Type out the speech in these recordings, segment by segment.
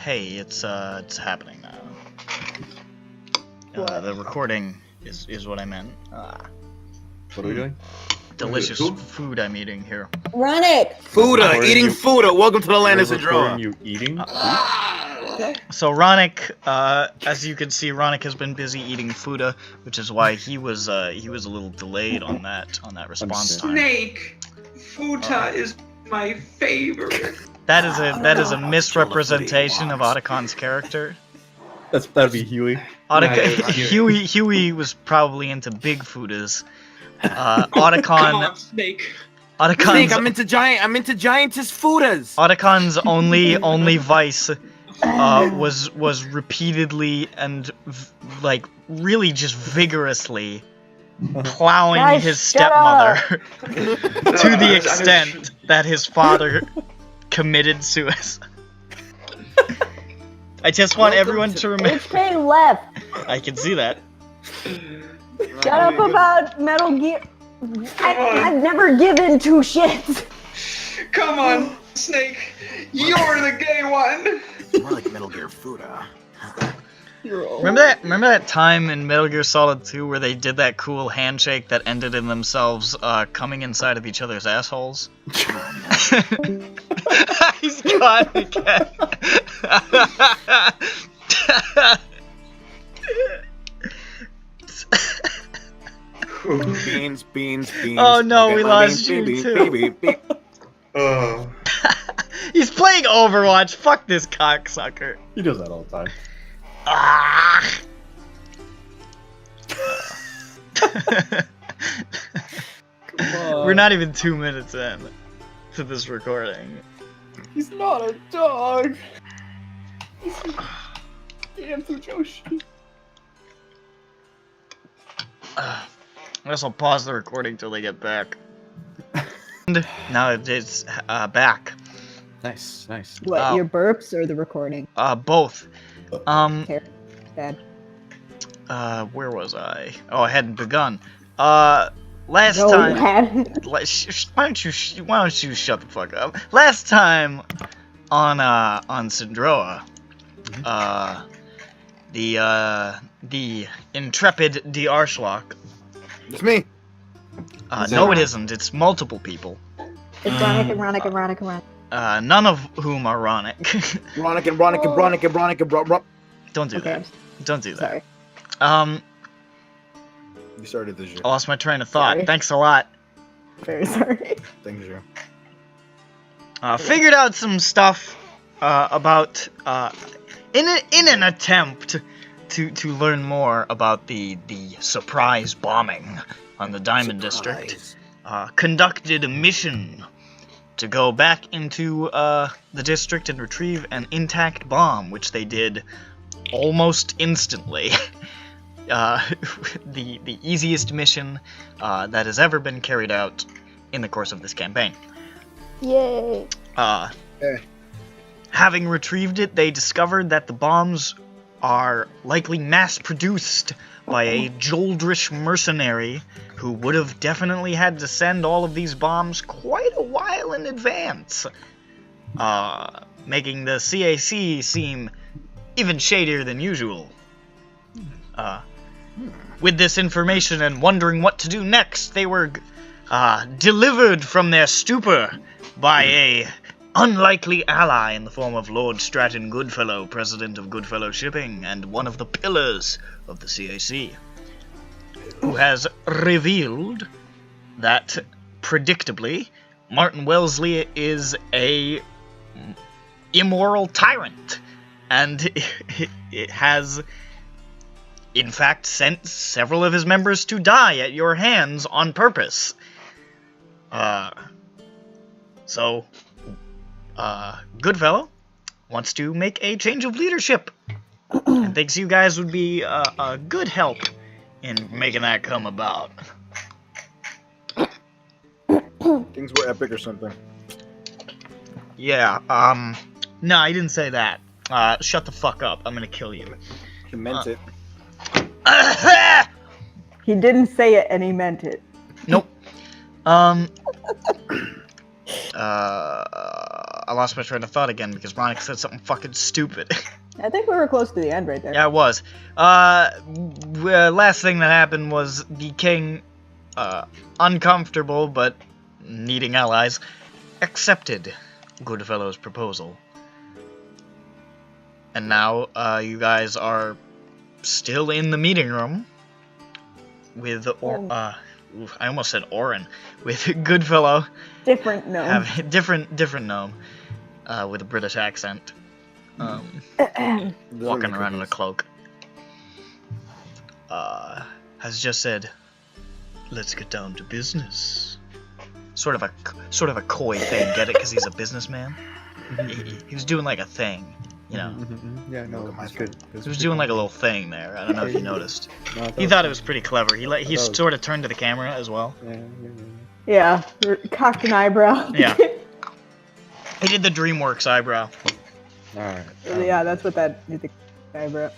hey, it's happening now. The recording is what I meant. What are we doing? Delicious food I'm eating here. Run it! Fuda, eating Fuda. Welcome to the land of SINDROA. You eating? So Ronick, as you can see, Ronick has been busy eating Fuda, which is why he was a little delayed on that response time. Snake, Fuda is my favorite. That is a misrepresentation of Otacon's character. That'd be Huey. Huey was probably into big Fudas. Otacon. Come on, Snake. Snake, I'm into giantess Fudas. Otacon's only vice was repeatedly and like really just vigorously plowing his stepmother to the extent that his father committed suicide. I just want everyone to remember. HK left. I can see that. Shut up about Metal Gear. I've never given two shits. Come on, Snake. You're the gay one. More like Metal Gear Fuda. Remember that time in Metal Gear Solid 2 where they did that cool handshake that ended in themselves coming inside of each other's assholes? He's gone again. Beans. Oh no, we lost you too. He's playing Overwatch. Fuck this cocksucker. He does that all the time. Ah. Come on. We're not even 2 minutes in to this recording. He's not a dog. Damn, Joshi. I guess I'll pause the recording till they get back. And now it's back. Nice. What, your burps or the recording? Both. Bad. Where was I? Oh, I hadn't begun. Last time. Why don't you shut the fuck up? Last time on SINDROA, the intrepid D'Arschlock. It's me. No, it isn't. It's multiple people. It's Ronick. None of whom are Ronick. Ronick. Don't do that. Don't do that. Sorry. You started this year. I lost my train of thought. Sorry. Thanks a lot. Very sorry. Thanks, you. Figured out some stuff about in an attempt to learn more about the surprise bombing on the Diamond District. Conducted a mission to go back into the district and retrieve an intact bomb, which they did almost instantly. The easiest mission that has ever been carried out in the course of this campaign. Yay. Having retrieved it, they discovered that the bombs are likely mass-produced by a Joldrish mercenary who would have definitely had to send all of these bombs quite a while in advance, making the CAC seem even shadier than usual. With this information and wondering what to do next, they were delivered from their stupor by a unlikely ally in the form of Lord Stratton Goodfellow, president of Goodfellow Shipping, and one of the pillars of the CAC, who has revealed that, predictably, Martin Wellesley is a immoral tyrant, and it has, in fact, sent several of his members to die at your hands on purpose. Goodfellow wants to make a change of leadership and thinks you guys would be a good help in making that come about. Things were epic or something. Yeah, no, I didn't say that. Shut the fuck up. I'm gonna kill you. He meant it. He didn't say it and he meant it. Nope. I lost my train of thought again because Monica said something fucking stupid. I think we were close to the end right there. Yeah, it was. Last thing that happened was the king, uncomfortable but needing allies, accepted Goodfellow's proposal. And now, you guys are still in the meeting room with, I almost said Orin, with Goodfellow. Different gnome. Different gnome, with a British accent. Walking around in a cloak. Has just said, "Let's get down to business." Sort of a coy thing, get it? Because he's a businessman. He was doing like a thing, you know. Yeah, no, that's good. He was doing like a little thing there. I don't know if you noticed. He thought it was pretty clever. He sort of turned to the camera as well. Yeah, cocked an eyebrow. Yeah. He did the DreamWorks eyebrow. Alright. Yeah, that's what that is. The eyebrow.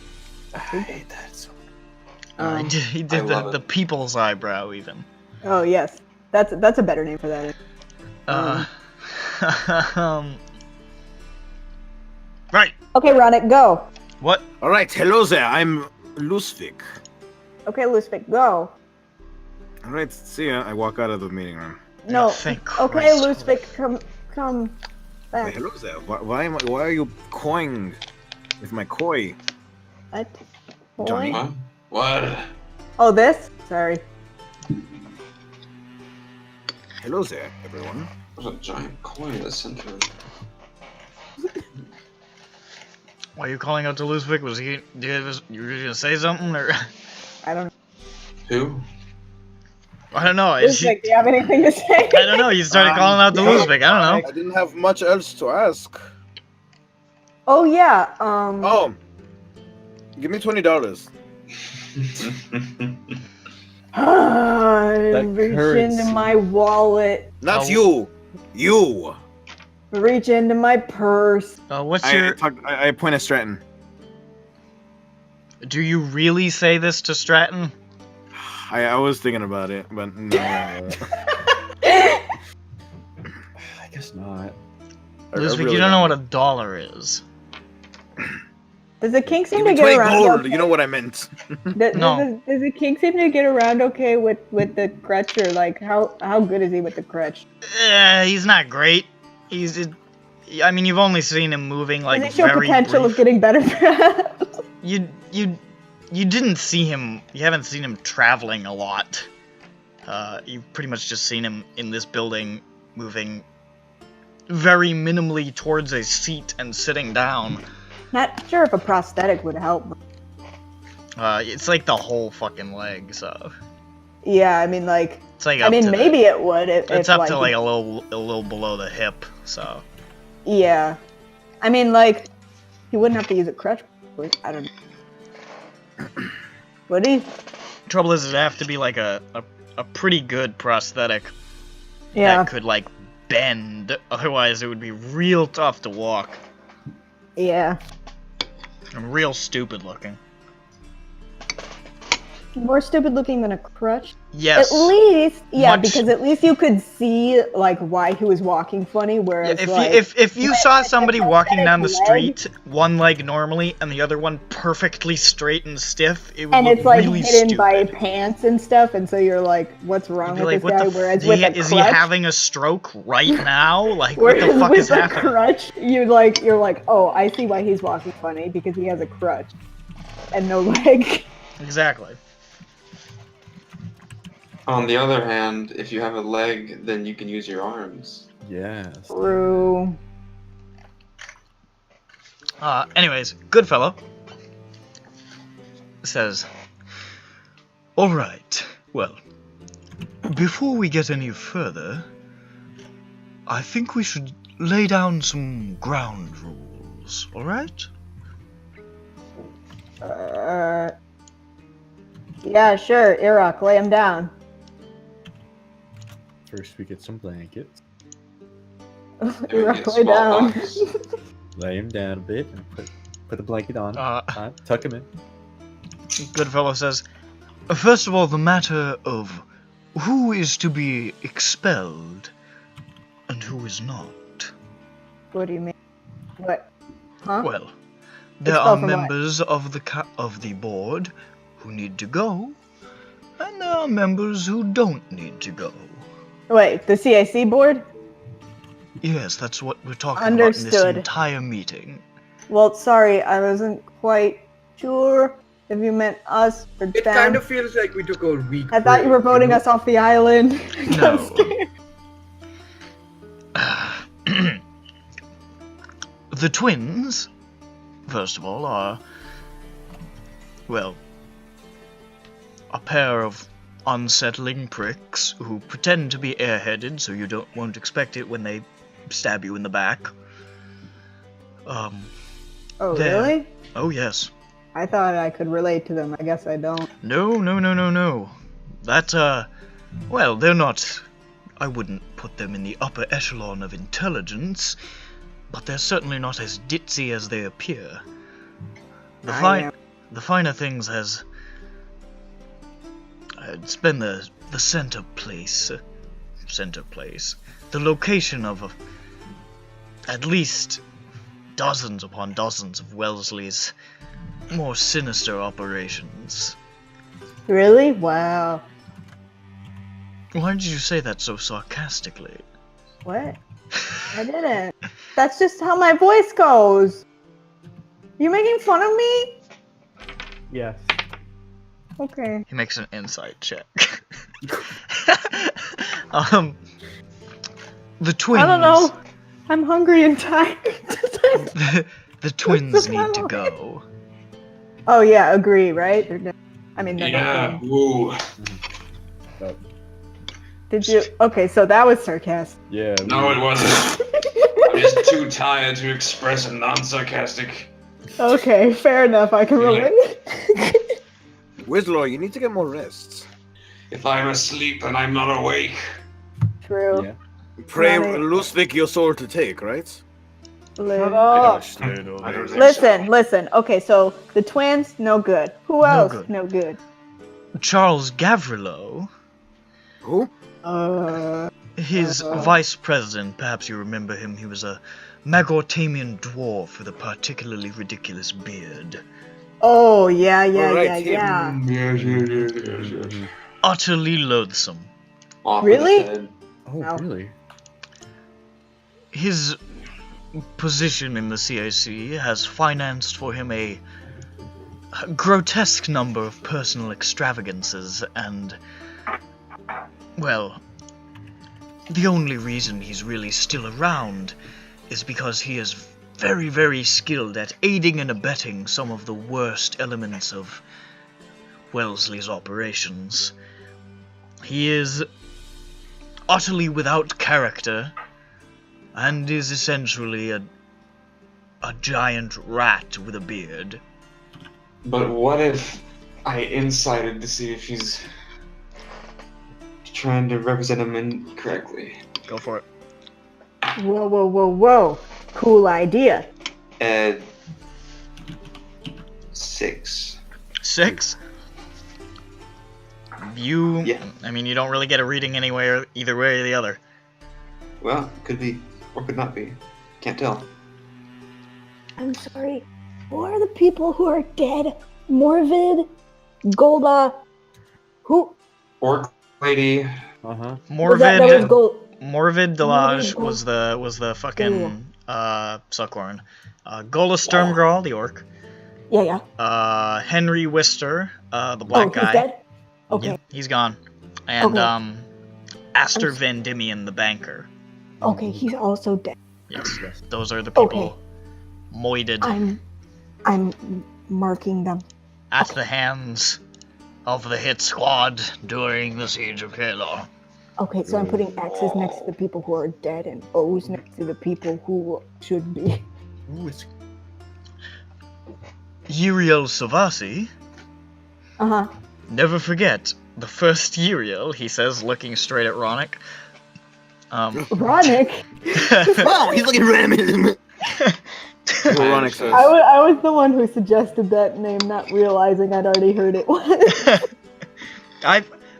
I hate that so He did the people's eyebrow even. Oh yes, that's a better name for that. Right. Okay, Ronick, go. What? All right, hello there. I'm Lusvik. Okay, Lusvik, go. All right, see ya. I walk out of the meeting room. No. Thank Okay, Christ. Lusvik, come Hey, back. hello there. Why are you coying with my koi? What? Johnny? Boy? Huh? What? Oh, this? Sorry. Hello there, everyone. There's a giant coin in the center. Why are you calling out to Lusvik? Was you were gonna say something or? I don't know. Who? I don't know. Lusvik, do you have anything to say? I don't know. You started calling out to Lusvik. I don't know. I didn't have much else to ask. Oh yeah. Oh, give me $20. Reach currency. into my wallet. Not Oh. you. You. Reach into my purse. What's I point at Stratton. Do you really say this to Stratton? I was thinking about it, but no. I guess not. Lusvik, you don't know what a dollar is. Does the king seem Give to me get 20 around? gold. Okay? You know what I meant. No. Does the king seem to get around okay with the crutch, or like how good is he with the crutch? He's not great. I mean, you've only seen him moving like Does he show very potential brief. of getting better? Perhaps? You didn't see him. You haven't seen him traveling a lot. You've pretty much just seen him in this building, moving very minimally towards a seat and sitting down. Not sure if a prosthetic would help. It's like the whole fucking leg, so Yeah, I mean, like, it's like I up mean, to maybe it would. it's if, up to like a little below the hip. So Yeah, I mean, like, he wouldn't have to use a crutch. I don't know. Would he? trouble is, it'd have to be like a pretty good prosthetic Yeah. that could like bend. Otherwise, it would be real tough to walk Yeah. and real stupid looking. More stupid looking than a crutch. Yes. At least, yeah, Much- because at least you could see like why he was walking funny. Yeah, Whereas, if like, you if you saw somebody walking down the prosthetic street, one leg normally and the other one perfectly straight and stiff, it would and look it's like really hidden stupid. by pants and stuff, and so you're like, what's wrong You'd be with like, this what guy? the Whereas with a is he crutch, having a stroke right now? Like, what whereas the fuck with is a happening? crutch, you're like, oh, I see why he's walking funny because he has a crutch and no leg. Exactly. On the other hand, if you have a leg, then you can use your arms. Yes. True. Anyways, Goodfellow says, "Alright, well, before we get any further, I think we should lay down some ground rules, alright?" Yeah, sure. Iraq, lay him down. First, we get some blankets. Iraq, Get lay small down. box. Lay him down a bit and put a blanket on. Tuck him in. Goodfellow says, "First of all, the matter of who is to be expelled and who is not." What do you mean? What? Huh? Well, there are members of the board who need to go, and there are members who don't need to go. Wait, the CIC board? Yes, that's what we're talking about in this entire meeting. Well, sorry, I wasn't quite sure if you meant us or It them. kind of feels like we took a week. I thought you were voting us off the island. No. The twins, first of all, are, well, a pair of unsettling pricks who pretend to be airheaded so you won't expect it when they stab you in the back. Oh, really? Oh, yes. I thought I could relate to them. I guess I don't. No. That, well, they're not... I wouldn't put them in the upper echelon of intelligence, but they're certainly not as ditzy as they appear. The finer things has... It's been the center place. The location of at least dozens upon dozens of Wellesley's more sinister operations. Really? Wow. Why did you say that so sarcastically? What? I didn't. That's just how my voice goes. You making fun of me? Yes. Okay. He makes an insight check. The twins... I don't know. I'm hungry and tired. the twins need to go. Oh yeah, agree, right? They're Yeah, woo. Did you? Okay, so that was sarcastic. Yeah. No, it wasn't. I'm just too tired to express a non-sarcastic. Okay, fair enough. I can relate. Wizlor, you need to get more rest. If I'm asleep and I'm not awake. True. Yeah. Pray Right. Lusvik your soul to take, right? Listen. Okay, so the twins, no good. Who else? good. No good. Charles Gavrilo, Who? his vice president, perhaps you remember him, he was a Magortamian dwarf with a particularly ridiculous beard. Oh, yeah. Utterly loathsome. Really? Oh, No. really? His position in the CIC has financed for him a grotesque number of personal extravagances, and, well, the only reason he's really still around is because he is very, very skilled at aiding and abetting some of the worst elements of Wellesley's operations. He is utterly without character, and is essentially a giant rat with a beard. But what if I incited to see if he's trying to represent him incorrectly? Go for it. Whoa. Cool idea. 6. 6? You... Yeah. I mean, you don't really get a reading anywhere, either way or the other. Well, could be, or could not be. Can't tell. I'm sorry. Who are the people who are dead? Morvid? Golda? Who? Orc lady. Uh-huh. That was Morvid Delage was the fucking Suckhorn. Gola Sturmgrawl, the orc. Yeah. Henry Wister, the black guy. He's dead? Okay. Yeah, he's gone. And Aster Van Dimian, the banker. Okay, he's also dead. Yes, those are the people moided I'm marking them. at the hands of the hit squad during the siege of Kalar. Okay, so I'm putting X's next to the people who are dead and O's next to the people who should be. Uriel Savasi. Uh-huh. Never forget, the first Uriel, he says, looking straight at Ronick. Ronick? Wow, he's looking random. Ronick says. I was the one who suggested that name, not realizing I'd already heard it once.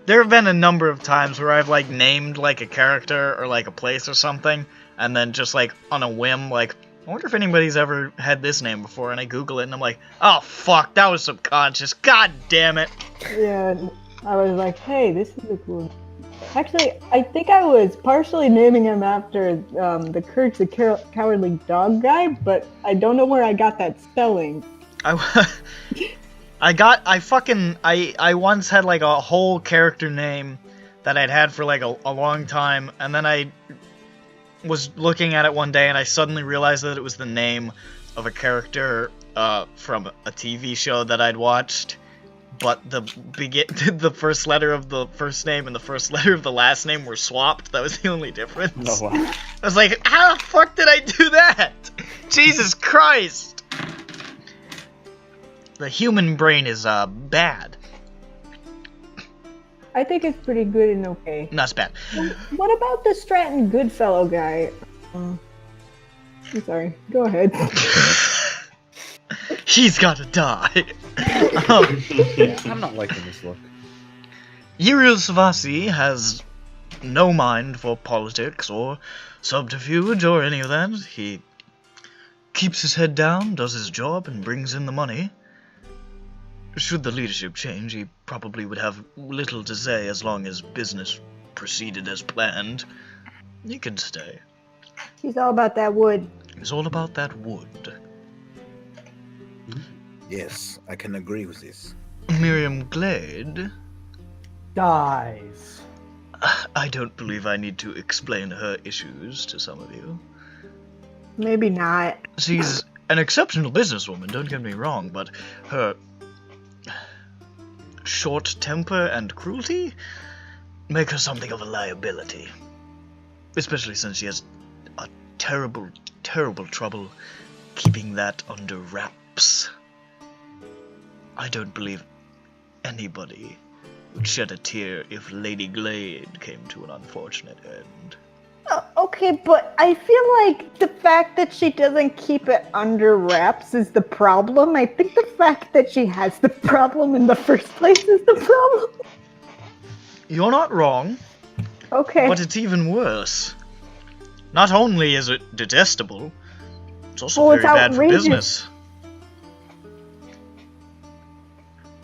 There have been a number of times where I've, like, named, like, a character or, like, a place or something, and then just like on a whim, like, I wonder if anybody's ever had this name before, and I Google it, and I'm like, oh fuck, that was subconscious. God damn it. Yeah, I was like, hey, this is a cool. Actually, I think I was partially naming him after the Courage the Cowardly Dog guy, but I don't know where I got that spelling. I once had like a whole character name that I'd had for like a long time, and then I was looking at it one day and I suddenly realized that it was the name of a character from a TV show that I'd watched, but the first letter of the first name and the first letter of the last name were swapped. That was the only difference. Oh, wow. I was like, how the fuck did I do that? Jesus Christ! The human brain is bad. I think it's pretty good and okay. No, it's bad. What about the Stratton Goodfellow guy? I'm sorry. Go ahead. He's gotta die. Yeah, I'm not liking this look. Uriel Savasi has no mind for politics or subterfuge or any of that. He keeps his head down, does his job, and brings in the money. Should the leadership change, he probably would have little to say as long as business proceeded as planned. He can stay. He's all about that wood. It's all about that wood. Yes, I can agree with this. Miriam Glade? Dies. I don't believe I need to explain her issues to some of you. Maybe not. She's an exceptional businesswoman, don't get me wrong, but her short temper and cruelty make her something of a liability. Especially since she has a terrible, terrible trouble keeping that under wraps. I don't believe anybody would shed a tear if Lady Glade came to an unfortunate end. Okay, but I feel like the fact that she doesn't keep it under wraps is the problem. I think the fact that she has the problem in the first place is the problem. You're not wrong. Okay. But it's even worse. Not only is it detestable, it's also very bad for business.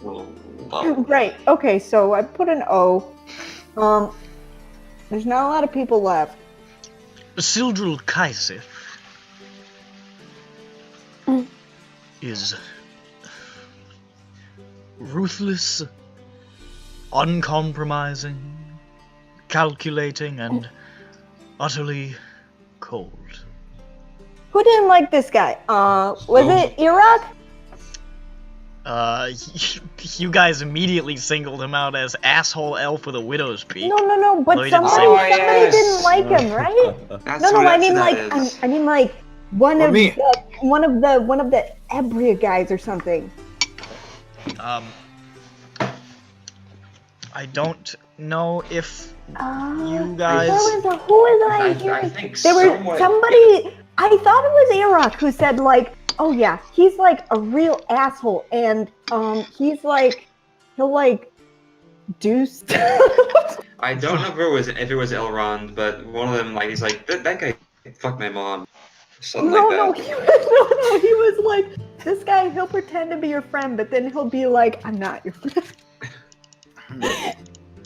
Right, okay, so I put an O. There's not a lot of people left. Sildril Kaisif is ruthless, uncompromising, calculating, and utterly cold. Who didn't like this guy? Was it Iraq? You guys immediately singled him out as asshole elf with a widow's peak. No, but somebody didn't like him, right? I mean like one of the Ebria guys or something. I don't know if you guys. Who was I hearing? I think there was somebody. I thought it was Iraq who said like, oh yeah, he's like a real asshole, and he's like, he'll like do stuff. I don't know if it was Elrond, but one of them, like, he's like, that guy fucked my mom. Something like that. He was like, this guy, he'll pretend to be your friend, but then he'll be like, I'm not your friend.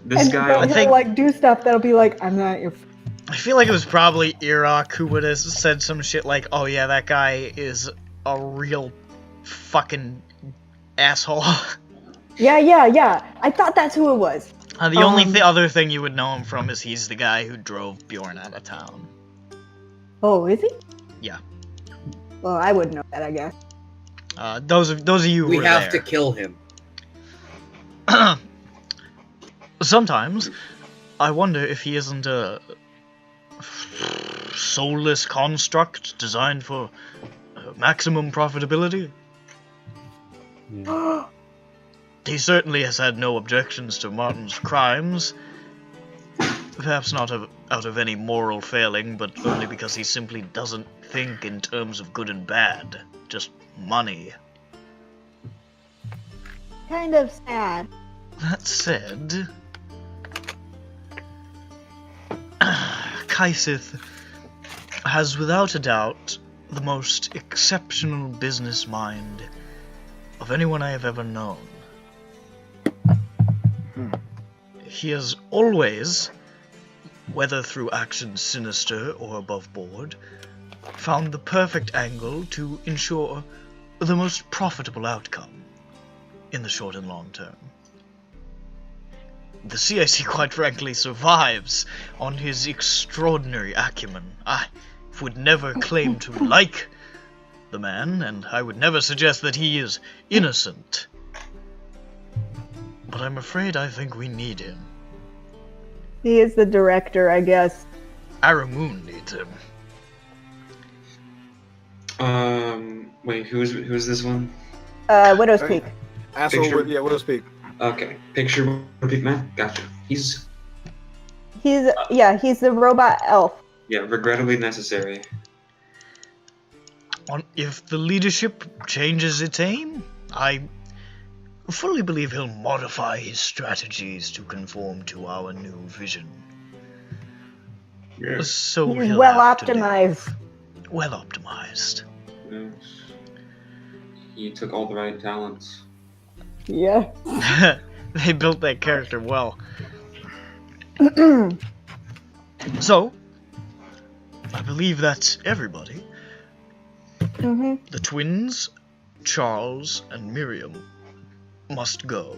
This guy, I think, like do stuff that'll be like, I'm not your friend. I feel like it was probably Iraq who would have said some shit like, oh yeah, that guy is a real fucking asshole. Yeah. I thought that's who it was. The only other thing you would know him from is he's the guy who drove Bjorn out of town. Oh, is he? Yeah. Well, I would know that, I guess. Those of you who were have there. to kill him. Sometimes, I wonder if he isn't a soulless construct designed for maximum profitability. Yeah. He certainly has had no objections to Martin's crimes. Perhaps not out of any moral failing, but only because he simply doesn't think in terms of good and bad. Just money. Kind of sad. That said, Kaisith has without a doubt the most exceptional business mind of anyone I have ever known. He has always, whether through actions sinister or above board, found the perfect angle to ensure the most profitable outcome in the short and long term. The CIC, quite frankly, survives on his extraordinary acumen. I would never claim to like the man, and I would never suggest that he is innocent. But I'm afraid I think we need him. He is the director, I guess. Aramoon needs him. Wait, who's this one? Widow's Peak. Asshole, Picture. yeah, we'll speak. Okay, picture Peak Man. Gotcha. He's He's the robot elf. regrettably necessary. If the leadership changes its aim, I fully believe he'll modify his strategies to conform to our new vision. Yes. So He's he'll well have to optimized. well optimized. Yes. He took all the right talents. Yeah. They built that character well. So, I believe that's everybody. The twins, Charles and Miriam, must go.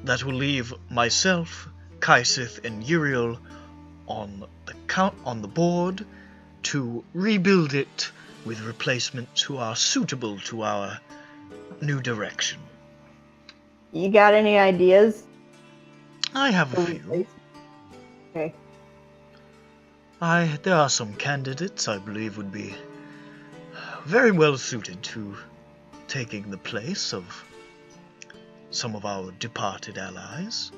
That will leave myself, Kaisith, and Uriel on the board to rebuild it with replacements who are suitable to our new direction. You got any ideas? I have a few. Okay. There are some candidates I believe would be very well suited to taking the place of some of our departed allies.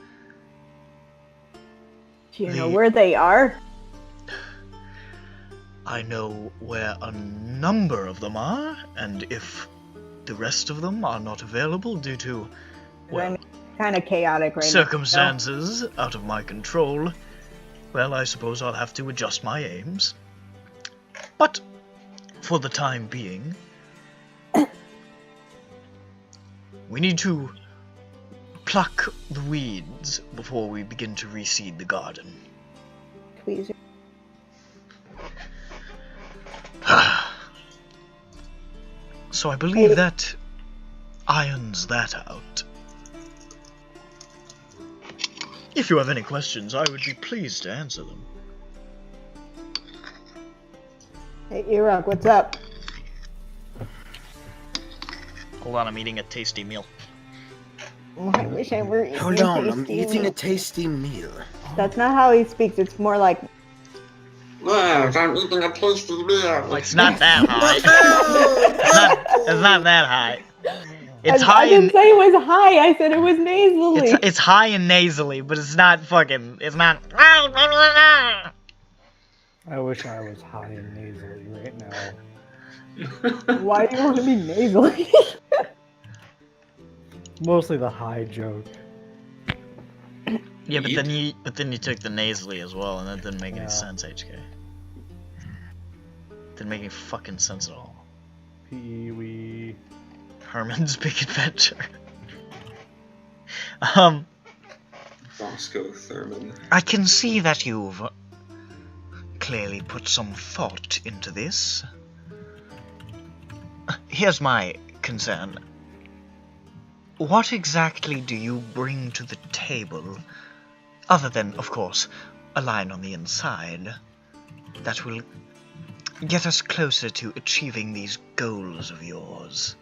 Do you know where they are? I know where a number of them are, and if the rest of them are not available due to, well, Kind of chaotic right circumstances out of my control, well, I suppose I'll have to adjust my aims. But, for the time being, we need to pluck the weeds before we begin to reseed the garden. Please. So I believe that irons that out. If you have any questions, I would be pleased to answer them. Hey, Iraq, what's up? Hold on, I'm eating a tasty meal. Oh, I wish I were eating Hold on, I'm tasty eating a meal. tasty meal. That's not how he speaks. It's more like, Yes, I'm eating a tasty meal. It's not that high. it's not that high. It's I high didn't and say it was high. I said it was nasally. it's high and nasally, but it's not fucking. It's not. I wish I was high and nasally right now. Why do you want to be nasally? Mostly the high joke. Yeah, but then you took the nasally as well, and that didn't make any sense, HK. Didn't make any fucking sense at all. Pee-wee. Herman's Big Adventure. Bosco Thurman. I can see that you've clearly put some thought into this. Here's my concern. What exactly do you bring to the table, other than, of course, a line on the inside, that will get us closer to achieving these goals of yours?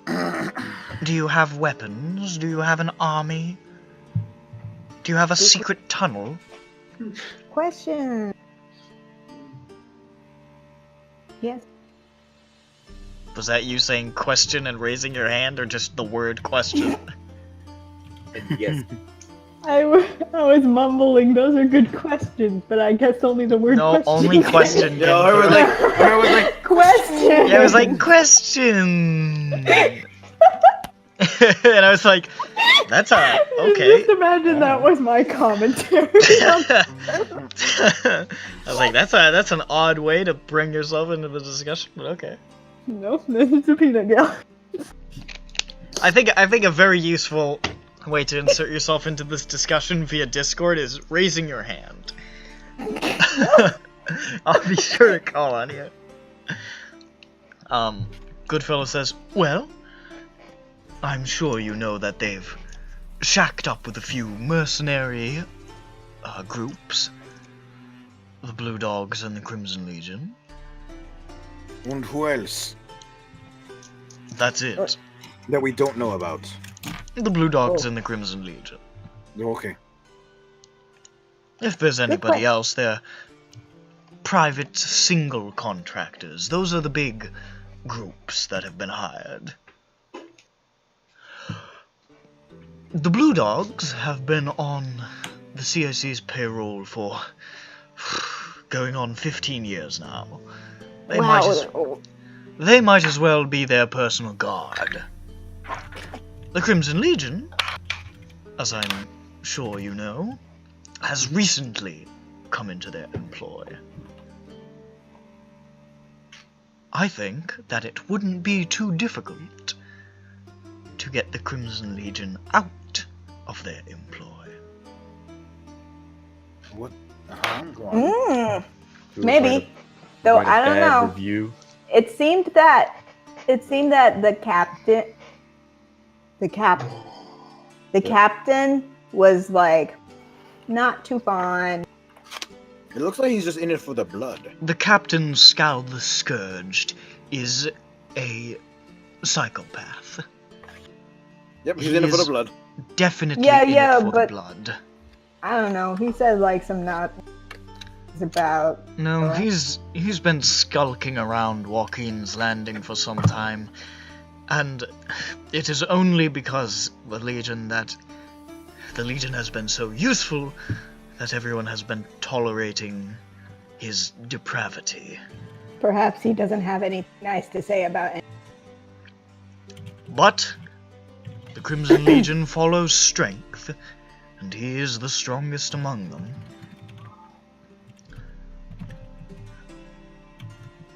Do you have weapons? Do you have an army? Do you have a secret tunnel? Question. Yes. Was that you saying question and raising your hand, or just the word question? Yes. I was mumbling. Those are good questions, but I guess only the word No, question. only question. No, I was like, Question. Yeah, I was like, question! And I was like, That's okay. Just imagine that was my commentary. I was like, that's an odd way to bring yourself into the discussion, but okay. No, this is a peanut gallery. I think a very useful way to insert yourself into this discussion via Discord is raising your hand. I'll be sure to call on you. Goodfellow says, well, I'm sure you know that they've shacked up with a few mercenary groups. The Blue Dogs and the Crimson Legion. And who else? That's it. That we don't know about. The Blue Dogs and the Crimson Legion. Okay. If there's anybody else, they're private single contractors. Those are the big groups that have been hired. The Blue Dogs have been on the CIC's payroll for going on 15 years now. They might as well be their personal guard. The Crimson Legion, as I'm sure you know, has recently come into their employ. I think that it wouldn't be too difficult to get the Crimson Legion out of their employ. What? Maybe. Though I don't know. Review. It seemed that the captain was like not too fond. It looks like he's just in it for the blood. The Captain Scowl the Scourged is a psychopath. Yep, he's in it for the blood. Definitely in it for the blood. I don't know. He said like some not about. No, he's been skulking around Joaquin's Landing for some time, and it is only because the Legion has been so useful that everyone has been tolerating his depravity. Perhaps he doesn't have anything nice to say about it. But the Crimson Legion follows strength, and he is the strongest among them.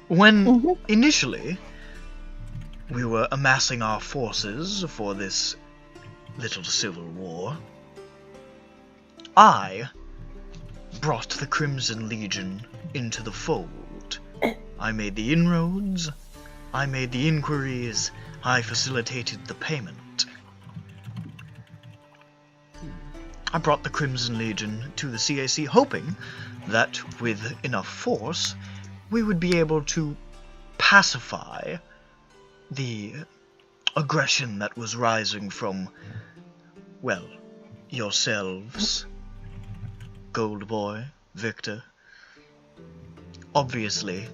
When initially we were amassing our forces for this little civil war, I brought the Crimson Legion into the fold. I made the inroads, I made the inquiries, I facilitated the payment. I brought the Crimson Legion to the CAC hoping that with enough force we would be able to pacify the aggression that was rising from, well, yourselves, Gold Boy, Victor. Obviously,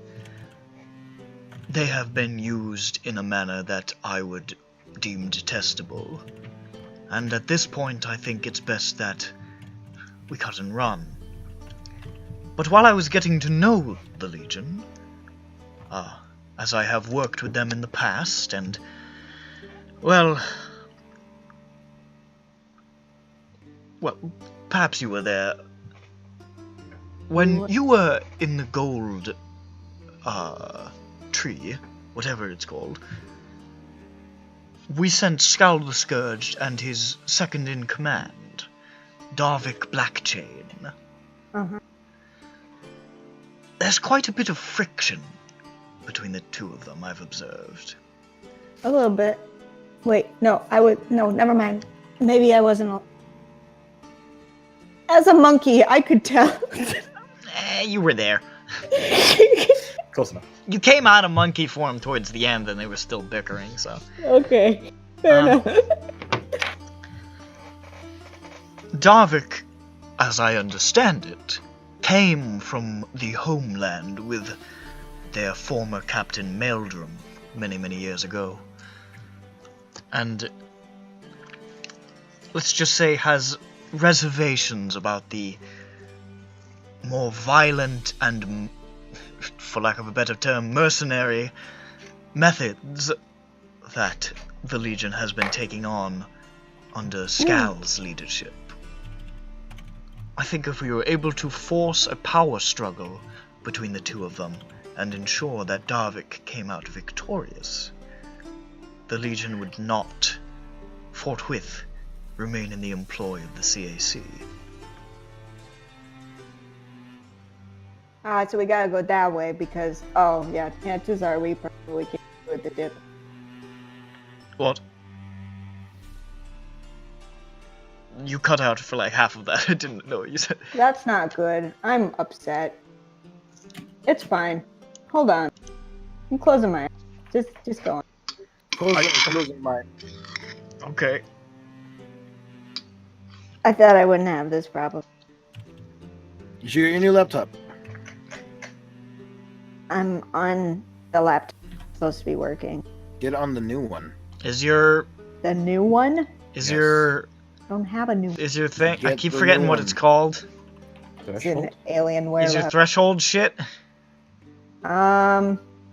they have been used in a manner that I would deem detestable, and at this point I think it's best that we cut and run. But while I was getting to know the Legion, as I have worked with them in the past, and, well, perhaps you were there. When you were in the gold, tree, whatever it's called, we sent Scowl the Scourged and his second-in-command, Darvik Blackchain. There's quite a bit of friction between the two of them, I've observed. A little bit. Wait, no, never mind. Maybe I wasn't. As a monkey, I could tell. You were there. Close enough. You came out of monkey form towards the end, and they were still bickering, so. Okay, fair enough. Darvik, as I understand it, came from the homeland with their former captain Meldrum many, many years ago. And let's just say has reservations about the more violent and, for lack of a better term, mercenary methods that the Legion has been taking on under Scal's leadership. I think if we were able to force a power struggle between the two of them and ensure that Darvik came out victorious, the Legion would not forthwith remain in the employ of the CAC. So we gotta go that way because, oh yeah, chances are we probably can't do it the dip. What? You cut out for like half of that. I didn't know what you said. That's not good. I'm upset. It's fine. Hold on. I'm closing my eyes. Just go on. Closing mine. Okay. I thought I wouldn't have this problem. You sure your new laptop? I'm on the laptop. It's supposed to be working. Get on the new one. Is your The new one? is Yes. your I don't have a new is your thing? I Get keep the forgetting new what one. it's called. It's an Threshold? Alienware. Is your laptop. threshold shit?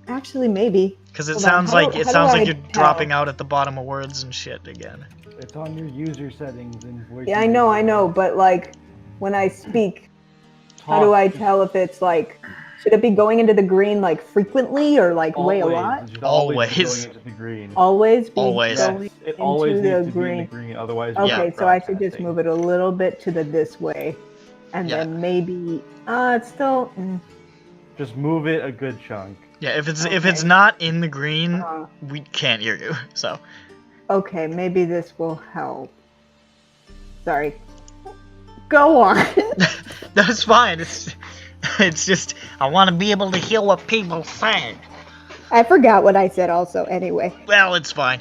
Actually maybe. Because it Hold on, sounds how like do- it how do sounds I like you're tell? dropping out at the bottom of words and shit again. It's on your user settings and voice. Yeah, I know, but like when I speak, how do I tell if it's like, should it be going into the green like frequently or like way a lot? It should always be Always. going into the green. Always be Always. going Yes, it into always the needs to be in the green. green, otherwise. Okay, Yeah. so I should just broadcasting. move it a little bit to the this way, and Yeah. then maybe it's still. Just move it a good chunk. Yeah, if it's Okay. not in the green, Uh, we can't hear you. So okay, maybe this will help. Sorry. Go on. that's fine. It's just I want to be able to hear what people say. I forgot what I said. Also, anyway. Well, it's fine.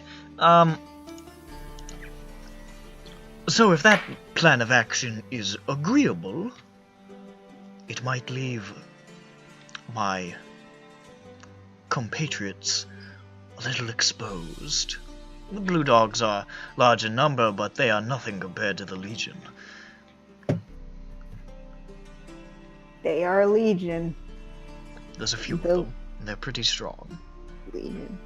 So if that plan of action is agreeable, it might leave my compatriots a little exposed. The Blue Dogs are large in number, but they are nothing compared to the Legion. They are Legion. There's a few of The- them, and they're pretty strong. Legion.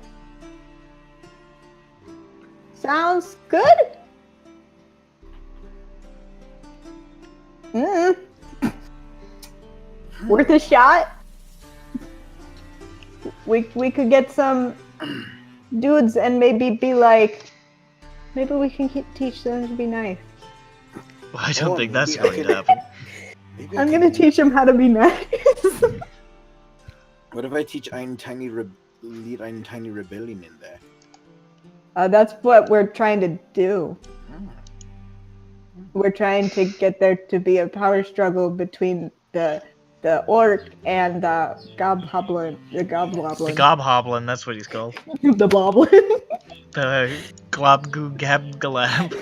Sounds good. Worth a shot. We could get some dudes and maybe be like, maybe we can teach them to be nice. Well, I don't Oh, think that's maybe I going can- to happen. Maybe I I'm can- gonna teach them how to be nice. What if I teach lead Ein Tiny Rebellion in there? That's what we're trying to do. We're trying to get there to be a power struggle between the orc and the gobhoblin. The The gobgoblin. Gobhoblin, that's what he's called. The boblin. The Globgoo Gab Galab.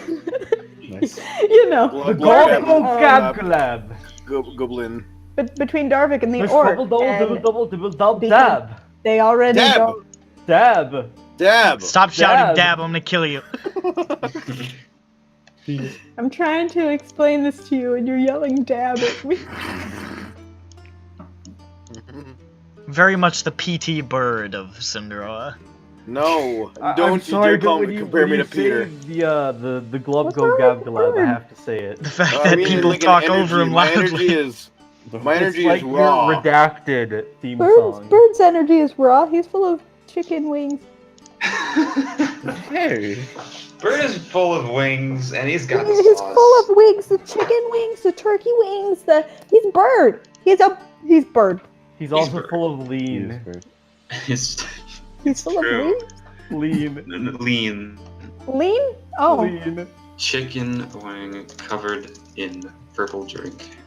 Nice. You know. Glub, The glub, Goblin glub, Gab Collab. Goblin. But between Darvik and the Push orc, double and double dab because- dab they already Dab. go. dab. Dab! Stop shouting Dab. dab, I'm gonna kill you. I'm trying to explain this to you, and you're yelling dab at me. Very much the PT bird of SINDROA. No! I'm Don't you sorry, dare call but me, when compare when me you to Peter. say The Glub What's Go wrong Gab with Galab, I Bird? have to say it. The fact I that mean, people like an talk energy. over him My energy loudly. is... My energy It's like is raw. your redacted theme Bird's song. energy is raw. He's full of chicken wings. Hey. Bird is full of wings, and he's got the He's sauce. full of wings, the chicken wings, the turkey wings, he's bird. He's bird. He's also Bird. full of lean. It's He's full true. of wings. Lean. Lean. Lean? Oh. Lean. Chicken wing covered in purple drink.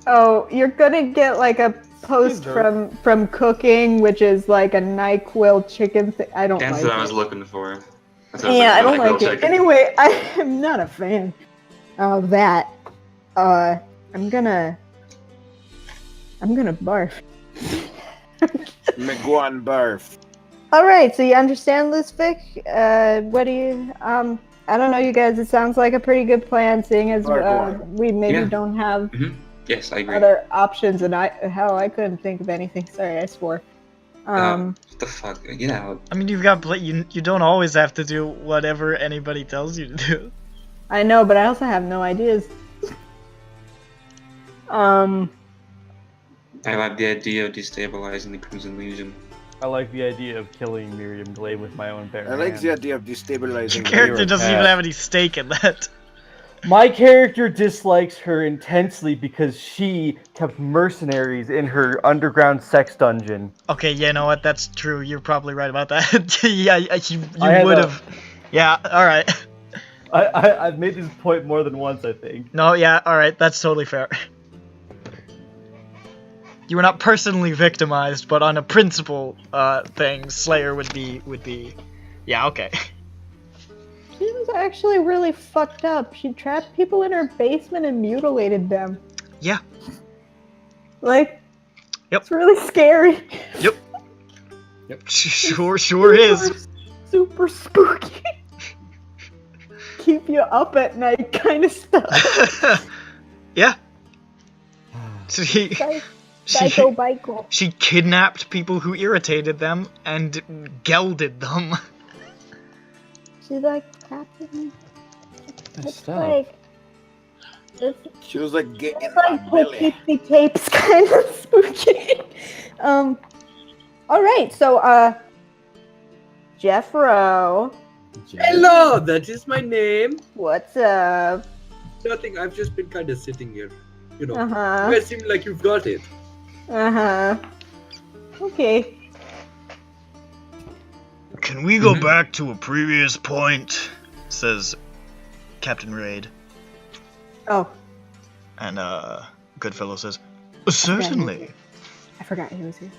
Oh, you're gonna get like a post Hey, from Cooking, which is like a NyQuil chicken thing. I don't That's like what I was it. looking for. Yeah, I don't like it. Chicken. Anyway, I am not a fan of that. I'm gonna barf. McGuan barf. All right, so you understand this, Vic? What do you? I don't know, you guys. It sounds like a pretty good plan, seeing as we maybe Yeah. don't have Yes, I agree. other options, and I couldn't think of anything. Sorry, I swore. What the fuck? Yeah. I mean, you don't always have to do whatever anybody tells you to do. I know, but I also have no ideas. I like the idea of destabilizing the Crimson Legion. I like the idea of killing Miriam Glade with my own bare I like hands. the idea of destabilizing. Your character doesn't even cat. have any stake in that. My character dislikes her intensely because she kept mercenaries in her underground sex dungeon. Okay, you know what? That's true. You're probably right about that. Yeah, you I would had have. Yeah, alright. I've made this point more than once, I think. No, yeah, alright. That's totally fair. You were not personally victimized, but on a principle thing, Slayer would be. Yeah, okay. She was actually really fucked up. She trapped people in her basement and mutilated them. Yeah. Like, Yep. It's really scary. Yep. Sure is. Super spooky. Keep you up at night kind of stuff. Yeah. She Psycho Michael. she kidnapped people who irritated them and gelded them. She's like, Captain. It's Stop. like, She was like, get in it's my like belly. Poughkeepsie tapes kind of spooky. Alright, so, Jeffro. Hello, that is my name. What's up? Nothing, I've just been kind of sitting here. You know, Uh-huh. you guys seem like you've got it. Uh-huh. Okay. Can we go back to a previous point? Says Captain Raid. Oh, And Goodfellow says, certainly. I forgot he was here.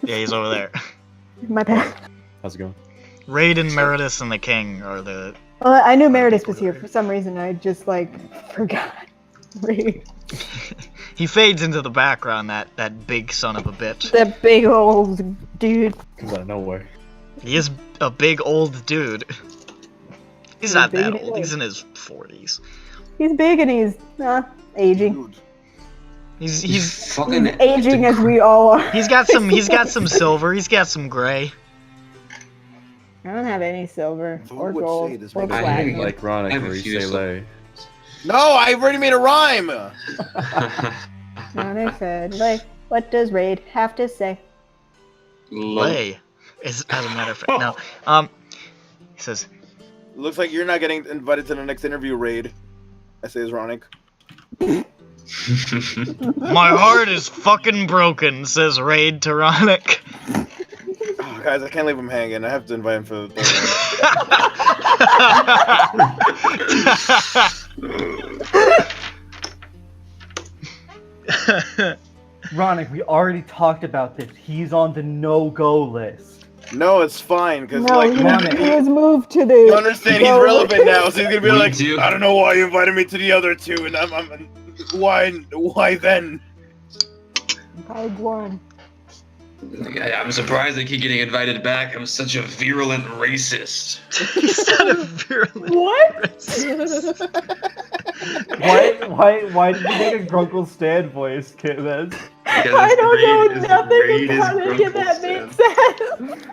Yeah, he's over there. My bad. How's it going? Raid and Meredith and the King are the. Well, I knew Meredith was here for some reason. I just, like, forgot. Right. He fades into the background, that big son of a bitch. That big old dude. Comes out of nowhere. He is a big old dude. He's He's not big that and old. old. He's in his 40s. He's big and he's, aging. Dude. He's fucking He's aging as we all are. he's got some silver. He's got some gray. I don't have any silver Who or would gold say this or makes platinum. Like Ronic, I have a where you few say lay. No, I already made a rhyme. And I said, like, what does Raid have to say? Lay. As a matter of fact, no. He says, Looks like you're not getting invited to the next interview, Raid. I say, Ronic. my heart is fucking broken, says Raid Tyrannic. Oh, guys, I can't leave him hanging. I have to invite him for the Ronic, we already talked about this. He's on the no-go list. No, it's fine, because, No, like, he Ronic. was moved to the. you understand he's go- relevant now, so he's gonna be We like, do. I don't know why you invited me to the other two, and I'm why then? Taiwan. I'm surprised I keep getting invited back. I'm such a virulent racist. He's not a virulent What? Why did you make a Grunkle Stan voice, kid? I don't know nothing Raid is about any of that Grunkle makes sense.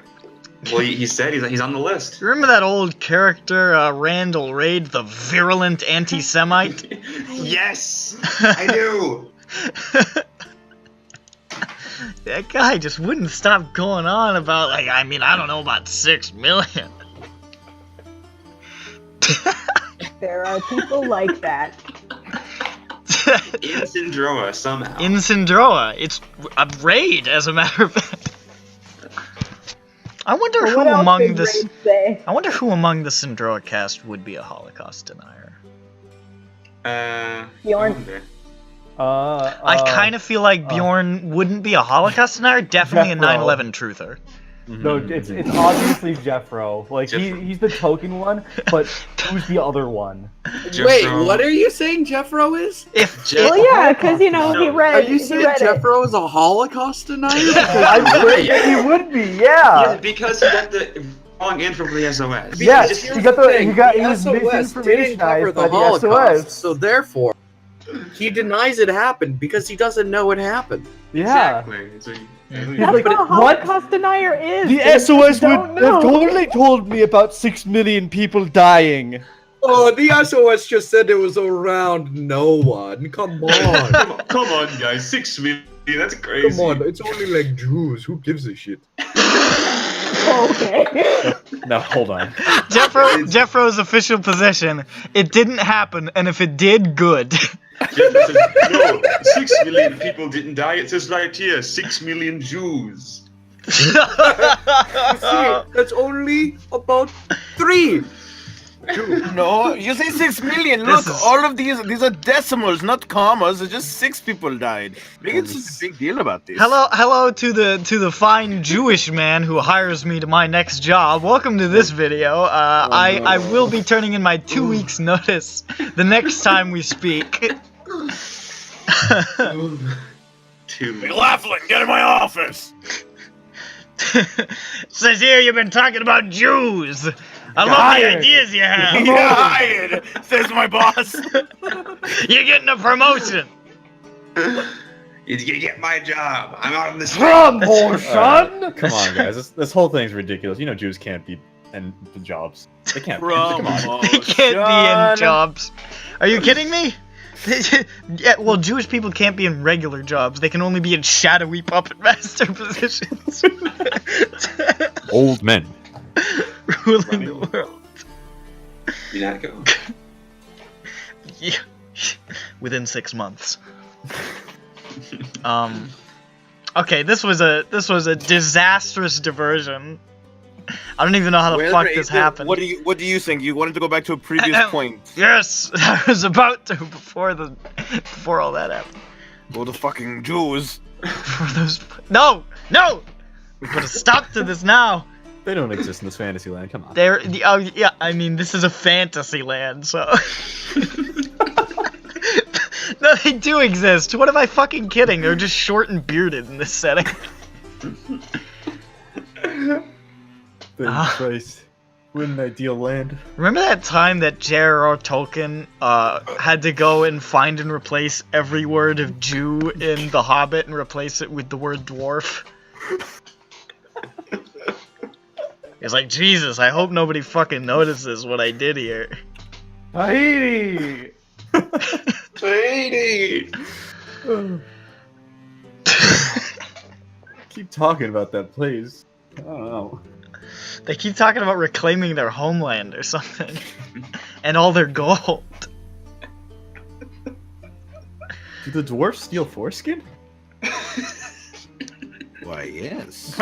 Well, he said he's on the list. Remember that old character, Randall Raid, the virulent anti-Semite? Yes, I do. That guy just wouldn't stop going on about, like, I mean, I don't know about 6 million. There are people like that. In SINDROA, somehow. In SINDROA. It's a Raid, as a matter of fact. I wonder But who what else among did the Raid say? I wonder who among the SINDROA cast would be a Holocaust denier. Bjorn. okay. I kind of feel like Bjorn wouldn't be a Holocaust denier, definitely a Jeffro. 9/11 truther. No, it's obviously Jeffro. Like Jeffro. he's the token one, but who's the other one? Wait, Jeffro- what are you saying Jeffro is? If Well, yeah, because you know he No. read. Are you he saying read it. Jeffro is a Holocaust denier? I'm sure he would be, Yeah, yeah. because he got the wrong info from the SOS. Yes, Because he here's got the the- thing, he got- he the was SOS didn't cover misinformationized the by the Holocaust, SOS. so therefore he denies it happened because he doesn't know it happened. Yeah. Exactly. So That's like, what a what? Holocaust denier is. The They SOS would don't have know. totally told me about 6 million people dying. Oh, the SOS just said it was around no one. Come on. Come on, guys. 6 million. That's crazy. Come on. It's only like Jews. Who gives a shit? Okay. No, hold on. Jeffro's official position. It didn't happen, and if it did, good. Jeffro says, no, 6 million people didn't die. It says right here, 6 million Jews. See, that's only about 3. No, you say 6 million. Look, all of these are decimals, not commas. It's just 6 people died. Make it such a big deal about this. Hello to the fine Jewish man who hires me to my next job. Welcome to this video. I will be turning in my 2 weeks notice the next time we speak. 2 million. Laughlin, get in my office. Says here you've been talking about Jews. I love the ideas you have. You're hired, says my boss. You're getting a promotion. You get my job. I'm on the street. Come on, guys. This whole thing's ridiculous. You know Jews can't be in jobs. They can't. Come on. They can't be in jobs. Are you kidding me? Yeah, well, Jewish people can't be in regular jobs. They can only be in shadowy puppet master positions. Old men. Ruling the world. You're not going. Yeah. Within 6 months. Okay, this was a disastrous diversion. I don't even know how the fuck this happened. What do you think? You wanted to go back to a previous point. Yes, I was about to before all that happened. Well, the fucking Jews. No! We put a stop to this now. They don't exist in this fantasy land. Come on. Yeah, I mean, this is a fantasy land, so. No, they do exist. What am I fucking kidding? They're just short and bearded in this setting. Christ. What an ideal land. Remember that time that J.R.R. Tolkien had to go and find and replace every word of Jew in The Hobbit and replace it with the word dwarf? He's like, Jesus, I hope nobody fucking notices what I did here. Tahiti! Tahiti! Keep talking about that place. I don't know. They keep talking about reclaiming their homeland or something. And all their gold. Did the dwarf steal foreskin? Why, yes.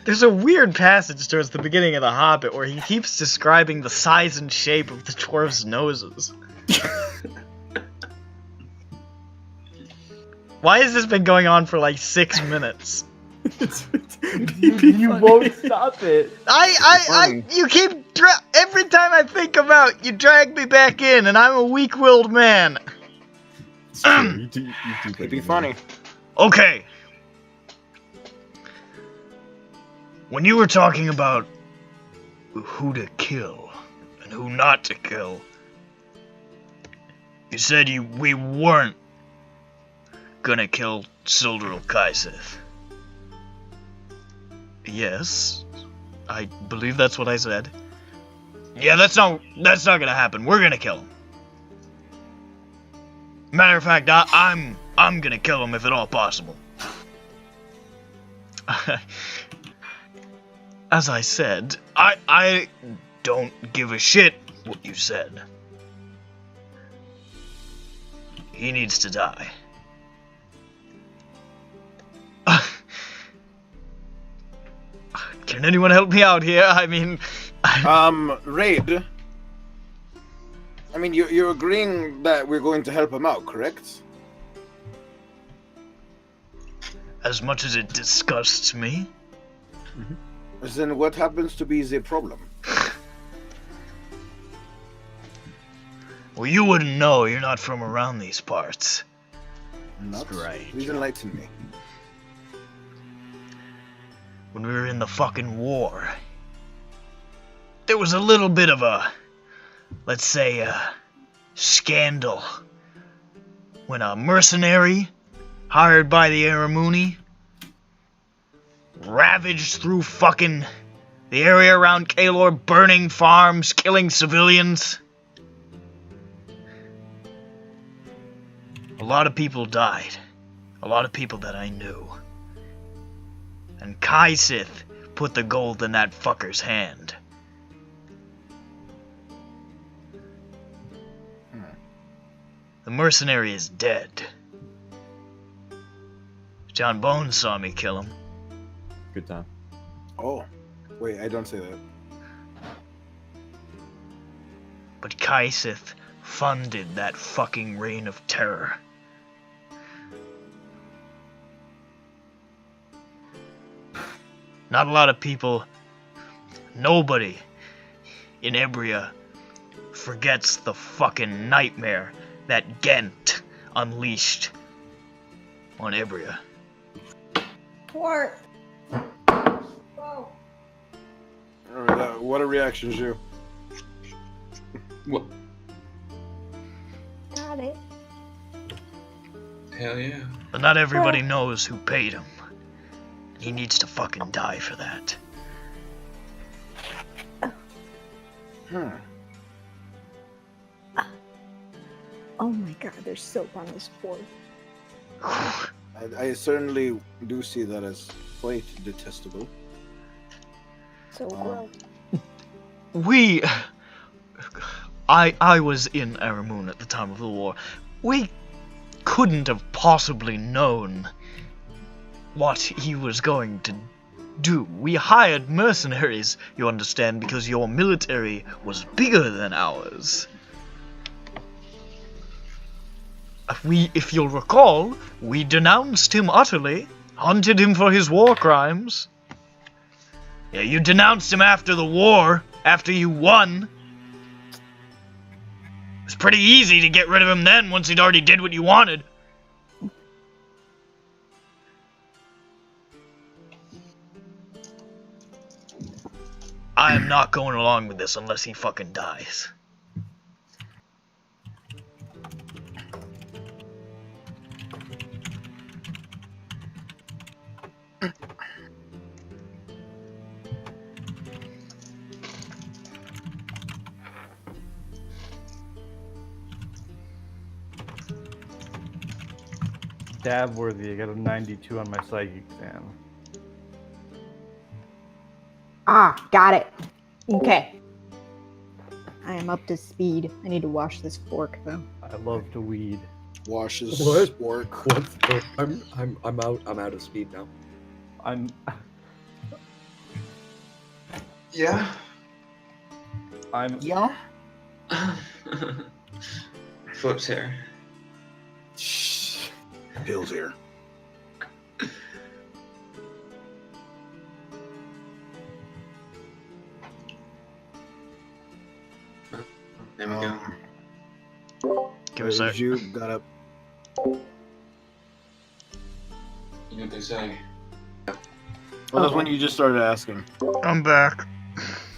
There's a weird passage towards the beginning of The Hobbit where he keeps describing the size and shape of the dwarves' noses. Why has this been going on for like 6 minutes? You won't stop it. You keep every time I think about, you drag me back in, and I'm a weak-willed man. You do It'd be funny. Okay. When you were talking about who to kill and who not to kill, you said we weren't gonna kill Sildril Kaiseth. Yes, I believe that's what I said. Yeah, that's not gonna happen. We're gonna kill him. Matter of fact, I'm gonna kill him if at all possible. As I said, I don't give a shit what you said. He needs to die. Can anyone help me out here? I mean... Raid. I mean, you're agreeing that we're going to help him out, correct? As much as it disgusts me. Mm-hmm. Then what happens to be the problem? Well, you wouldn't know. You're not from around these parts. That's right. Please enlighten me. When we were in the fucking war, there was a little bit of a, let's say, a scandal. When a mercenary, hired by the Aramuni, ravaged through fucking the The area around Kaelor burning farms, killing civilians. A lot of people died. A lot of people that I knew. And Kaisith put the gold in that fucker's hand. The mercenary is dead. John Bones saw me kill him. Good time. Oh, wait, I don't say that. But Kaisith funded that fucking reign of terror. Not a lot of people, nobody in Ebria forgets the fucking nightmare that Ghent unleashed on Ebria. What? Alright, what are reactions, you? What? Got it. Hell yeah. But not everybody knows who paid him. He needs to fucking die for that. Oh my god, there's soap on this board. I certainly do see that as quite detestable. So gross. I was in Aramoon at the time of the war. We couldn't have possibly known what he was going to do. We hired mercenaries, you understand, because your military was bigger than ours. If you'll recall, we denounced him utterly, hunted him for his war crimes. Yeah, you denounced him after the war, after you won. It was pretty easy to get rid of him then, once he'd already did what you wanted. I am not going along with this unless he fucking dies. Dab worthy. I got a 92 on my psychic exam. Ah, got it. Okay. I am up to speed. I need to wash this fork though. I love to weed. Washes What? work. What? I'm out of speed now. I'm Yeah. Yeah? Flips here. Shh. Bill's here. There we go. Give us a sec. You got up. You know what they say. Well, that's when you just started asking. I'm back.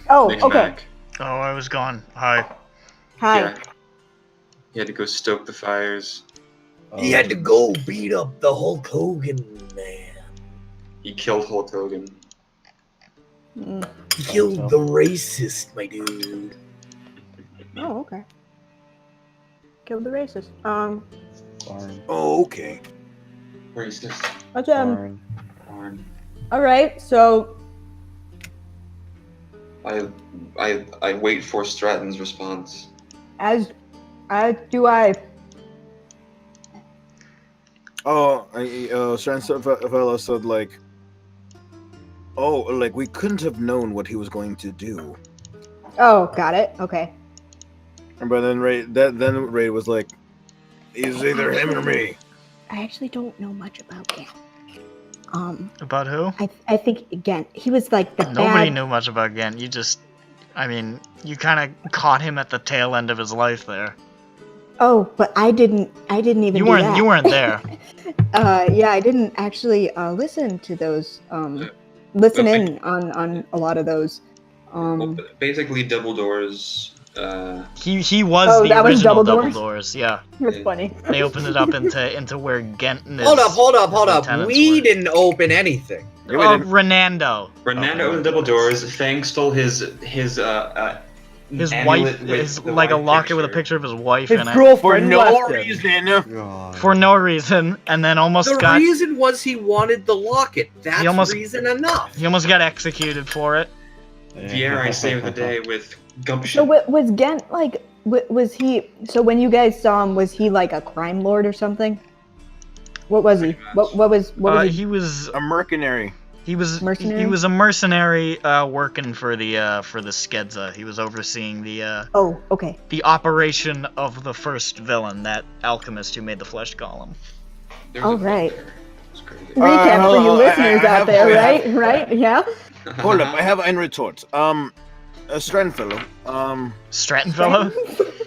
Oh, Big okay. Mac. Oh, I was gone. Hi. Hi. Yeah. You had to go stoke the fires. He had to go beat up the Hulk Hogan man. He killed Hulk Hogan. Mm. He killed the racist, my dude. Oh, okay. Killed the racist. Barn. Oh, okay. Racist. That's Barn. Darn. all right. So I wait for Stratton's response. as do I. Oh, Stranfella said like, oh, like we couldn't have known what he was going to do. Oh, got it. Okay. But then Ray was like, he's either him or me. I actually don't know much about Gant. About who? I think again he was like the Nobody bad. knew much about Ghent. You just, I mean, you kind of caught him at the tail end of his life there. Oh, but I didn't even. You do weren't. that. You weren't there. Yeah, I didn't actually listen to those. Listen Okay. in on a lot of those. Well, basically, Double Doors. He was Oh, the that was original Double Double Doors? Doors. Yeah, That's funny. they opened it up into where Ghent and his Hold up. We lieutenants were. didn't open anything. Yeah, we did. Renando. Renando opened double doors. Fang stole his His amulet wife with is the like a wife locker with a picture. picture of his wife His in it. For girlfriend no left him. reason. God. For no reason, and then almost The got reason was he wanted the locket. That's almost- reason enough. he almost got executed for it. Viera, I saved the day with So gumption. was Gent like? Was he? So when you guys saw him, was he like a crime lord or something? What was he? Pretty What much. was he? He was A mercenary. he was Mercenary? he was a mercenary working for the Skedza. He was overseeing Oh, okay. the operation of the first villain, that alchemist who made the flesh golem. There was All a right. there. It's crazy. Recap for you hold on, listeners I out have- there, I right? have- Right? Yeah. Hold up, I have in retort. Strattonfellow. Strattonfellow?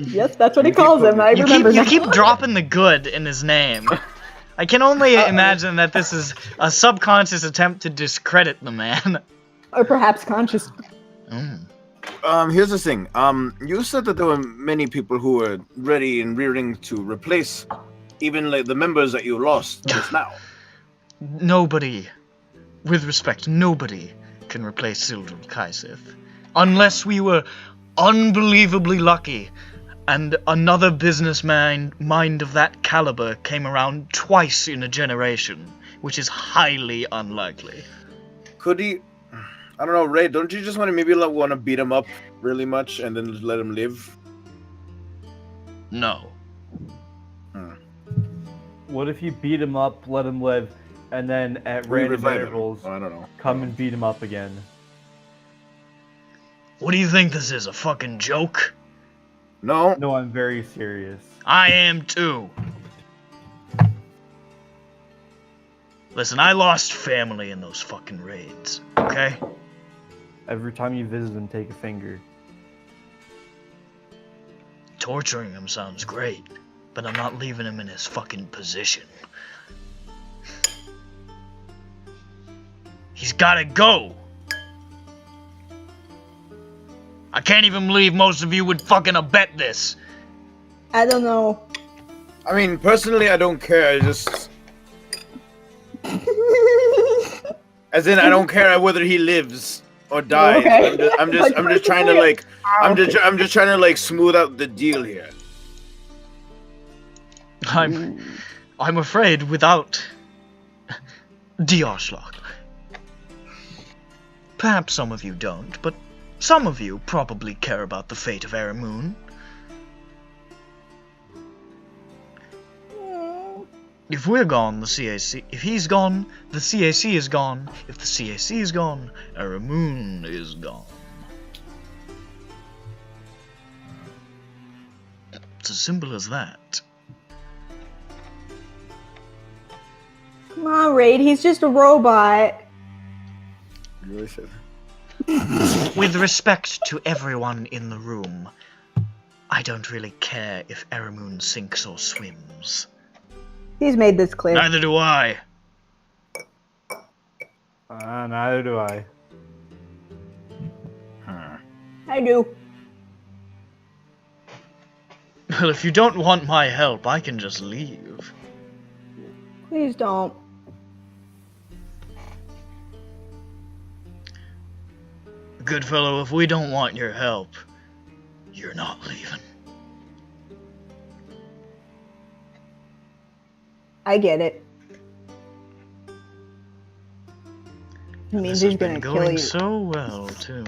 Yes, that's what he You keep calls him. I You remember now. keep dropping the good in his name. I can only imagine that this is a subconscious attempt to discredit the man. Or perhaps conscious. Here's the thing. You said that there were many people who were ready and rearing to replace even like the members that you lost just now. Nobody, with respect, nobody can replace Sildren Kaisith. Unless we were unbelievably lucky and another businessman mind of that caliber came around twice in a generation, which is highly unlikely. Could he? I don't know, Ray. Don't you just want to beat him up really much and then just let him live? No. What if you beat him up, let him live, and then at random Revive him. intervals I don't know. come and beat him up again? What do you think this is, a fucking joke? No. No, I'm very serious. I am too. Listen, I lost family in those fucking raids, okay? Every time you visit him, take a finger. Torturing him sounds great, but I'm not leaving him in his fucking position. He's gotta go! I can't even believe most of you would fucking abet this. I don't know. I mean, personally, I don't care. I just, as in, I don't care whether he lives or dies. Okay. I'm just trying to like, I'm just trying to like smooth out the deal here. I'm afraid without Diarschlock. Perhaps some of you don't, but some of you probably care about the fate of Aramoon. If we're gone, the CAC... If he's gone, the CAC is gone. If the CAC is gone, Aramoon is gone. It's as simple as that. Come on, Raid. He's just a robot. Really should. With respect to everyone in the room, I don't really care if Aramoon sinks or swims. He's made this clear. Neither do I. Neither do I. I do. Well, if you don't want my help, I can just leave. Please don't. Goodfellow, if we don't want your help, you're not leaving. I get it. It means This he's has been gonna kill going you. so well, too.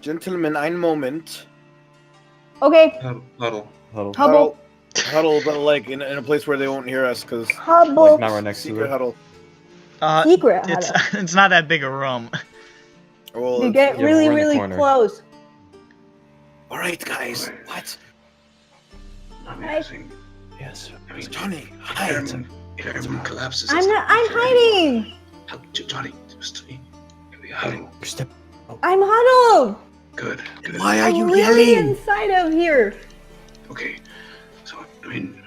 Gentlemen, ein Moment. Okay, Huddle. Hubble. Huddle, but like in a place where they won't hear us, because Hubble. Like not right next to secret it. huddle. Secret It's huddle. it's not that big a room. Well, You get yeah, really, we're in the really corner. close. all right, guys. What? I'm Hi. asking. Yes. Johnny, hide. If everyone collapses, I'm hiding. Johnny, just me. We huddle. I'm huddled. Good. Good. Why are I'm you really yelling? inside of here. Okay. So I mean,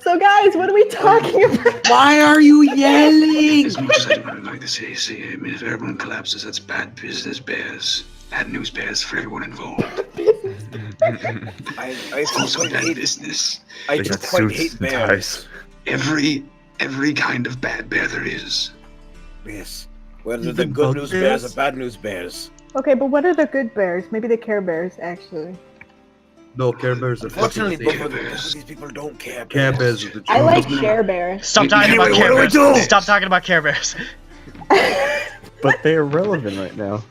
So guys, what are we talking about? Why are you yelling? As much as I don't like the city, I mean, if everyone collapses, that's bad business bears. Bad news bears for everyone involved. I It's also quite bad hate business. I They do got quite suits hate and bears. ties. Every kind of bad bear there is. Yes. Whether The the good news bears bugbears? or bad news bears. Okay, but what are the good bears? Maybe the Care Bears, actually. No, Care Bears are Unfortunately, fucking both the of Bears. these people don't care. Care Bears are the I like truth. Share Bears. Stop talking Anyway, about what Care do we Bears. do? Stop talking about Care Bears. But they are relevant right now.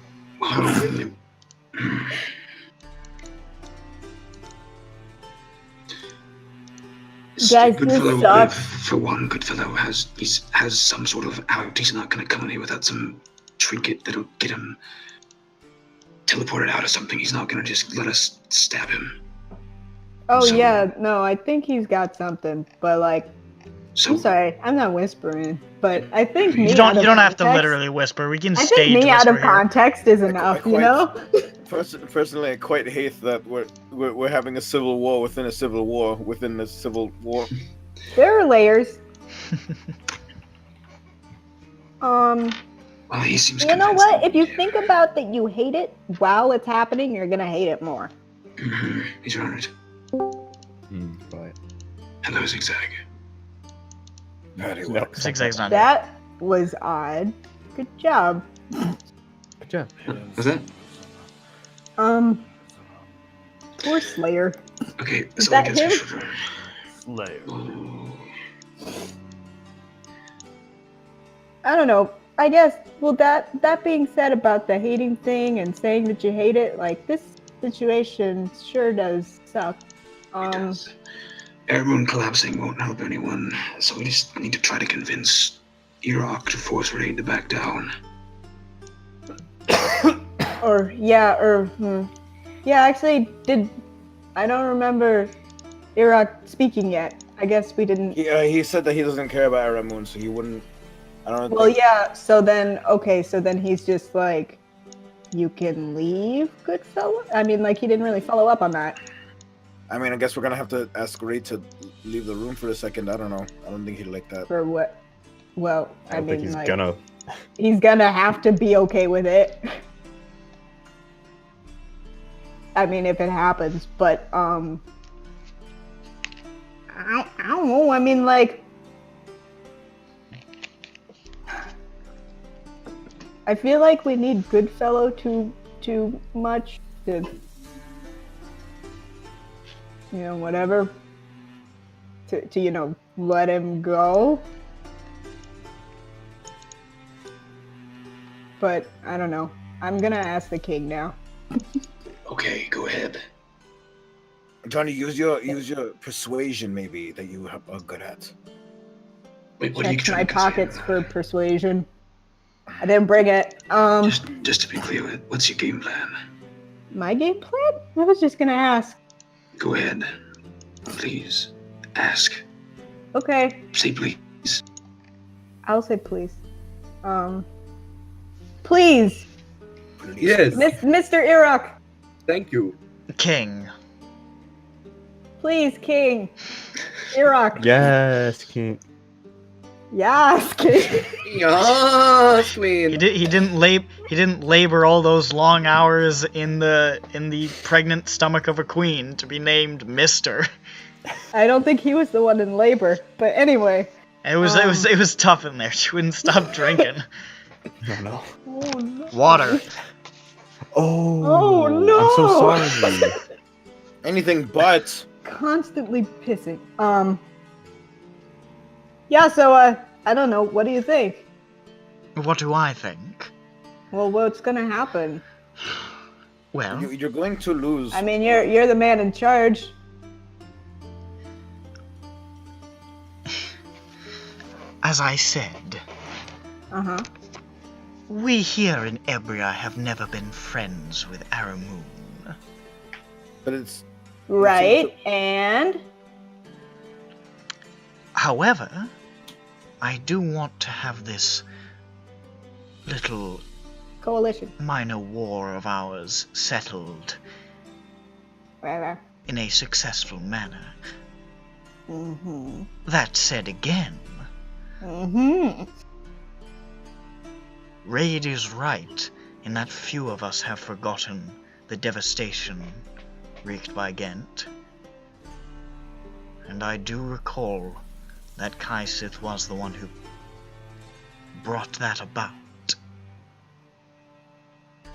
Guys, you Goodfellow, suck. for one, Goodfellow has some sort of out. He's not gonna come in here without some trinket that'll get him teleported out or something. He's not gonna just let us stab him. Oh So- yeah, no, I think he's got something, but like, So I'm sorry, I'm not whispering, but I think me You out don't of have to context- literally whisper. We can I stage think me out whisper of here. context is enough, you know? Personally, I quite hate that we're having a civil war within a civil war within a civil war. There are layers. well, he seems. You know convinced what? that If you we think do. about that you hate it while it's happening, you're gonna hate it more. He's right. But Hello, Zigzag. Very no, Zigzag's not. That was odd. Good job. Good job. Was that? Poor Slayer. Okay, Is so I that guess we him? should. Slayer. I don't know. I guess. Well, that being said about the hating thing and saying that you hate it, like this situation sure does suck. It does. Everyone collapsing won't help anyone, so we just need to try to convince Iraq to force Raid to back down. Actually, I don't remember Iraq speaking yet. I guess we didn't. He said that he doesn't care about Aramoon, so he wouldn't. I don't. Well, think, yeah. So then he's just like, you can leave, Goodfellow. I mean, like he didn't really follow up on that. I mean, I guess we're gonna have to ask Ray to leave the room for a second. I don't know. I don't think he'd like that. For what? Well, I don't think he's gonna. He's gonna have to be okay with it. I mean, if it happens, but I don't know. I mean, like, I feel like we need Goodfellow too much to, whatever, to let him go. But I don't know. I'm gonna ask the king now. Okay, go ahead. Johnny, use your persuasion, maybe that you are good at. Wait, what are you Check my trying to pockets say? for persuasion. I didn't bring it. Just to be clear, what's your game plan? My game plan? I was just gonna ask. Go ahead. Please. Ask. Okay, Say please. I'll say please. Please, Yes, Mr. Iraq. thank you. King. Please, King. Iraq. Yes, King. Yes, King. Yes, He queen. didn't labor all those long hours in the pregnant stomach of a queen to be named Mister. I don't think he was the one in labor, but anyway. It was tough in there. She wouldn't stop drinking. No. Oh no. Water. Oh, no. I'm so sorry. Anything but. Constantly pissing. Yeah, so I don't know. What do you think? What do I think? Well, what's gonna happen? Well, You're going to lose. I mean, you're the man in charge. as I said, Uh-huh. we here in Ebria have never been friends with Aramoon. But it's. Right, and However, I do want to have this little coalition. minor war of ours settled Whatever. in a successful manner. Mm-hmm. That said again, Mm-hmm. Raid is right in that few of us have forgotten the devastation wreaked by Ghent. And I do recall that Kaisith was the one who brought that about.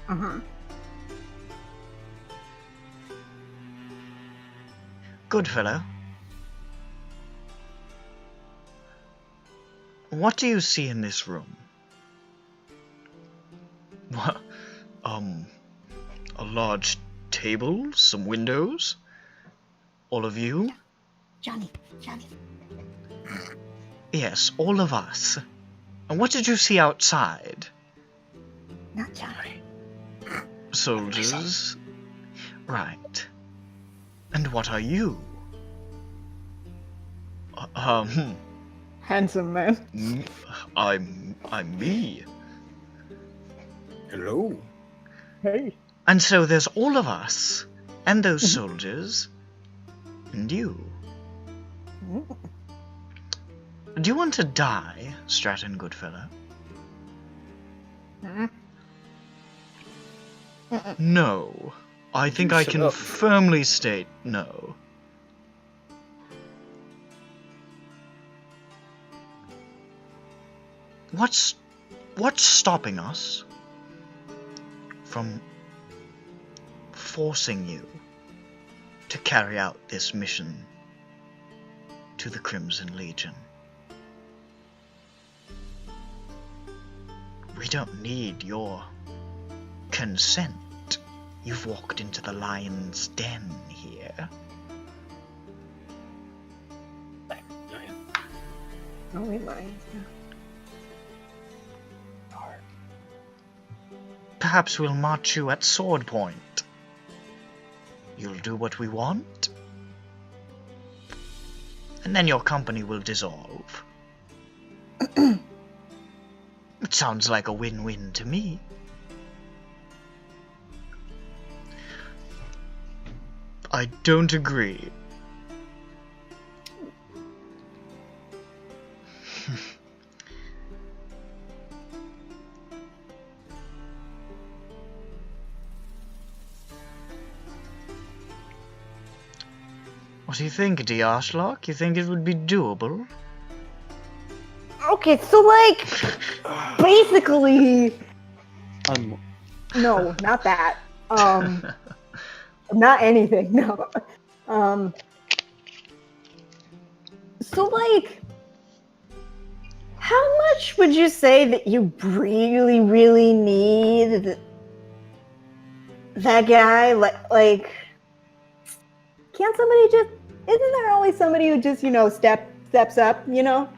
Uh-huh. Goodfellow, what do you see in this room? What? A large table, some windows, all of you? Johnny. Yes, all of us. And what did you see outside? Not Johnny. Soldiers? Right. And what are you? Handsome man. I'm me. Hello. Hey. And so there's all of us, and those soldiers, and you. Do you want to die, Stratton Goodfellow? No. I think I can firmly state no. What's stopping us from forcing you to carry out this mission to the Crimson Legion? We don't need your consent. You've walked into the lion's den here. Only lions. Perhaps we'll march you at sword point. You'll do what we want, and then your company will dissolve. It sounds like a win-win to me. I don't agree. What do you think, Diashlock? You think it would be doable? Okay, so like, basically, no, not that. Not anything. No. So like, how much would you say that you really, really need that guy? Like, can't somebody just? Isn't there always somebody who just, steps up? You're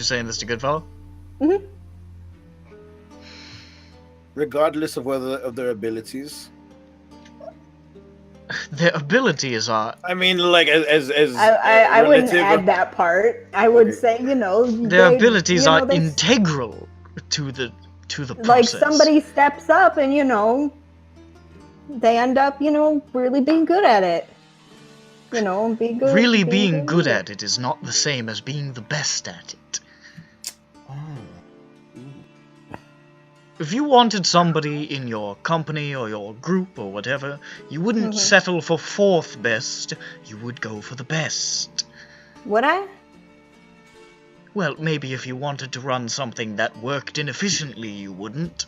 saying this to Goodfellow? Mm-hmm. Regardless of their abilities. Their abilities are. I mean, like as I wouldn't add that part. I would say, their abilities are integral to the process. Like somebody steps up and they end up really being good at it. Be good. Really being good at it is not the same as being the best at it. If you wanted somebody in your company or your group or whatever, you wouldn't settle for fourth best, you would go for the best. Would I? Well, maybe if you wanted to run something that worked inefficiently, you wouldn't.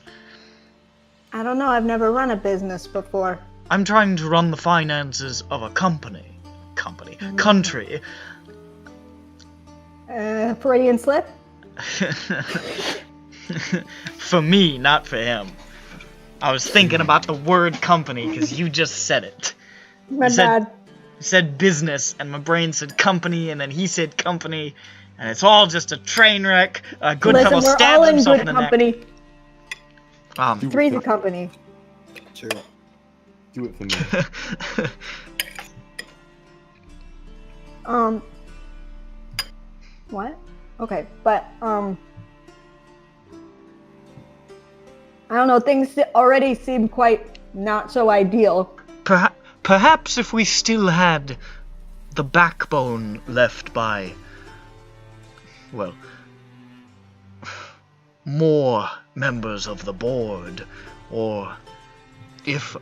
I don't know, I've never run a business before. I'm trying to run the finances of a country. Freudian slip? For me, not for him. I was thinking about the word company because you just said it. My bad. You said business, and my brain said company, and then he said company, and it's all just a train wreck. Goodfellow stabbed himself in the neck. Three's a company. Sure. Do it for me. What? Okay, but, I don't know, things already seem quite not so ideal. Perhaps if we still had the backbone left by, well, more members of the board, or if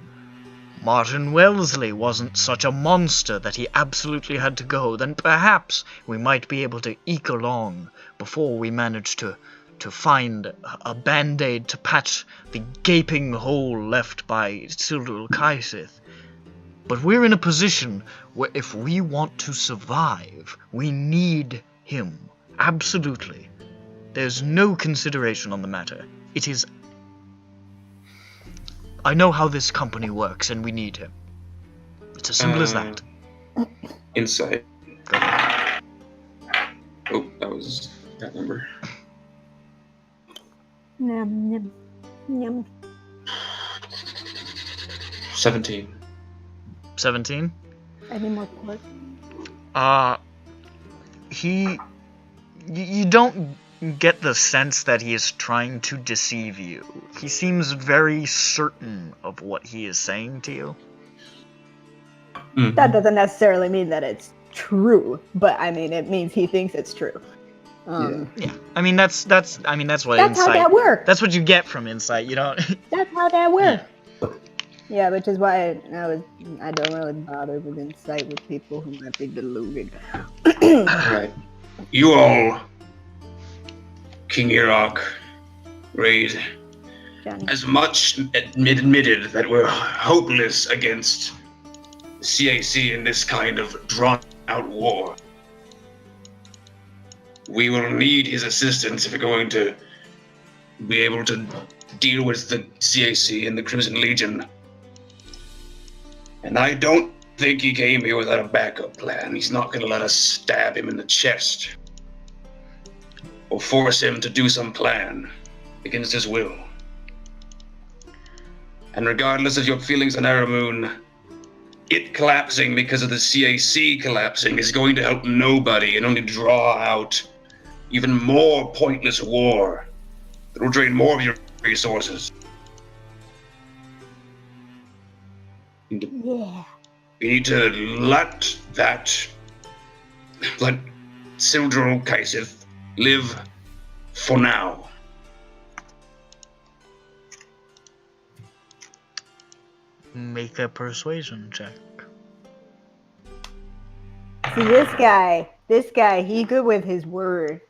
Martin Wellesley wasn't such a monster that he absolutely had to go, then perhaps we might be able to eke along before we manage to find a band-aid to patch the gaping hole left by Sildril Kaisith. But we're in a position where if we want to survive, we need him. Absolutely. There's no consideration on the matter. It is... I know how this company works, and we need him. It's as simple as that. Insight. Oh, that was that number. Yum, yum, yum. 17. 17? Any more pork? You don't get the sense that he is trying to deceive you. He seems very certain of what he is saying to you. Mm-hmm. That doesn't necessarily mean that it's true, but I mean it means he thinks it's true. Yeah. I mean that's what That's insight. how that works. That's what you get from insight. You don't. That's how that works. Yeah, which is why I don't really bother with insight with people who might be deluded. Alright. You all, King Iraq, Raid, Johnny. as much admitted that we're hopeless against the CAC in this kind of drawn-out war. We will need his assistance if we're going to be able to deal with the CAC and the Crimson Legion. And I don't think he came here without a backup plan. He's not going to let us stab him in the chest or force him to do some plan against his will. And regardless of your feelings on Aramoon, it collapsing because of the CAC collapsing is going to help nobody and only draw out even more pointless war that will drain more of your resources. Yeah. We need to let Sildril Kaisith live for now. Make a persuasion check. See, this guy, he good with his word.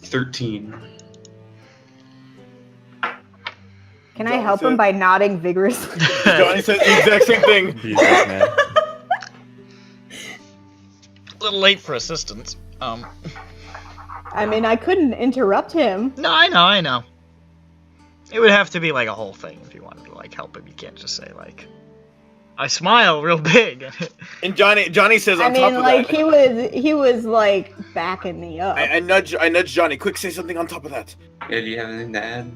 13. Can I help him by nodding vigorously? Johnny says the exact same thing. Jesus, man. A little late for assistance. I mean, I couldn't interrupt him. No, I know. It would have to be like a whole thing if you wanted to like help him. You can't just say like, I smile real big. And Johnny says on top of that. he was like backing me up. I nudge Johnny. Quick, say something on top of that. Yeah, do you have anything to add?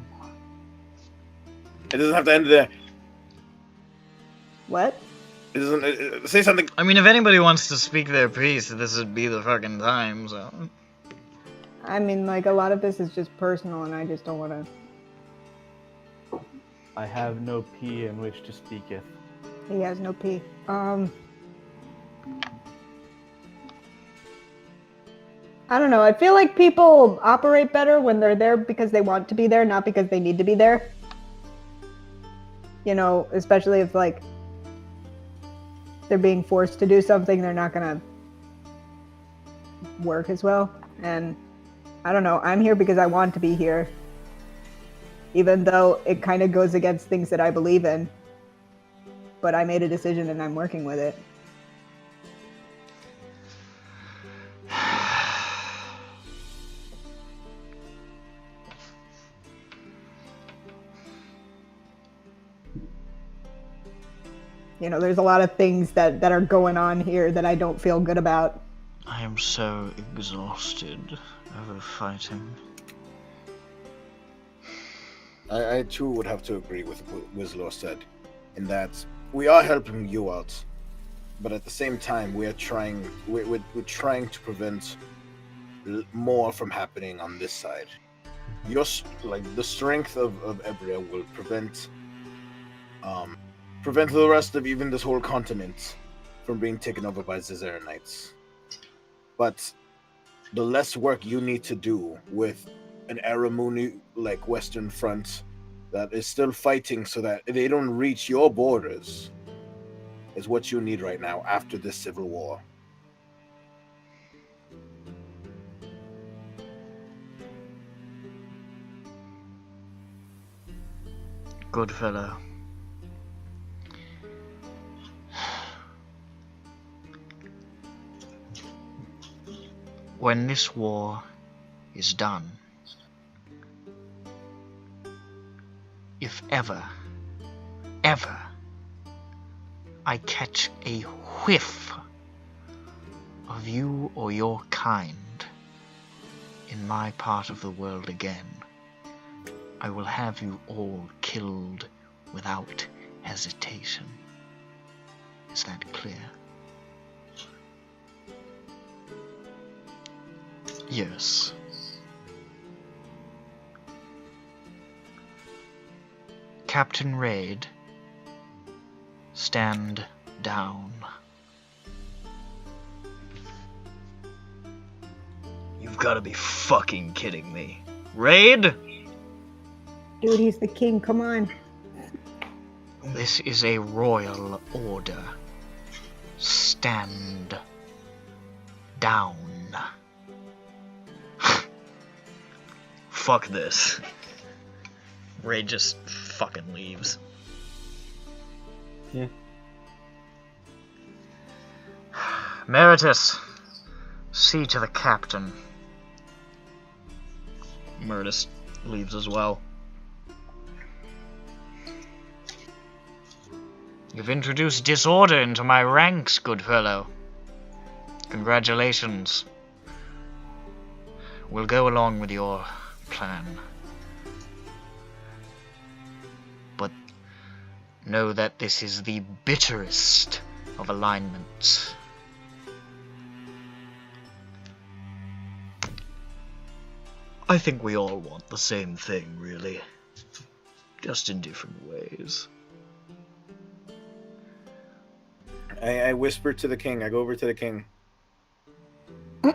It doesn't have to end there. What? It doesn't. Say something. I mean, if anybody wants to speak their piece, this would be the fucking time. So. I mean, like a lot of this is just personal, and I just don't want to. I have no P in which to speaketh. He has no P. I don't know. I feel like people operate better when they're there because they want to be there, not because they need to be there. You know, especially if like they're being forced to do something, they're not gonna work as well. And I don't know. I'm here because I want to be here, even though it kind of goes against things that I believe in. But I made a decision and I'm working with it. You know, there's a lot of things that are going on here that I don't feel good about. I am so exhausted over fighting. I too would have to agree with what Wizlor said, in that we are helping you out, but at the same time we're trying to prevent more from happening on this side. The strength of Ebria will prevent the rest of even this whole continent from being taken over by Zizeranites. But the less work you need to do with an Aramuni like Western Front that is still fighting so that they don't reach your borders is what you need right now after this civil war. Goodfellow. When this war is done, if ever I catch a whiff of you or your kind in my part of the world again, I will have you all killed without hesitation. Is that clear? Yes. Captain Raid, stand down. You've got to be fucking kidding me. Raid? Dude, he's the king, come on. This is a royal order. Stand down. Fuck this. Ray just fucking leaves. Yeah. Meritus, see to the captain. Meritus leaves as well. You've introduced disorder into my ranks, Goodfellow. Congratulations. We'll go along with your plan. But know that this is the bitterest of alignments. I think we all want the same thing, really. Just in different ways. I whisper to the king. I go over to the king. Hey,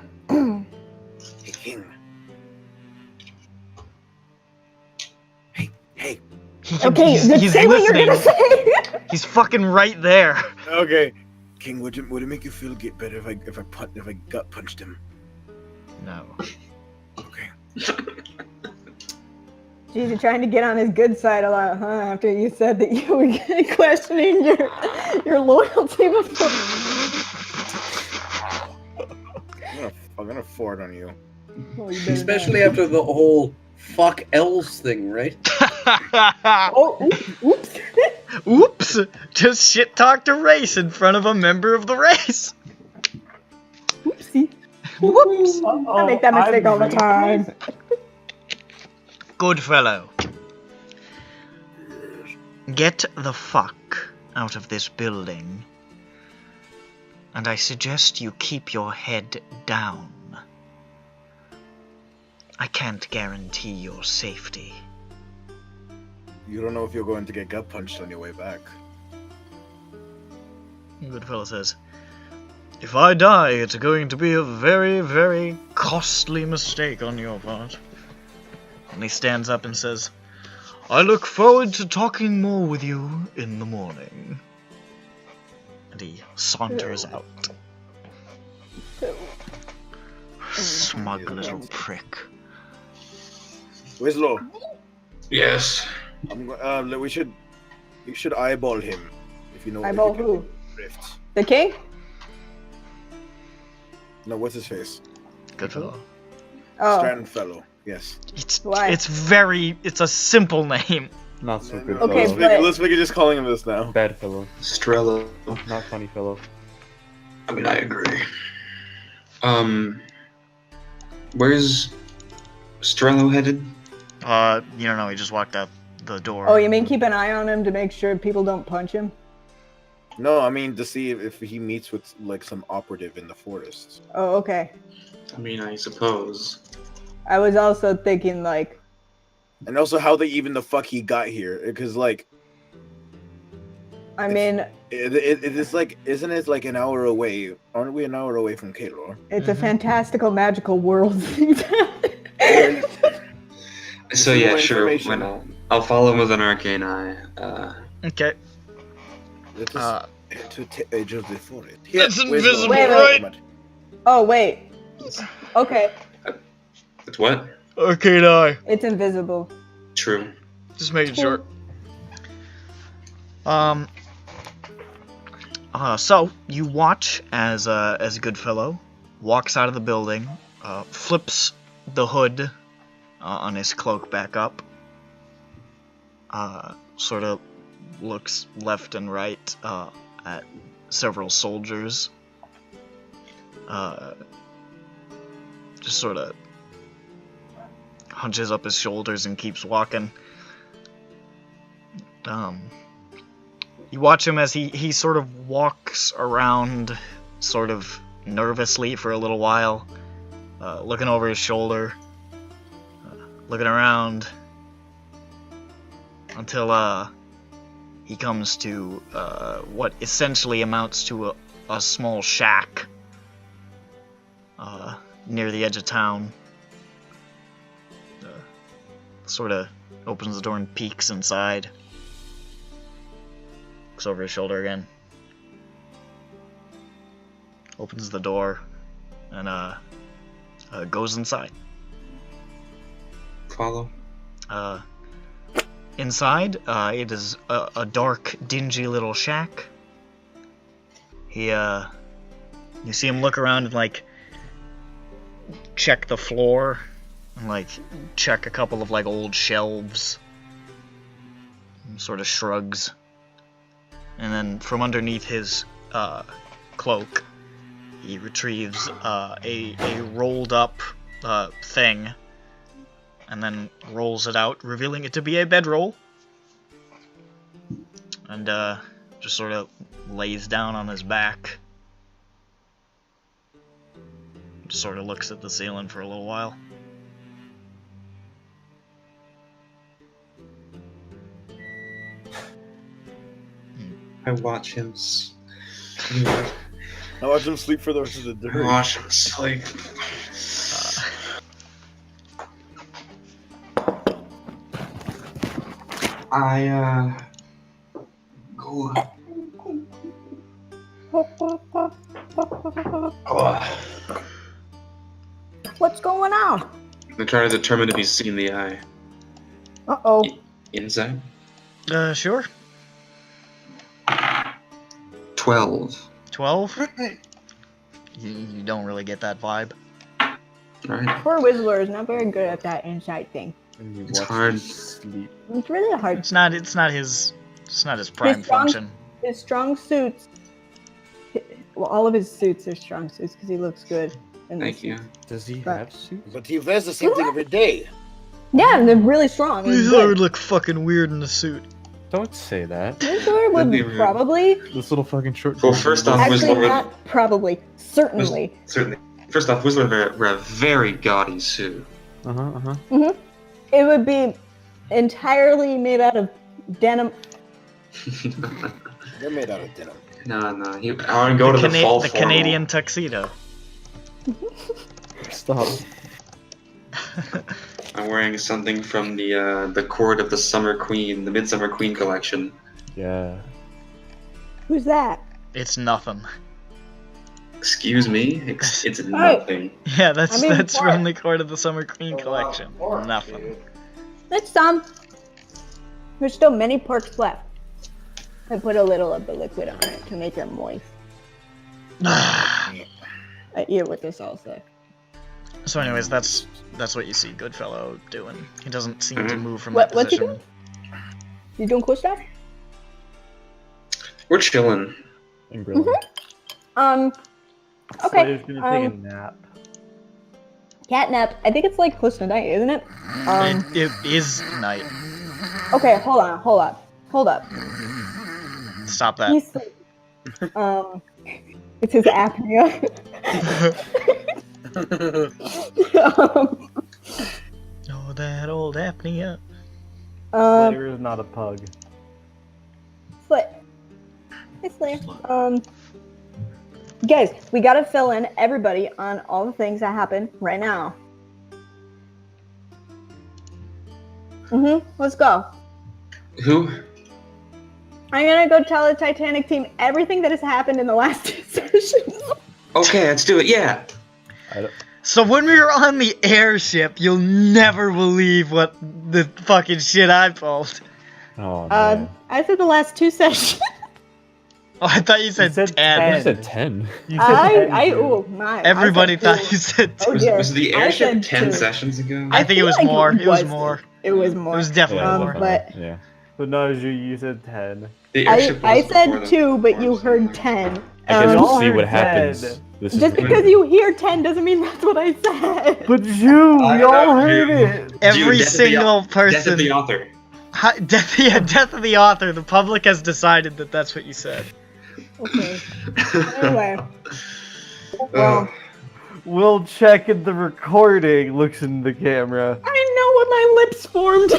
king. Hey. Okay, He's say what you're listening. gonna say. He's fucking right there. Okay. King, would it make you feel better if I gut punched him? No. Okay. Jeez, you're trying to get on his good side a lot, huh? After you said that you were questioning your loyalty before. I'm gonna fart on you. Oh, you better Especially not. after the whole fuck elves thing, right? Oh, oops. Oops! Just shit talked a race in front of a member of the race. Oopsie. Whoops! I make that mistake all the time. Goodfellow. Get the fuck out of this building. And I suggest you keep your head down. I can't guarantee your safety. You don't know if you're going to get gut punched on your way back. Goodfellow says, if I die, it's going to be a very, very costly mistake on your part. And he stands up and says, I look forward to talking more with you in the morning. And he saunters out. Smug little prick. Wizlor, Yes. you should eyeball him if you know. Eyeball if you who? Rift. The king? No, what's his face? Goodfellow. Oh, Strandfellow. Yes. why? It's a simple name. Not so good Okay, fellow. but- Let's make it just calling him this now. Bad fellow. Strello. Not funny fellow. I mean, I agree. Where's Strello headed? You don't know, he just walked out the door. Oh, you mean keep an eye on him to make sure people don't punch him? No, I mean to see if he meets with like some operative in the forest. Oh, okay. I mean, I suppose. I was also thinking like, And also how the fuck he got here, because like I mean, It is like, isn't it like an hour away? Aren't we an hour away from Kalor? it's a fantastical, magical world. So yeah, sure. When I'll follow him with an arcane eye. Okay. Let us to Age of the Forest. It's invisible, Wait, right? Oh wait. Okay, It's what? Arcane eye. it's invisible. True. Just making sure. So you watch as Goodfellow walks out of the building, flips the hood on his cloak back up, sort of looks left and right at several soldiers, just sort of hunches up his shoulders and keeps walking. You watch him as he sort of walks around sort of nervously for a little while, looking over his shoulder, looking around, until he comes to what essentially amounts to a small shack near the edge of town. Sort of opens the door and peeks inside. Looks over his shoulder again. Opens the door and goes inside. Follow. Inside, it is a dark, dingy little shack. You see him look around and like check the floor and like check a couple of like old shelves. And sort of shrugs. And then from underneath his cloak, he retrieves a rolled up thing, and then rolls it out, revealing it to be a bedroll. And just sort of lays down on his back. Just sort of looks at the ceiling for a little while. I watch him. I watch him sleep for the rest of the day. I watch him sleep. Go. What's going on? I'm trying to determine if he's seen the eye. Uh-oh. Inside? Sure. 12. 12? You don't really get that vibe. Alright. Poor Wizlor is not very good at that insight thing. It's hard. Sleep. It's really hard. It's not his prime function. His strong suits. Well, all of his suits are strong suits because he looks good. In Thank you. Does he But- have suits? But he wears the same thing every day. Yeah, they're really strong. He's Wizlor good. would look fucking weird in a suit. Don't say that. Wizlor That'd be would rude. probably. This little fucking short. Well, first off, Actually, Wizlor not probably. Certainly. certainly. First off, Wizlor wear a very gaudy suit. It would be entirely made out of denim. They're made out of denim. No. I want to go to the fall The formal. Canadian tuxedo. Stop. I'm wearing something from the court of the Summer Queen, the Midsummer Queen collection. Yeah. Who's that? It's nothing. Excuse me? It's nothing. Yeah, that's I mean, that's what? from the Court of the Summer Queen collection. Nothing. It's some. There's still many porks left. I put a little of the liquid on it to make it moist. I eat it with the salsa. So, anyways, that's what you see Goodfellow doing. He doesn't seem to move from What's that he position. doing? You doing cool stuff? We're chilling. And grilling. Okay. Slayer's gonna take a nap. Catnap. I think it's like close to night, isn't it? It is night. Okay, hold up. Stop that. He's it's his apnea. Oh, that old apnea. Slayer is not a pug. But Hey, Slayer. Guys, we gotta fill in everybody on all the things that happen right now. Let's go. Who? I'm gonna go tell the Titanic team everything that has happened in the last 2 sessions. Okay, let's do it. Yeah. So when we were on the airship, you'll never believe what the fucking shit I pulled. Oh, man. I said the last 2 sessions. Oh, I thought you said 10. You said 10. You said 10, oh my. Everybody thought you said 2. Oh, dear. Was the I airship said 10 2. sessions ago? I think it feel was like more. It was wasn't. more. It was more. It was definitely more. but yeah. But no, you said 10. The I airship was before said the 2, but you force. heard 10. I guess Um, we'll see what Dead. happens. This is Just the- because you hear 10 doesn't mean that's what I said. But you, I we all love heard you. it. Every Dude, single Death person. of the author. Death of the author. The public has decided that that's what you said. Okay. Anyway. Well, We'll check in the recording. Looks in the camera. I know what my lips formed.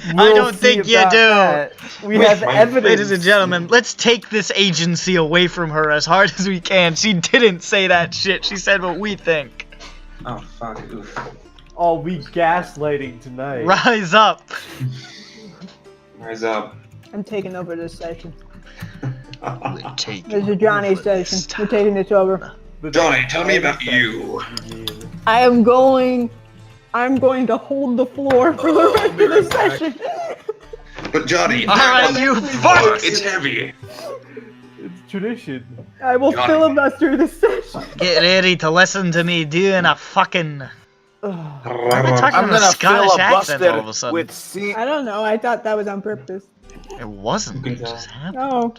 I don't see think you about do. that. We have evidence. Ladies and gentlemen, let's take this agency away from her as hard as we can. She didn't say that shit. She said what we think. oh fuck. Oof. Oh, we gaslighting tonight. Rise up. Rise up. I'm taking over this session. Take This is Johnny's session. We're taking this over. Johnny, tell me about you. I'm going to hold the floor for the rest of the session. But Johnny, Alright, you fuck! it's heavy. It's tradition. I will Johnny. filibuster this session. Get ready to listen to me doing a fucking. Why am I talking I'm in a gonna Scottish accent all of a filibuster sudden? with C. I don't know. I thought that was on purpose. It wasn't. It just happened. No.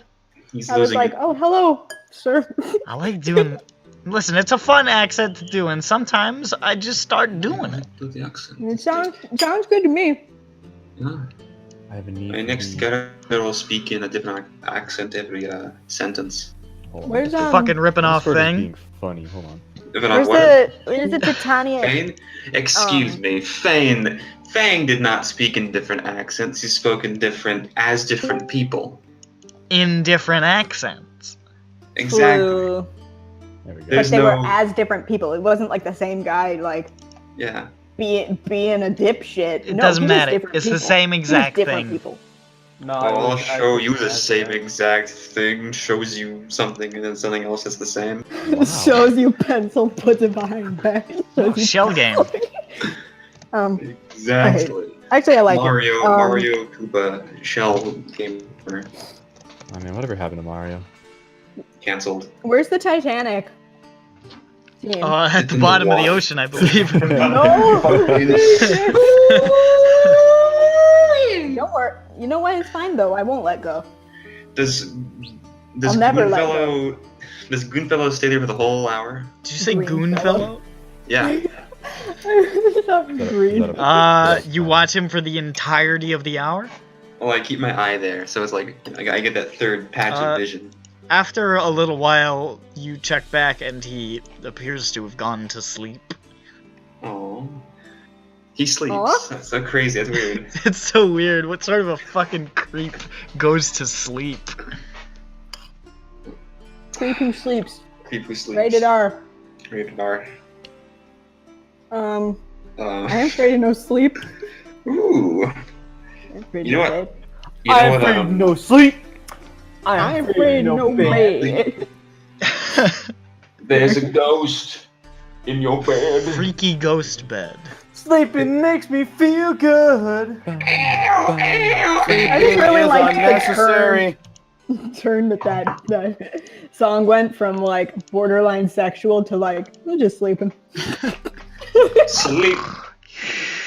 He's I was losing like, it. oh, hello, sir. I like doing. Listen, it's a fun accent to do, and sometimes I just start doing it. Do the accent. It sounds good to me. Yeah. I have a need. My next character will speak in a different accent every sentence. Where's Fucking ripping off thing. Being funny. Hold on. Where's the Titania? Fane? Excuse me, Fane. Fang did not speak in different accents. He spoke in different people. In different accents. Exactly. Ooh. There we go. But There's they no. were as different people. It wasn't like the same guy, like Yeah. being a dipshit. It No, doesn't he was matter. different It's the people. same He was exact different thing. People. No, I'll show you the that's same right. exact thing. Shows you something and then something else that's the same. Shows you pencil, puts it behind back. Oh, shell game. Exactly. Actually, I like Mario, it. Mario, Koopa, Shell gamer I mean, whatever happened to Mario? cancelled. Where's the Titanic? Team? At It's the in the bottom of the water. ocean, I believe. No. Don't worry. You know what? It's fine though. I won't let go. Does I'll never let does Goodfellow stay there for the whole hour? Did you say Green Goonfellow? Yeah. Not green. You watch him for the entirety of the hour? Well, I keep my eye there, so it's like I get that third patch of vision. After a little while, you check back and he appears to have gone to sleep. Oh. He sleeps. Aw. That's so crazy. That's weird. It's so weird. What sort of a fucking creep goes to sleep? Creep who sleeps. Creep who sleeps. Rated R. Rated R. I am afraid of no sleep. Ooh. I'm afraid You know of what? bed. You know I'm what? afraid of no sleep. I'm afraid of no bed. There's a ghost in your bed. Freaky ghost bed. Sleeping makes me feel good. I just really Is like the unnecessary. turn that that song went from like borderline sexual to like we're just sleeping. Sleep.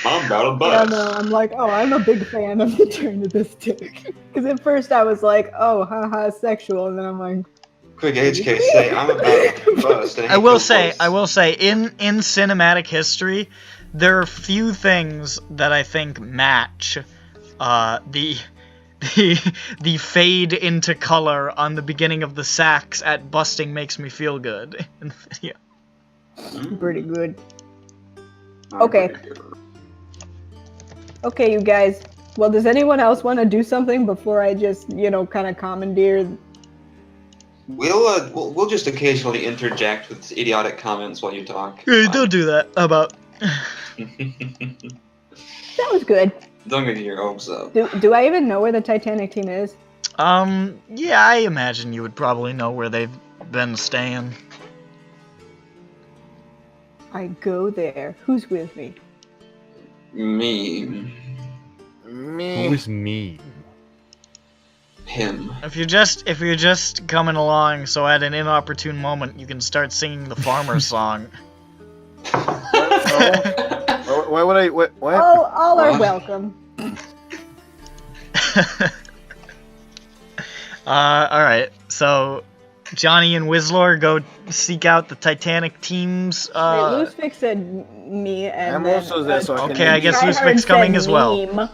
I'm about to Yeah, bust. no, I'm like, oh, I'm a big fan of the turn of this took. Because at first I was like, oh, haha, sexual, and then I'm like, Quick HK say, I'm about to bust. And I will say, in cinematic history, there are few things that I think match the fade into color on the beginning of the sax at busting makes me feel good in the video. pretty good. Okay. Okay, you guys. Well, does anyone else want to do something before I just, kind of commandeer We'll just occasionally interject with idiotic comments while you talk. Hey, don't do that. How about? That was good. Don't get your hopes up. Do I even know where the Titanic team is? Yeah, I imagine you would probably know where they've been staying. I go there. Who's with me? Me. Who's me? Him. If you're just coming along, so at an inopportune moment you can start singing the farmer song. Why would I? What? All are welcome. Alright, so Johnny and Wizlor go seek out the Titanic teams. Wait, Loosefix said me, and I'm then, also there, so I can. Okay, I guess Tryhard Loosefix coming said as well. meme. I was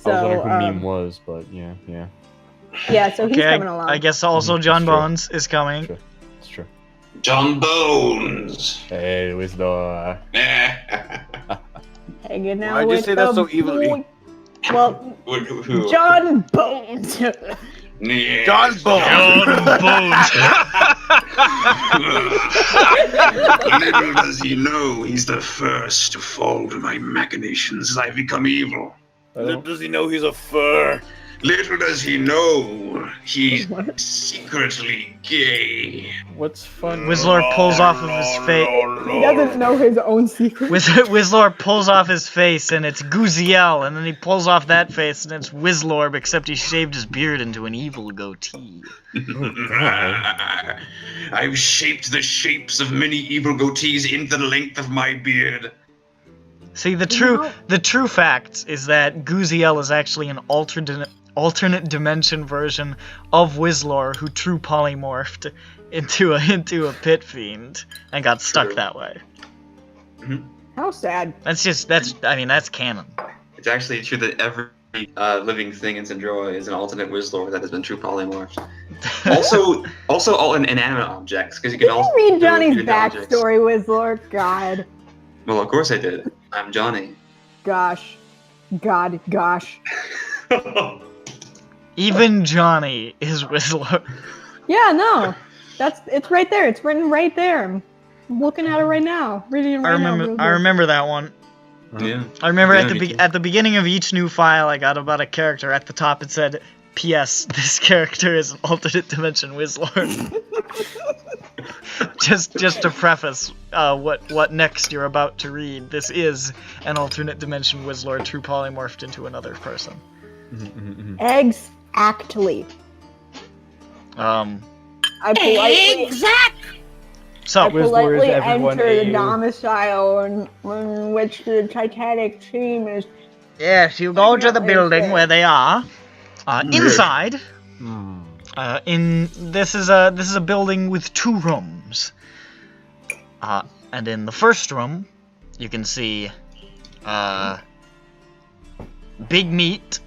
wondering So, who Meme was, but yeah. yeah, so he's Okay, coming along. I guess also Mhm, John it's true. Bones is coming. Sure. It's true. John Bones. Hey, Wizlor. Hanging out Why'd you with say that the so evilly? boy- Well, Who? John Bones. Yeah. John Bones. Little does he know he's the first to fall to my machinations as I become evil. Little does he know he's a fur. Little does he know he's secretly gay. What's fun? Wizlor pulls off of his face. He doesn't know his own secret. Wizlor pulls off his face and it's Gooziel, and then he pulls off that face and it's Wizlor, except he shaved his beard into an evil goatee. I've shaped the shapes of many evil goatees into the length of my beard. See, the true fact is that Gooziel is actually an alternate dimension version of Wizlor who true polymorphed into a pit fiend and got stuck that way. How sad. That's canon. It's actually true that every living thing in SINDROA is an alternate Wizlor that has been true polymorphed. also all inanimate objects, because you can Did also you read Johnny's do objects. backstory, Wizlor? God. Well, of course I did. I'm Johnny. Gosh. God. Gosh. Even Johnny is Wizlor. Yeah, no. It's right there. It's written right there. I'm looking at it right now. Reading it right now. I remember that one. Yeah. I remember Yeah, me too. at the beginning of each new file I got about a character. At the top it said, "P.S. This character is an alternate dimension Wizlor." just to preface what next you're about to read. This is an alternate dimension Wizlor, true polymorphed into another person. Exactly. I politely So politely everyone enter the a- domicile in which the Titanic team is. yes, you go to the building where they are. Inside. This is a building with 2 rooms. And in the first room, you can see Big Meat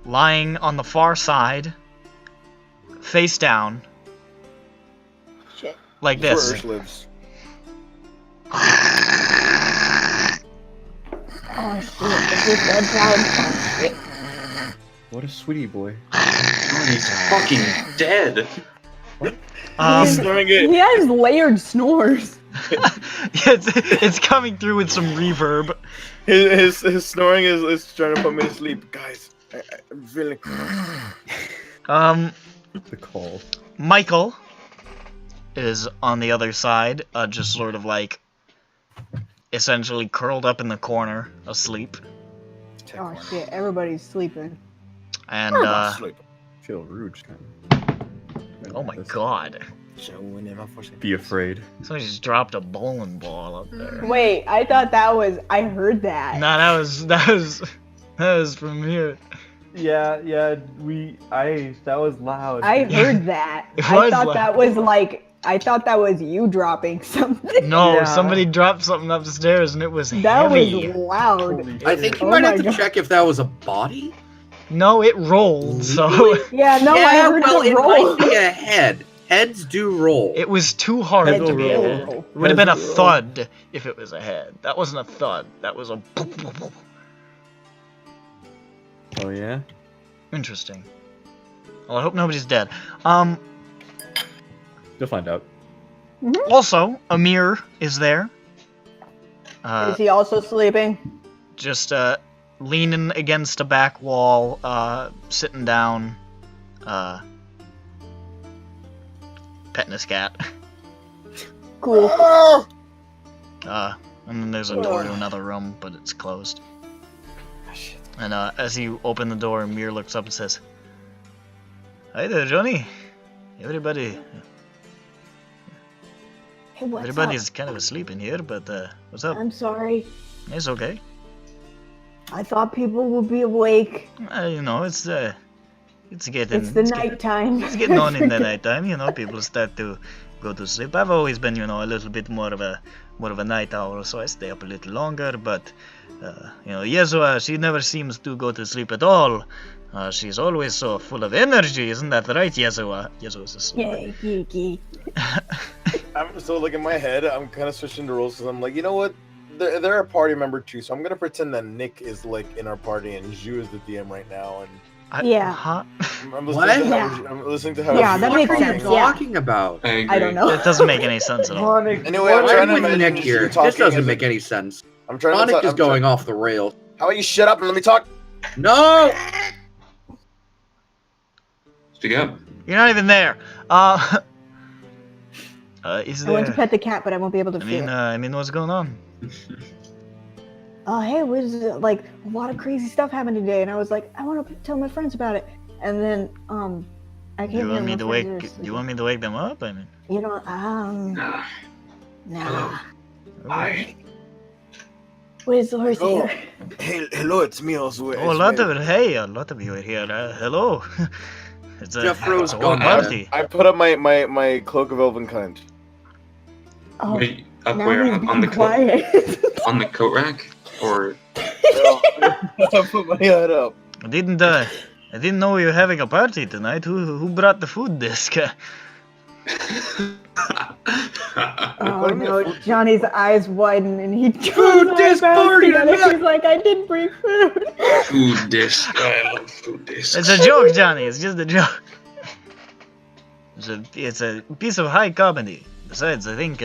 lying on the far side, face down, Shit. like this. Fur lives. Oh shit! This is bedtime. What a sweetie boy. He's fucking dead. He has layered snores. it's coming through with some reverb. His snoring is trying to put me to sleep, guys. I'm feeling. The call. Michael is on the other side, just sort of like essentially curled up in the corner, asleep. Oh shit! Everybody's sleeping. And Feel rude, kind oh my god, Be afraid. somebody just dropped a bowling ball up there. Wait, I thought that was. I heard that. No, that was from here. Yeah, that was loud. I heard that. It I was thought loud. that was like. I thought that was you dropping something. No, Yeah. somebody dropped something up the stairs and it was That heavy. was loud. Holy I shit. think you Oh might my have to God. check if that was a body. No, it rolled, so Yeah, no, I yeah, heard well, it it roll. might be a head. Heads do roll. it was too hard Heads to be a roll. head. It would have been a Heads roll. thud if it was a head. That wasn't a thud. That was a. Oh yeah? Interesting. Well, I hope nobody's dead. You'll find out. Also, Amir is there. Is he also sleeping? Just leaning against a back wall, sitting down, petting his cat. Cool. And then there's a door to another room, but it's closed. And as you open the door, Amir looks up and says, "Hi there, Johnny. Everybody, Hey, what's everybody's up? kind of asleep in here, but what's up? I'm sorry. It's okay. I thought people would be awake. You know, it's getting. It's the getting- nighttime. It's getting on in the nighttime, you know, people start to go to sleep. I've always been, you know, a little bit more of a night owl, so I stay up a little longer, but, you know, Yezua, she never seems to go to sleep at all. She's always so full of energy, isn't that right, Yezua? Yezua's asleep. Yay, geeky. I'm still looking in my head. I'm kind of switching the roles because I'm like, you know what? They're a party member too, so I'm gonna pretend that Nick is like in our party and Zhu is the DM right now, and Yeah. Huh? I'm listening What? to how I'm listening to how. Yeah, Zhu's that makes What are you sense, talking. yeah. talking about? I agree. I don't know. It doesn't make any sense at all. Chronic. Anyway, I'm Why trying are to you with imagine Nick Zhu here? talking This doesn't as make any sense. I'm trying Sonic to. is going off the rails. How about you shut up and let me talk? No! Speak up. You're not even there. Is I went to there... pet the cat, but I won't be able to feel it. I mean, what's going on? Oh, hey, was like a lot of crazy stuff happened today, and I was like, I want to tell my friends about it. And then, I came You here. want me my to friends wake? are You sleeping. want me to wake them up? I mean, You know, Ah, nah. hi. Wizlor's Oh. here. Hey, hello, it's me, Ozue. oh, a lot of you are here. Hello. It's a, Jeff Rose it's a warm gone. party. I put up my cloak of elven kind. Oh, Wait, up now where? he's On being the coat, quiet. on the coat rack, or I put my head up. I didn't know you were having a party tonight. Who brought the food disc? Oh no, Johnny's eyes widen and he Food disc party tonight! He's like, I didn't bring food. food disc. I love food discs. It's a joke, Johnny. It's just a joke. It's a piece of high comedy. Besides, I think,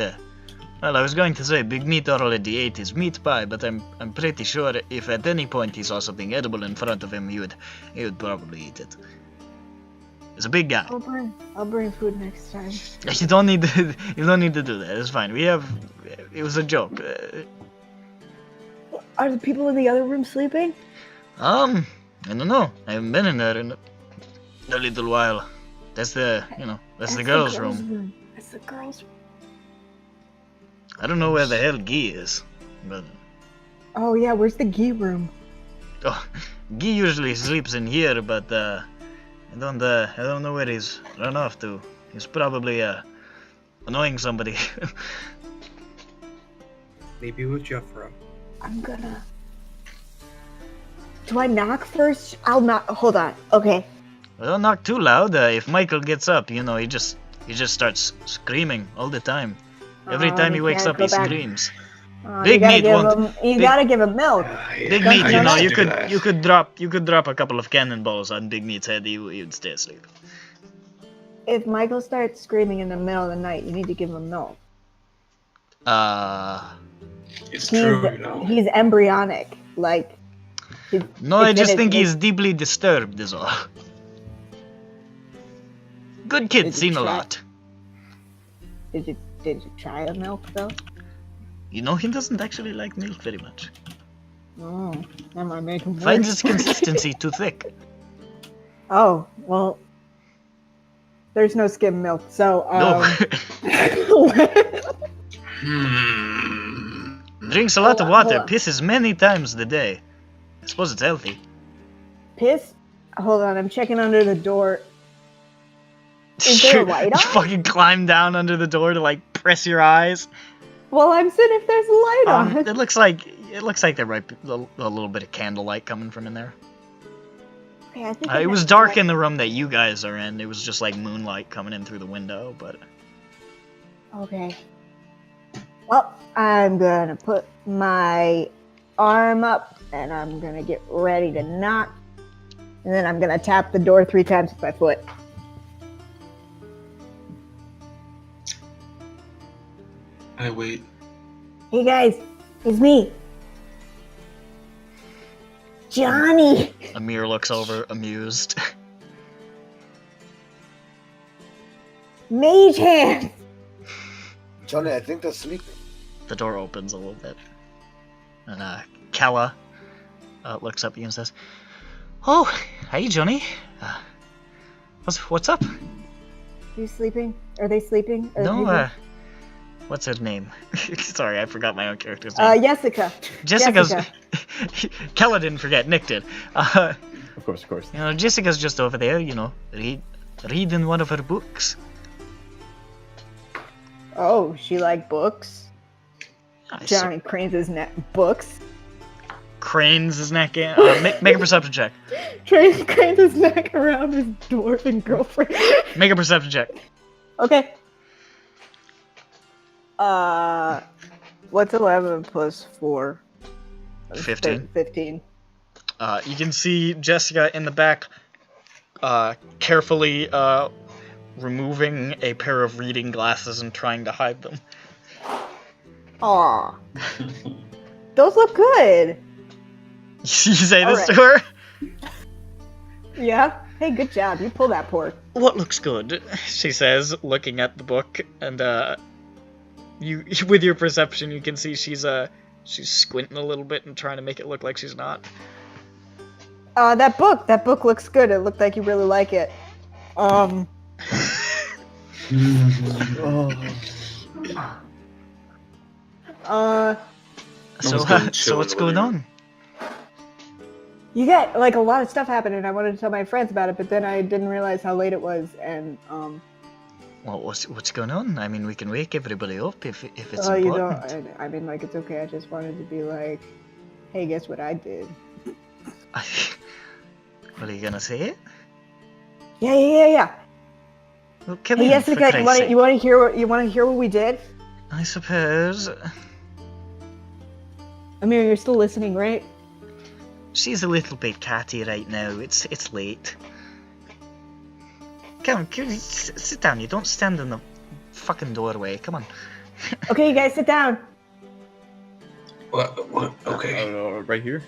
well, I was going to say Big Meat already ate his meat pie, but I'm pretty sure if at any point he saw something edible in front of him, he would probably eat it. He's a big guy. I'll bring food next time. You don't need to do that. It's fine. It was a joke. Are the people in the other room sleeping? I don't know. I haven't been in there in a little while. That's the girls' room. That's the girls' room. I don't know where the hell Guy is, but Oh yeah, where's the Gee room? oh, Guy usually sleeps in here, but I don't know where he's run off to. He's probably annoying somebody. Maybe with Jeffro. I'm gonna. Do I knock first? I'll knock. Hold on. Okay. Well, don't knock too loud. If Michael gets up, you know, he just starts screaming all the time. Every time he wakes can't up, go he back. screams. Oh, Big you gotta meat give won't- him. You big- gotta give him milk. Big Meat, you know, used to do that. you could drop a couple of cannonballs on Big Meat's head. He would stay asleep. If Michael starts screaming in the middle of the night, you need to give him milk. It's true, you know. He's embryonic. Like. No, I just think he's deeply disturbed. Is all. Good kid, Did you seen a try? lot. Did you try the milk though? You know, he doesn't actually like milk very much. Oh, that might make him Finds worse. its consistency too thick. Oh well. There's no skim milk, so No. Drinks a lot of Hold water, on. pisses many times a day. I suppose it's healthy. Piss. Hold on, I'm checking under the door. Is there a light You on? fucking climb down under the door to like press your eyes. Well, I'm seeing if there's a light on. It looks like there might be a little bit of candlelight coming from in there. Okay, I think It was dark in the room that you guys are in. It was just like moonlight coming in through the window, but Okay. Well, I'm gonna put my arm up and I'm gonna get ready to knock. And then I'm gonna tap the door 3 times with my foot. I wait. Hey guys, it's me. Johnny! Amir looks over, amused. Mage hand! Johnny, I think they're sleeping. The door opens a little bit. And, Kella looks up at you and says, "Oh, hey, Johnny. What's up?" You sleeping? Are they sleeping? No, what's her name? Sorry, I forgot my own character's name. Jessica. Jessica's... Kella didn't forget, Nick did. Of course. You know, Jessica's just over there, you know, reading one of her books. Oh, she like books? I Johnny cranes his neck. Books? Cranes his neck in. Make a perception check. Cranes his neck around his dwarven girlfriend. Make a perception check. Okay. What's 11 plus 4? 15. 15. You can see Jessica in the back, carefully removing a pair of reading glasses and trying to hide them. Aw. Those look good. You say this All to her? Yeah? Hey, good job. You pulled that pork. What looks good? She says, looking at the book, and you, with your perception, you can see she's squinting a little bit and trying to make it look like she's not. That book looks good. It looked like you really like it. So what's going on? You got like a lot of stuff happening. And I wanted to tell my friends about it, but then I didn't realize how late it was, and Well, what's going on? I mean, we can wake everybody up if it's oh, you important. don't. I mean, like it's okay. I just wanted to be like, hey, guess what I did? What are you gonna say it? Yeah. Well, come Hey, in, for Jessica, Christ's sake. you want to hear what we did? I suppose. Amir, you're still listening, right? She's a little bit catty right now. It's late. Come on, sit down. You don't stand in the fucking doorway. Come on. Okay, you guys sit down. What? Okay. Right here.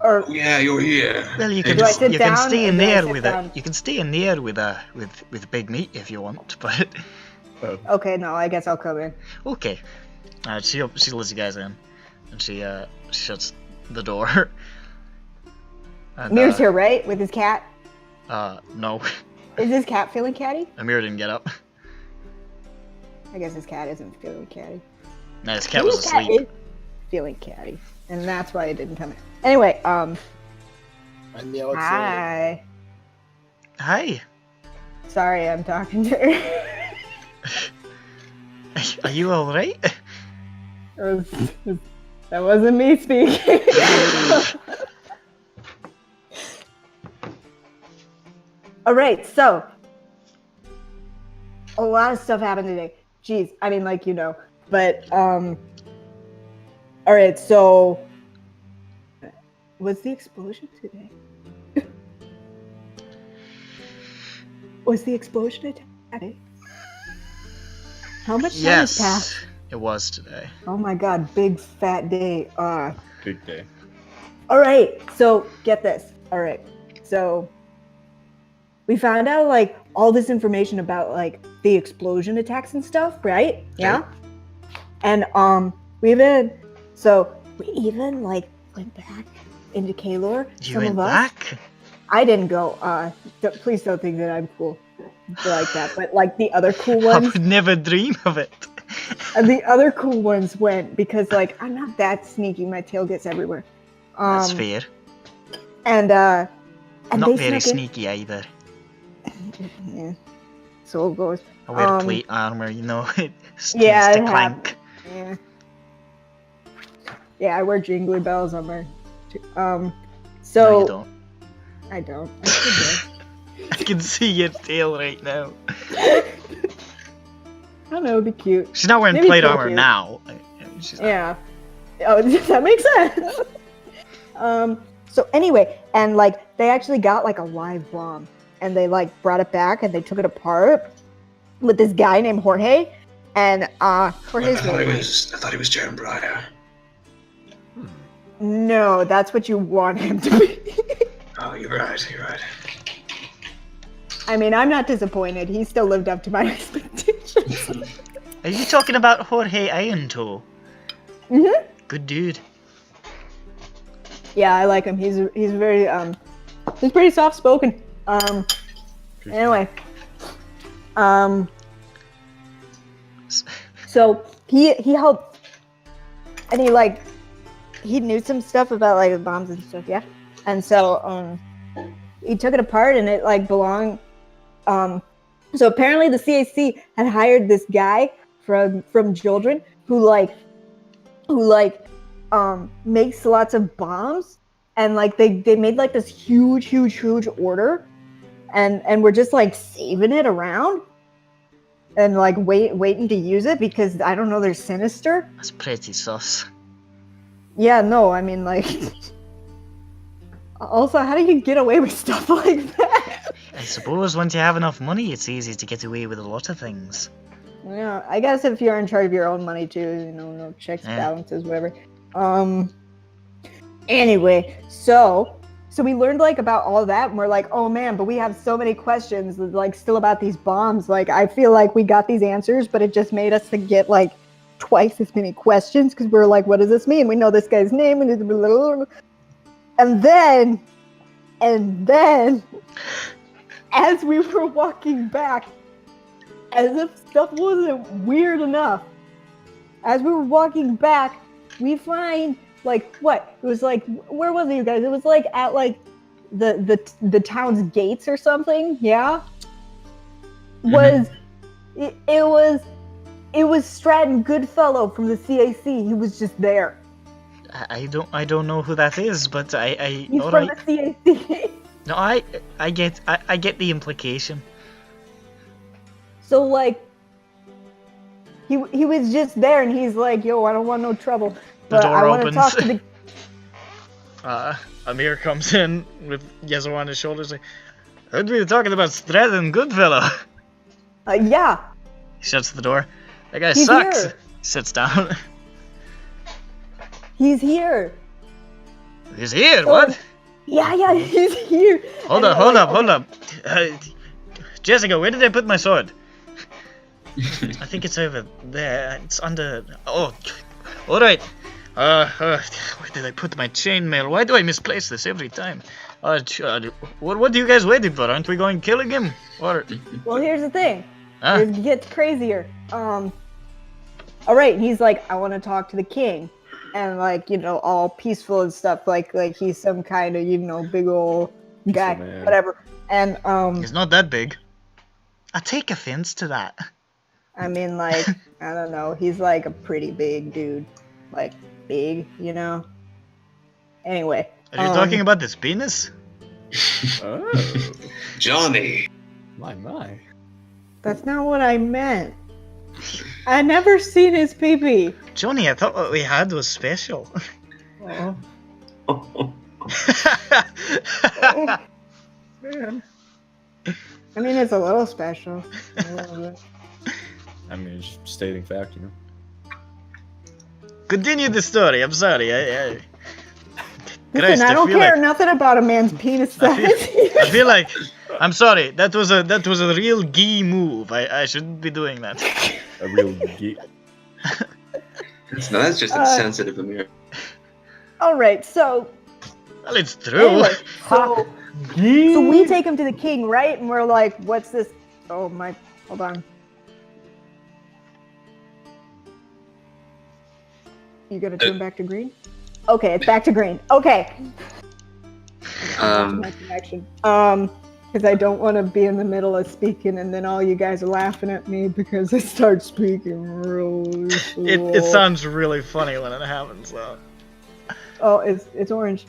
Or Yeah, you're here. Well, you Hey, can Do I just, sit you can down stay or in do I there sit with down? you can stay in there with Big Meat if you want, but okay, no, I guess I'll come in. okay. She lets you guys in, and she shuts the door. And, Amir's here, right, with his cat? No. Is his cat feeling catty? Amir didn't get up. I guess his cat isn't feeling catty. No, his cat was His cat asleep. is feeling catty, and that's why it didn't come in. Anyway, And the outside. hi. Hi. Sorry, I'm talking to her. Are you all right? That wasn't me speaking. All right, so a lot of stuff happened today. Jeez, I mean, like, you know, but all right, so was the explosion today? Was the explosion today? How much time has passed? Yes, it was today. Oh my god, big fat day. Big day. All right, so get this. All right, so we found out like all this information about like the explosion attacks and stuff, right? Yeah. And we even like went back into Kalor. You some went of us. back? I didn't go. Please don't think that I'm cool like that. But like the other cool I ones, would never dream of it. and the other cool ones went because like I'm not that sneaky. My tail gets everywhere. That's fair. And Not they very snuck in. sneaky either. Yeah. So it goes. I wear plate armor, you know. It Yeah, tends to I have. clank. Yeah. Yeah, I wear jingly bells on my. So No, you don't. I don't. I should I can see your tail right now. do. I don't know. It'd be cute. She's not wearing Maybe plate it's armor cute. now. She's not. Yeah. Oh, that makes sense. So anyway, and like they actually got like a live bomb, and they like brought it back and they took it apart with this guy named Jorge, and Jorge's I really thought he was Jambriar. No, that's what you want him to be. Oh, you're right. You're right. I mean, I'm not disappointed. He still lived up to my expectations. Are you talking about Jorge Iron Toe? Mhm. Good dude. Yeah, I like him. He's very he's pretty soft spoken. Anyway, so he helped, and he knew some stuff about like the bombs and stuff, yeah. And so he took it apart, and it like belonged. So apparently the CAC had hired this guy from children who makes lots of bombs, and like they made like this huge order, and we're just like saving it around and like waiting to use it because I don't know, they're sinister. That's pretty sus. Yeah, no, I mean like also, how do you get away with stuff like that? I suppose once you have enough money, it's easy to get away with a lot of things. Yeah, I guess if you're in charge of your own money too, you know, no checks, balances, whatever. Anyway, so we learned like about all that, and we're like, oh man, but we have so many questions like still about these bombs. Like I feel like we got these answers, but it just made us to get like twice as many questions because we're like, what does this mean? We know this guy's name, and then as we were walking back, as if stuff wasn't weird enough, as we were walking back, we find like what? It was like, where was it, you guys? It was like at like the town's gates or something. Yeah. It was Stratton Goodfellow from the CAC. He was just there. I don't know who that is, but He's all from right. the CAC. No, I get the implication. So like he was just there, and he's like, yo, I don't want no trouble, but door I want to opens. talk to the Amir comes in with Yezo on his shoulders like, heard we were talking about Stratton Goodfellow. yeah. He shuts the door. That guy He's sucks. here. He sits down. He's here. He's here, So- what? Yeah, he's here. Hold And up. Jessica, where did I put my sword? I think it's over there. It's under... Oh, alright. Where did I put my chainmail? Why do I misplace this every time? What are you guys waiting for? Aren't we going killing him? Or... Well, here's the thing. Huh? It gets crazier. Alright, he's like, I want to talk to the king. And like, you know, all peaceful and stuff. Like he's some kind of, you know, big old guy. man. Whatever. And He's not that big. I take offense to that. I mean, like, I don't know. He's like a pretty big dude. Like, big, you know? Anyway. Are you talking about this penis? Oh, Johnny. my. That's not what I meant. I never seen his pee-pee. Johnny, I thought what we had was special. Oh. Man. I mean, it's a little special. A little bit. I mean, it's just stating fact, you know. Continue the story. I'm sorry. Listen, Christ, I don't feel care like- nothing about a man's penis size. I feel like I'm sorry. That was a real gay move. I shouldn't be doing that. A real geek. No, that's just insensitive, Amir. All right, so Well, it's true. anyway, so we take him to the king, right? And we're like, what's this? Oh my, hold on. You gotta turn back to green? Okay, it's back to green. Okay. My connection. Because I don't want to be in the middle of speaking and then all you guys are laughing at me because I start speaking really slow. It sounds really funny when it happens, though. Oh, it's orange.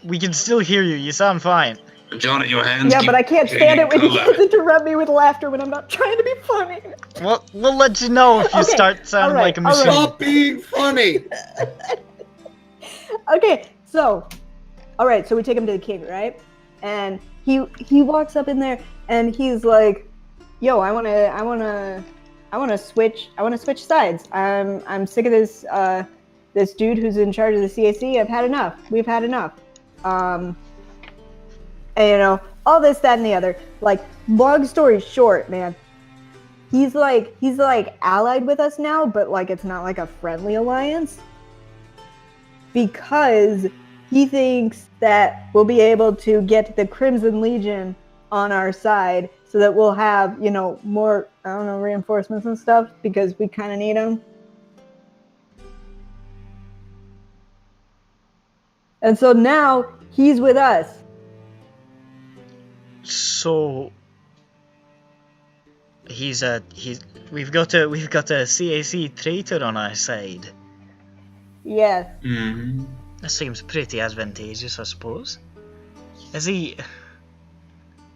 We can still hear you. You sound fine. Johnny, your hands Yeah, keep but I can't stand it when you getting guys interrupt me with laughter when I'm not trying to be funny. Well, we'll let you know if you Okay, start sounding alright, like a machine. Stop being funny. Okay, so all right, so we take him to the king, right? And he walks up in there and he's like, yo, I wanna switch sides. I'm sick of this dude who's in charge of the CAC. I've had enough. We've had enough. And you know, all this, that, and the other. Like, long story short, man, he's like allied with us now, but like it's not like a friendly alliance because he thinks that we'll be able to get the Crimson Legion on our side so that we'll have, you know, more, I don't know, reinforcements and stuff because we kind of need them. And so now he's with us. So we've got a CAC traitor on our side. Yes. Mm-hmm. That seems pretty advantageous, I suppose. Is he?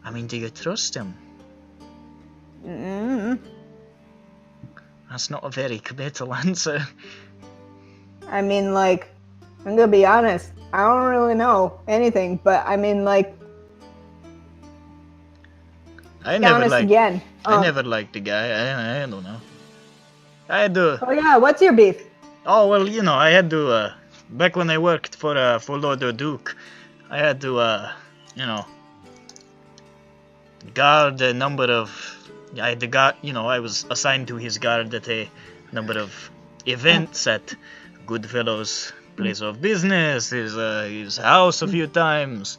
I mean, do you trust him? That's not a very committal answer. I mean, like, I'm gonna be honest. I don't really know anything, but I mean, like, I never again. liked the guy. I don't know. I had to. Oh yeah, what's your beef? Oh well, you know, I had to. Back when I worked for Lord Duke, I had to, you know, guard a number of. I had to guard. You know, I was assigned to his guard at a number of events at Goodfellow's place of business, his house a few times.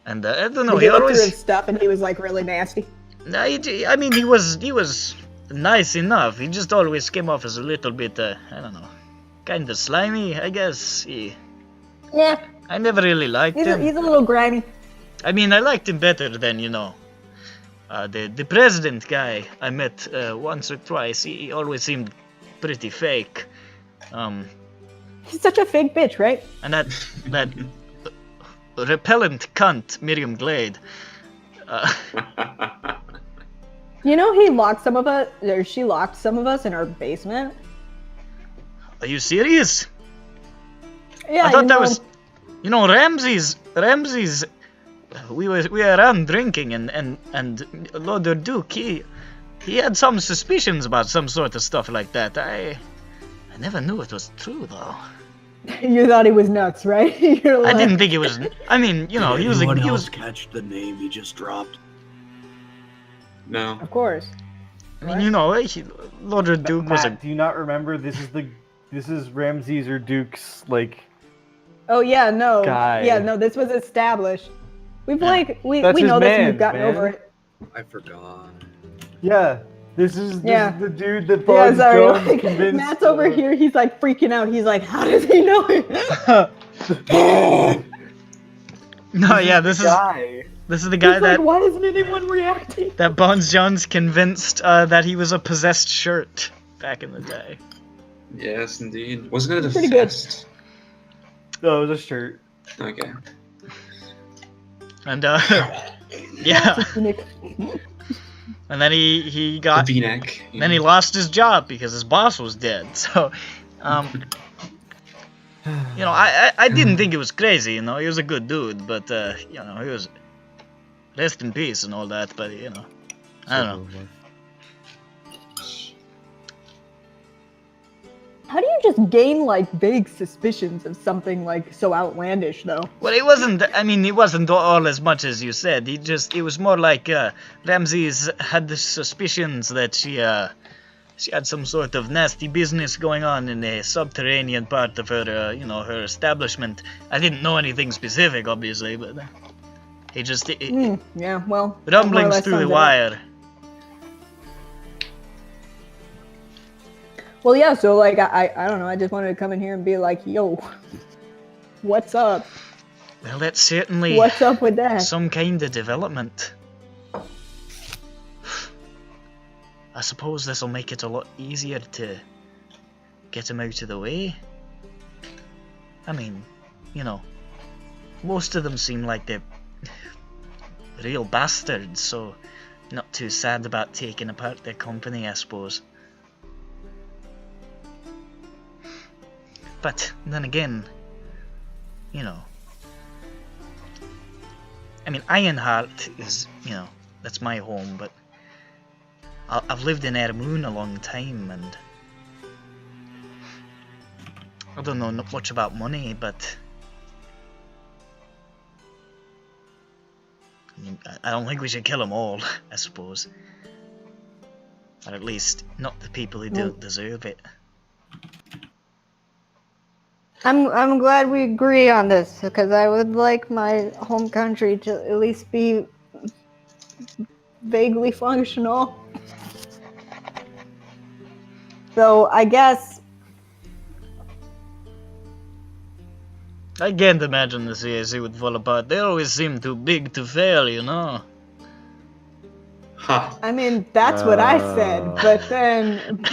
And I don't know. Did you look through his stuff and he was like really nasty? I mean, he was nice enough. He just always came off as a little bit, I don't know, kind of slimy, I guess. Yeah. I never really liked him. He's a little grimy. I mean, I liked him better than, you know, the president guy I met once or twice. He always seemed pretty fake. He's such a fake bitch, right? And that repellent cunt, Miriam Glade. You know, he locked some of us, or she locked some of us in her basement. Are you serious? Yeah, I thought that was, you know, Ramses. We were around drinking, and Lord Duke, he had some suspicions about some sort of stuff like that. I never knew it was true though. You thought he was nuts, right? You're like... I didn't think it was. I mean, you know, he was. Catch the name he just dropped. No. Of course. I mean, you know, Lord Duke was a. Do you not remember? This is Ramses or Duke's like. Oh yeah, no. Guy. Yeah, no. This was established. We've like we That's know his this and man, we've gotten man. over it. I forgot. Yeah. This is the dude that Yeah, Bugs sorry. Jones Like, convinced. Matt's over here. He's like freaking out. He's like, how does he know it? No, yeah, this is the guy He's that like, why isn't anyone reacting? that Bones Jones convinced that he was a possessed shirt back in the day. Yes, indeed. Wasn't it a Pretty good. fest? No, it was a shirt. Okay. And yeah, and then he got. The V-neck. Then he lost his job because his boss was dead. So, you know, I didn't think it was crazy. You know, he was a good dude, but you know, he was rest in peace and all that. But you know, I don't know. How do you just gain like vague suspicions of something like so outlandish, though? Well, it wasn't. I mean, it wasn't all as much as you said. It was more like Ramses had the suspicions that she had some sort of nasty business going on in a subterranean part of her, you know, her establishment. I didn't know anything specific, obviously, but he just yeah, well, rumblings through the wire. Well, yeah, so like I don't know. I just wanted to come in here and be like, yo, what's up? Well, that's certainly What's up with that? some kind of development. I suppose this will make it a lot easier to get him out of the way. I mean, you know, most of them seem like they're real bastards, so not too sad about taking apart their company, I suppose. But then again, you know. I mean, Ironheart is, you know, that's my home, but I've lived in Ermoon a long time, and I don't know much about money, but I mean, I don't think we should kill them all, I suppose. Or at least, not the people who don't deserve it. I'm glad we agree on this, because I would like my home country to at least be vaguely functional. So I guess I can't imagine the CAC would fall apart. They always seem too big to fail, you know? Huh. I mean that's what I said, but then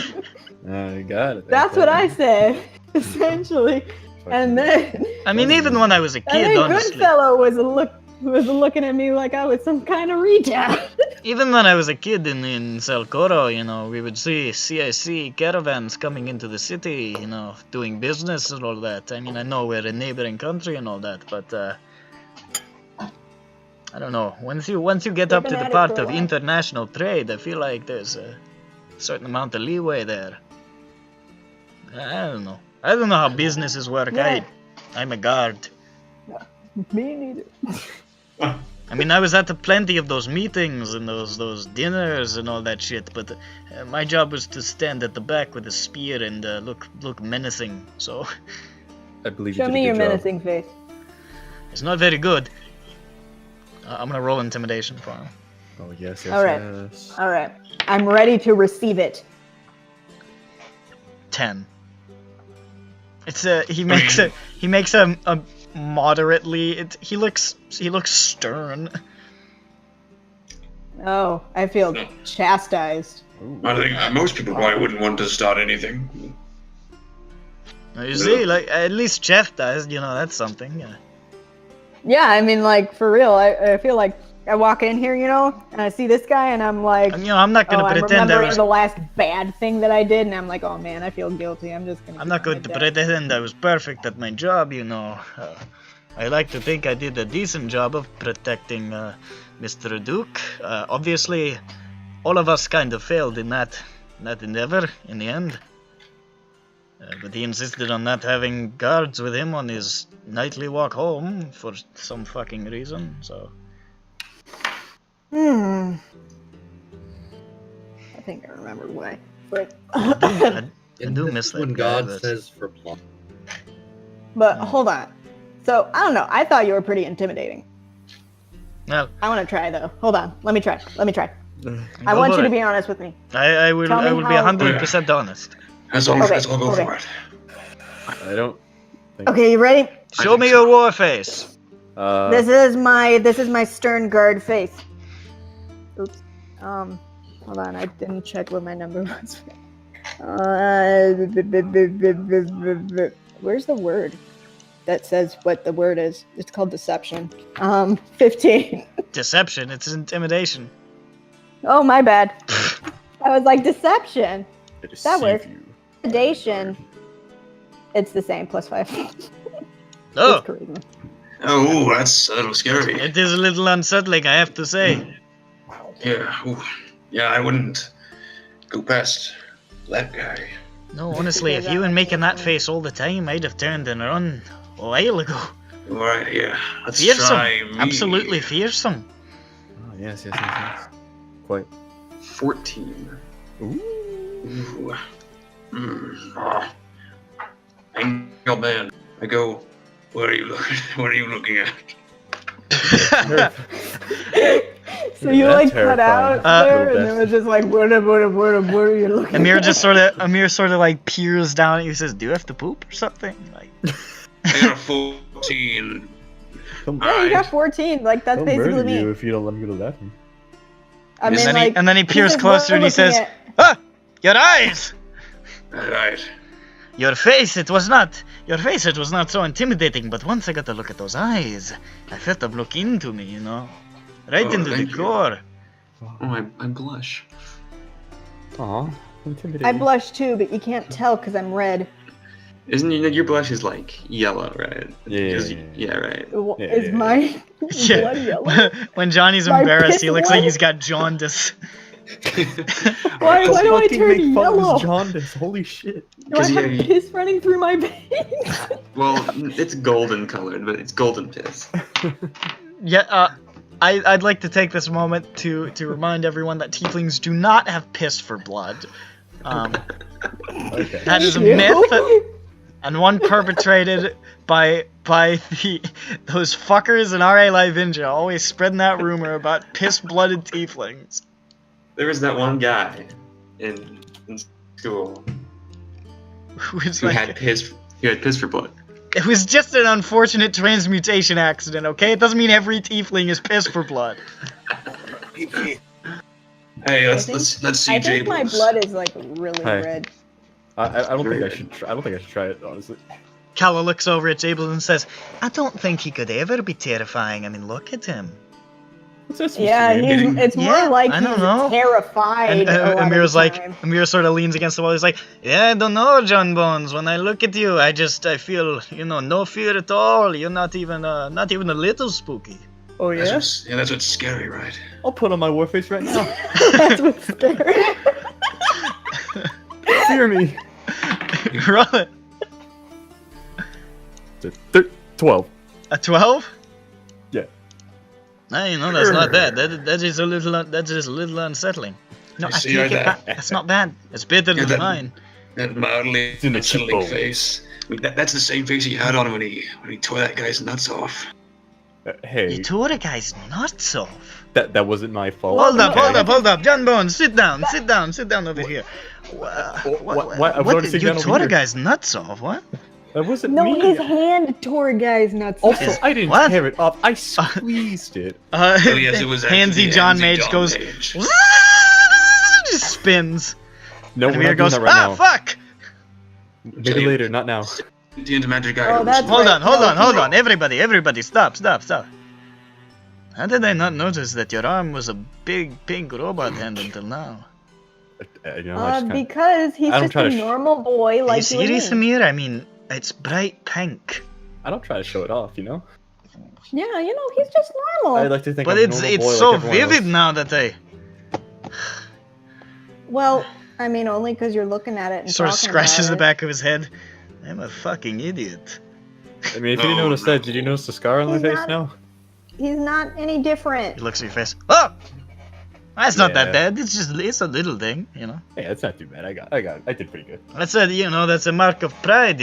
I got it. that's what I said essentially, and then I mean, even when I was a I kid, think honestly. Goodfellow was looking at me like I was some kind of retard. Even when I was a kid in Selkoro, you know, we would see CIC caravans coming into the city, you know, doing business and all that. I mean, I know we're a neighboring country and all that, but I don't know. Once you get up to the part of international trade, I feel like there's a certain amount of leeway there. I don't know. I don't know how businesses work. Yeah. I'm a guard. Me neither. I mean, I was at plenty of those meetings and those dinners and all that shit, but my job was to stand at the back with a spear and look menacing. So I believe you Show did a me good your job. menacing face. it's not very good. I'm gonna roll intimidation for him. Oh yes, yes, All right. yes. All right, I'm ready to receive it. 10. It's he makes a moderately. He looks stern. Oh, I feel chastised. I think most people probably wouldn't want to start anything. You see, like at least Jeff does. You know, that's something. Yeah. Yeah, I mean, like for real. I feel like I walk in here, you know, and I see this guy, and I'm like, And, you know, I'm not gonna I'm pretend I remembering was. the last bad thing that I did, and I'm like, oh man, I feel guilty. I'm just gonna. I'm not going to pretend I was perfect at my job. You know. I like to think I did a decent job of protecting Mr. Duke. Obviously, all of us kind of failed in that endeavor in the end. But he insisted on not having guards with him on his nightly walk home for some fucking reason, so... I think I remember why, but I do miss that when guy, God but- says for plot. but hold on. So I don't know. I thought you were pretty intimidating. Well, I want to try though. Hold on. Let me try. I go want for you to it. be honest with me. I will Tell me be how- 100% honest. Let's all Okay, go okay. for it. I don't. Think... Okay, you ready? Show me your war face. This is my stern guard face. Oops. Hold on. I didn't check what my number was. Where's the word that says what the word is? It's called deception. 15. Deception, it's intimidation. Oh, my bad. I was like deception. I That deceive works. you. Intimidation. It's the same, +5. Oh, It's charisma. Oh, that's a little scary. it is a little unsettling, I have to say. Yeah, ooh. Yeah, I wouldn't go past that guy. No, honestly, if you were making that face all the time, I'd have turned and run a while ago. All right, yeah. Let's Fearsome, try me. absolutely fearsome. Oh, yes, yes, yes, yes. Quite. 14. Ooh. Angel man. I go. Where are you looking? What are you looking at? So you That's like cut out terrifying. there, and it was just like, what are you looking Amir at? just sort of like peers down at you and says, "Do you have to poop or something?" Like, I got a 14. Come Yeah, you got Alright. 14. Like that's I'll basically murder me. you if you don't let me go to the bathroom. I mean, and then he this peers is what closer we're and he looking says, at. "Ah, your eyes, Alright. your face. It was not so intimidating. But once I got to look at those eyes, I felt them look into me, you know, right Oh, into the thank you. core." Oh, I blush. Aw, intimidating. I blush too, but you can't tell because I'm red. Isn't your blush is like yellow, right? Yeah, Right. Is my blood yellow? When Johnny's My embarrassed, piss he looks like blood? he's got jaundice. Why do I turn yellow? jaundice. Holy shit. Do I have piss running through my veins? Well, it's golden colored, but it's golden piss. Yeah, I'd like to take this moment to remind everyone that tieflings do not have piss for blood. Okay. That is a myth, and one perpetrated by those fuckers in RA Live India, always spreading that rumor about piss-blooded tieflings. There was that one guy in school Who who had piss for blood. It was just an unfortunate transmutation accident, okay? It doesn't mean every tiefling is piss for blood. Hey, let's see I think Jables. my blood is like really Hi. red. I don't think I should. I don't think I should try it, honestly. Calla looks over at Jables and says, I don't think he could ever be terrifying. I mean, look at him. What's that supposed Yeah, to mean? it's Yeah, more like I don't he's know. terrified. And a lot of Amir's the like, time. Amir sort of leans against the wall. He's like, yeah, I don't know, John Bones. When I look at you, I feel, no fear at all. You're not even a little spooky. Oh yeah. That's what's scary, right? I'll put on my war face right now. That's what's scary. Fear me. Roll it. 12. A 12? Yeah. No, that's not bad. That is a little unsettling. No, I see take how it back. That's not bad. It's better than that- mine. That mildly It's in the unsettling cheekbone. face. I mean, that's the same face he had on when he tore that guy's nuts off. Hey, You tore a guy's nuts off. that wasn't my fault. Hold up, okay? hold up. John Bones, sit down over here. What? I'm already sitting You down tore over a here. guy's nuts off, what? That wasn't No, me. his hand tore a guy's nuts. Also, off. I didn't What? tear it off. I squeezed it. Oh yes, it was actually Handsy John Handsy Mage John goes, Mage. just spins. No, And we're Amir not doing goes, that right now. fuck! Maybe later, not now. The magic guy. Oh, that's Hold right. on. Everybody, stop. How did I not notice that your arm was a big pink robot hand until now? I just kinda- Because he's I don't just try a to normal boy Are you like you and serious, me. Amir? I mean, it's bright pink. I don't try to show it off, Yeah, he's just normal. I like to think But I'm a it's normal boy so like everyone vivid else. now that I Well, I mean, only because you're looking at it and sort of talking scratches the about back of his head. I'm a fucking idiot. I mean, if you didn't notice that, did you notice the scar on my He's face not- now? it. He's not any different. He looks at your face. Oh! That's not that Yeah. bad. It's a little thing, Hey, that's not too bad. I did pretty good. That's that's a mark of pride,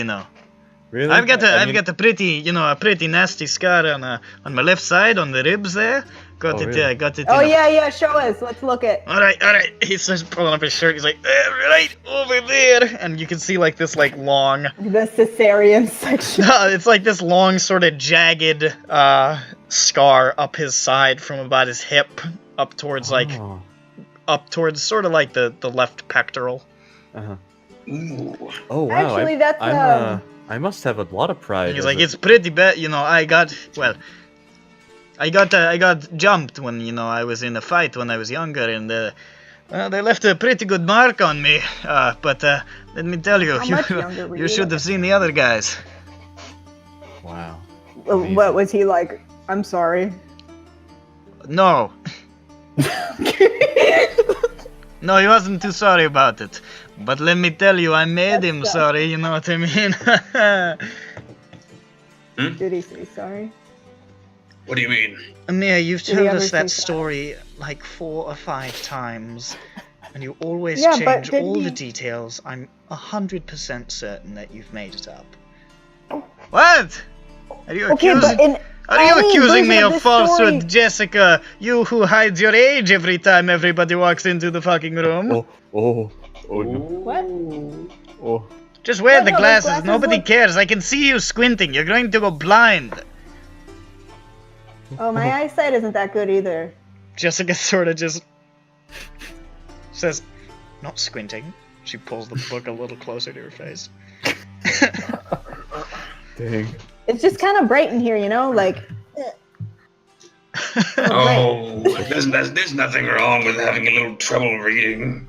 Really? I've got I mean, a pretty nasty scar on my left side on the ribs there. Got Oh, it. really? Got it. Oh yeah, show us. Let's look at. All right. He starts pulling up his shirt. He's like, right over there, and you can see like this long. The cesarean section. No, it's like this long sort of jagged scar up his side from about his hip up towards up towards sort of like the left pectoral. Uh-huh. Ooh. Oh wow. Actually, that's I must have a lot of pride. And he's as like, a- it's pretty bad. I got jumped when I was in a fight when I was younger, and they left a pretty good mark on me. But let me tell you, How much younger were you you? should have seen the other guys. Wow. What was he like? I'm sorry. No. No, he wasn't too sorry about it. But let me tell you, I made him sorry, you know what I mean? Did he say sorry? What do you mean? Amir, you've Did he told ever us that say story like 4 or 5 times. And you always Yeah, but change didn't all the he- details. I'm 100% certain that you've made it up. What? Are you Okay, but accusing... in Are you any accusing me version of this falsehood, story- Jessica? You who hides your age every time everybody walks into the fucking room? Oh no. What? Oh. Just wear Well, the no, those glasses. glasses Nobody look- cares. I can see you squinting. You're going to go blind. Oh, my eyesight isn't that good either. Jessica sort of just says, not squinting. She pulls the book a little closer to her face. Dang. It's just kind of bright in here, like. Oh, there's nothing wrong with having a little trouble reading.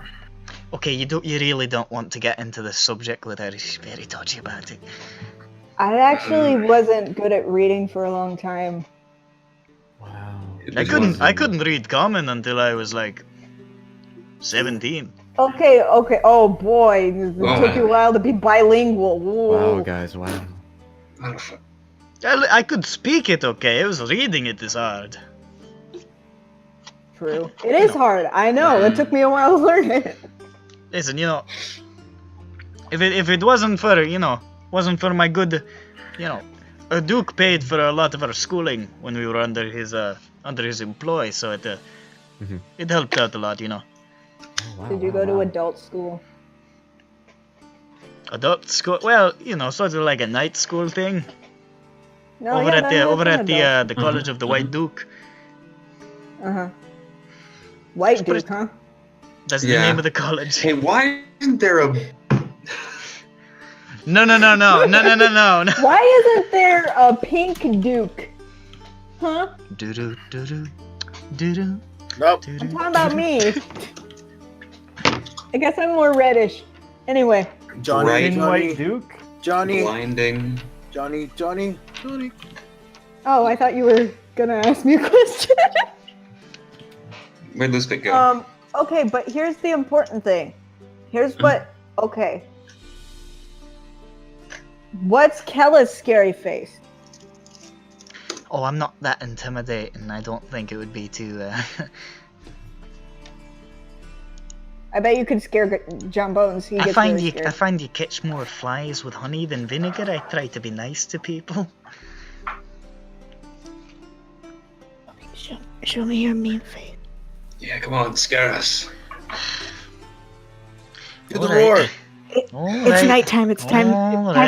Okay, you really don't want to get into this subject with her. She's very touchy about it. I actually wasn't good at reading for a long time. Wow. I couldn't read common until I was like 17. Okay. Oh boy, it took you a while to be bilingual. Whoa. Wow, guys, wow. I could speak it okay. It was reading it is hard. True. It is hard. I know. It took me a while to learn it. Listen, if it wasn't for my good, a Duke paid for a lot of our schooling when we were under his employ, so it helped out a lot, Oh, wow, Did you go to adult school? Adult school? Well, sort of like a night school thing. No, over at the adult. College of the White Duke. White Duke, huh? That's the name of the college. Hey, why isn't there a... No. Why isn't there a pink Duke? Huh? Nope. I'm talking about me. I guess I'm more reddish. Anyway. Right. White Duke? Johnny. Blinding. Johnny. Oh, I thought you were gonna ask me a question. Where'd Lisbeth go? Okay, but here's the important thing. Here's what... Okay. What's Kella's scary face? Oh, I'm not that intimidating. I don't think it would be too... I bet you could scare John Bones. He gets really scared. I find you catch more flies with honey than vinegar. I try to be nice to people. Show me your mean face. Yeah, come on, scare us. Do the roar. It's nighttime. It's time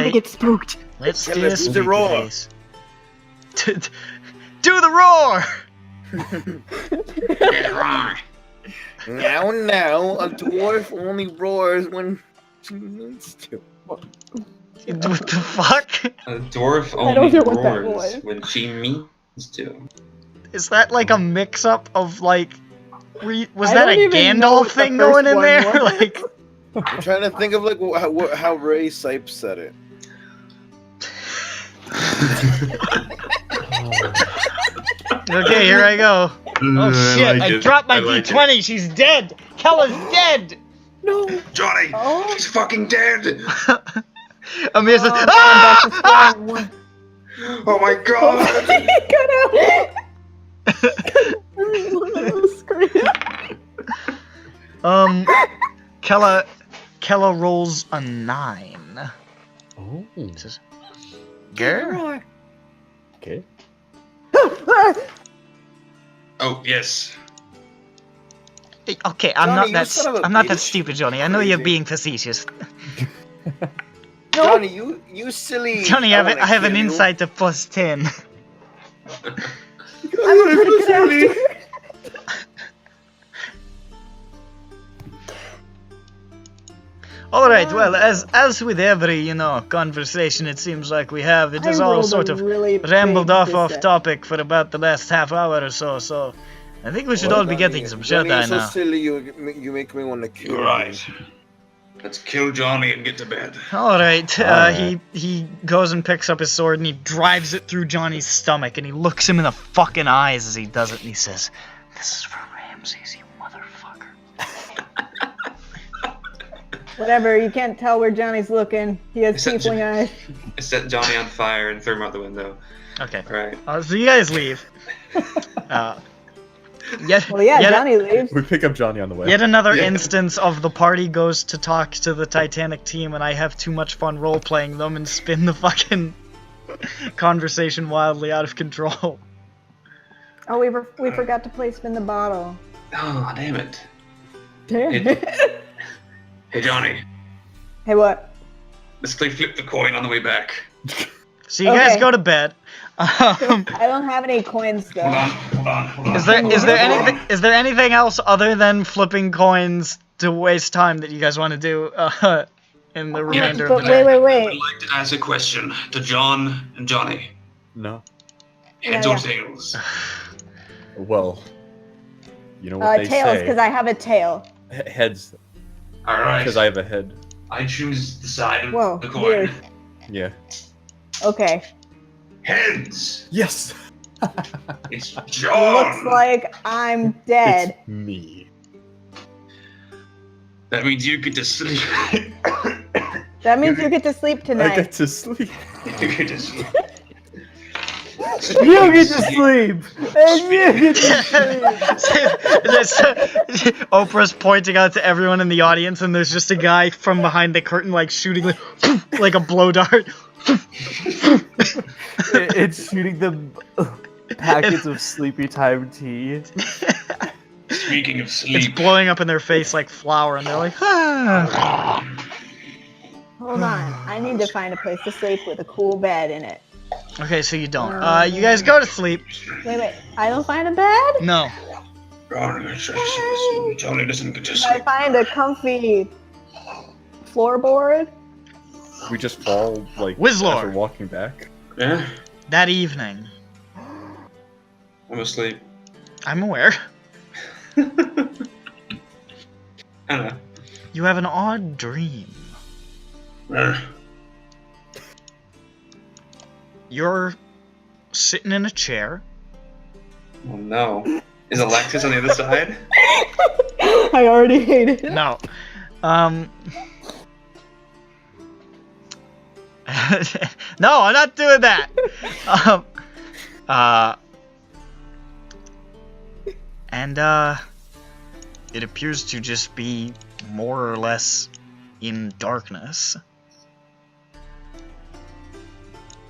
to get spooked. Let's Yeah, do let's a do the spooky roar. face. Do the roar! Now, a dwarf only roars when she needs to. What the fuck? A dwarf I don't only know what that roars was. when she means to. Is that like a mix-up of like... Was I that don't a even know Gandalf what the thing first going in one there? was. Like... I'm trying to think of like how Ray Sipes said it. Okay, here I go. Oh shit, I dropped my like D20, she's dead! Kella's dead! No. Johnny, Oh. she's fucking dead. Amir says, Oh, ah! man, Ah! that's one. Oh my god. Cut out. Kella rolls a 9. Oh. Says, Grr? Okay. Oh, yes. Okay, I'm Johnny, not you son of a that bitch. stupid, Johnny. I know you're Crazy. being facetious. Johnny, you silly. Johnny, wanna I have an kill you. insight of +10. I'm a pretty good actor. Alright, well, as with every, conversation it seems like we have, it has all sort of rambled off topic for about the last half hour or so I think we should all be getting some Johnny, shut-eye you're so now. silly, you make me want to kill You're right. Let's kill Johnny and get to bed. Alright, he goes and picks up his sword and he drives it through Johnny's stomach and he looks him in the fucking eyes as he does it and he says, "This is for Ramses, you motherfucker." Whatever, you can't tell where Johnny's looking. He has Except tiefling eyes. Set Johnny on fire and throw him out the window. Okay, Alright. so you guys leave. Johnny leaves. We pick up Johnny on the way. Yet another instance of the party goes to talk to the Titanic team and I have too much fun role-playing them and spin the fucking conversation wildly out of control. Oh, we forgot to play spin the bottle. Oh, damn it. Damn. Hey, Johnny. Hey, what? Let's play flip the coin on the way back. So you guys Okay. go to bed. I don't have any coins though. Hold on. Is there anything else other than flipping coins to waste time that you guys want to do in the remainder of But the day? wait. I'd like to ask a question to John and Johnny. No. Heads or tails? Well, you know what they Tails, say. because I have a tail. Heads. All right. Because I have a head. I choose the side of Whoa, the coin. weird. Yeah. Okay. Heads. Yes. It's John. Looks like I'm dead. It's me. That means you get to sleep. That means you get to sleep I tonight. get to sleep. You get to sleep. You get to sleep! And you get to sleep! Oprah's pointing out to everyone in the audience, and there's just a guy from behind the curtain, like shooting like a blow dart. It's shooting them packets of sleepy time tea. Speaking of It's sleep, blowing up in their face like flour, and they're like, ah. Hold on. I need to find a place to sleep with a cool bed in it. Okay, so you don't. You guys go to sleep. Wait. I don't find a bed? No. Tony doesn't get to I sleep. find a comfy floorboard. We just fall like Wizlor. after walking back. Yeah, That evening, I'm asleep. I'm aware, I don't know. you have an odd dream. You're sitting in a chair. Oh no. Is Alexis on the other side? I already hate it. No. No, I'm not doing that. It appears to just be more or less in darkness.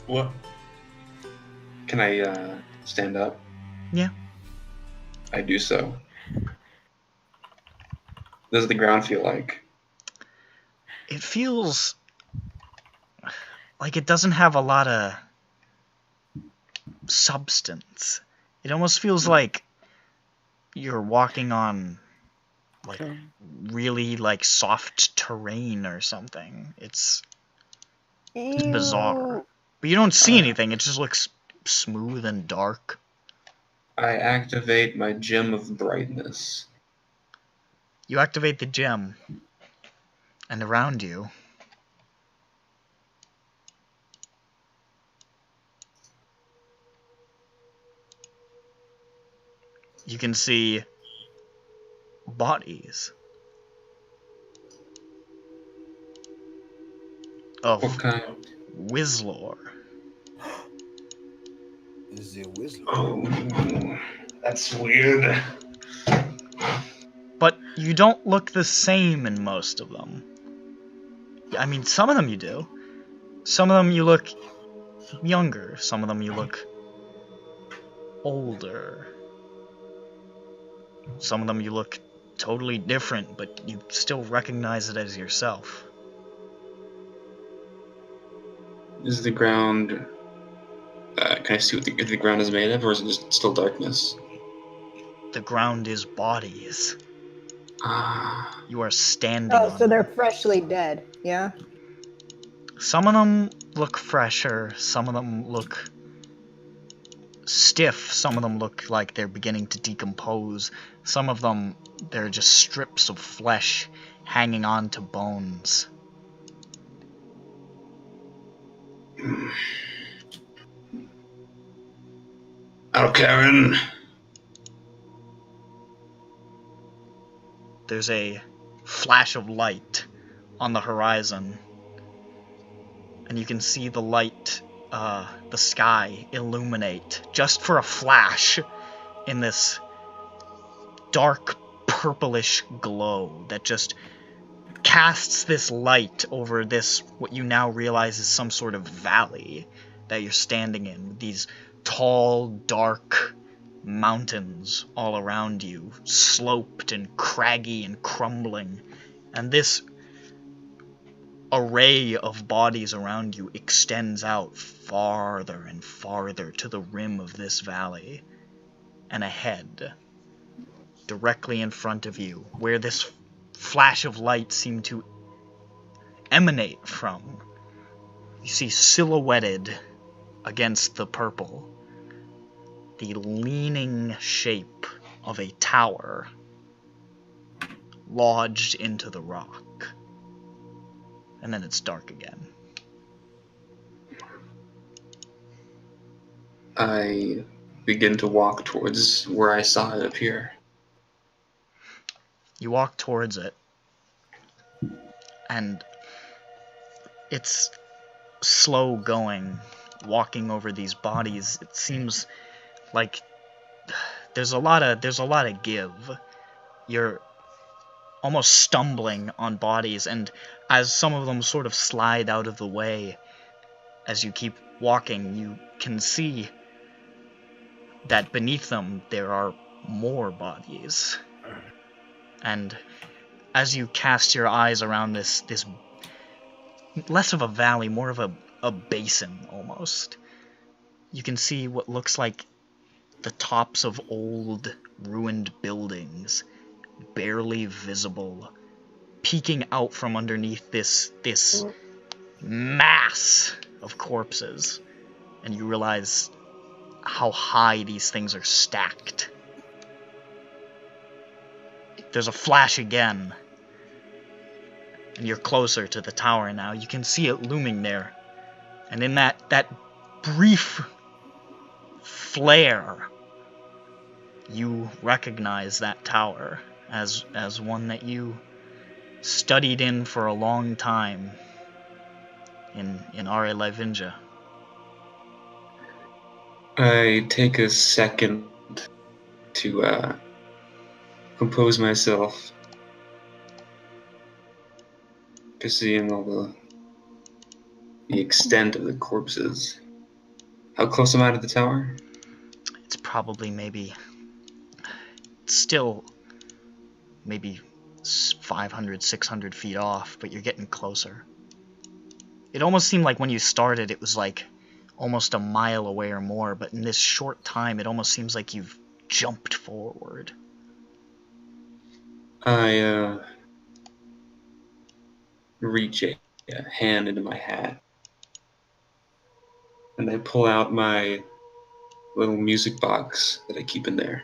What? Can I stand up? Yeah. I do so. What does the ground feel like? It feels like it doesn't have a lot of substance. It almost feels like you're walking on like really like soft terrain or something. It's bizarre. But you don't see anything. It just looks smooth and dark. I activate my gem of brightness. You activate the gem, and around you you can see bodies of What kind? Wizlor. Is it Wizlor? Oh, that's weird. But you don't look the same in most of them. I mean, some of them you do. Some of them you look younger. Some of them you look older. Some of them you look totally different, but you still recognize it as yourself. Is the ground... can I see what the ground is made of, or is it just still darkness? The ground is bodies. Ah. You are standing Oh, on so they're freshly dead. Yeah. Some of them look fresher, some of them look stiff, some of them look like they're beginning to decompose, some of them, they're just strips of flesh hanging on to bones. Oh, Karen. There's a flash of light on the horizon, and you can see the light, the sky illuminate just for a flash in this dark purplish glow that just casts this light over this, what you now realize is some sort of valley that you're standing in. These tall, dark mountains all around you, sloped and craggy and crumbling, and this array of bodies around you extends out farther and farther to the rim of this valley. And ahead, directly in front of you, where this flash of light seemed to emanate from, you see silhouetted against the purple the leaning shape of a tower lodged into the rock. And then it's dark again. I begin to walk towards where I saw it appear. You walk towards it, and it's slow going, walking over these bodies. It seems like there's a lot of give. You're almost stumbling on bodies, and as some of them sort of slide out of the way, as you keep walking, you can see that beneath them there are more bodies. And as you cast your eyes around this less of a valley, more of a basin almost, you can see what looks like the tops of old ruined buildings, barely visible, peeking out from underneath this mass of corpses. And you realize how high these things are stacked. There's a flash again, and you're closer to the tower now. You can see it looming there, and in that brief flare, you recognize that tower as one that you studied in for a long time in Are Livinja. I take a second to compose myself, to seeing all the extent of the corpses. How close am I to the tower? It's probably still maybe 500, 600 feet off, but you're getting closer. It almost seemed like when you started it was like almost a mile away or more, but in this short time it almost seems like you've jumped forward. I reach a hand into my hat, and I pull out my little music box that I keep in there.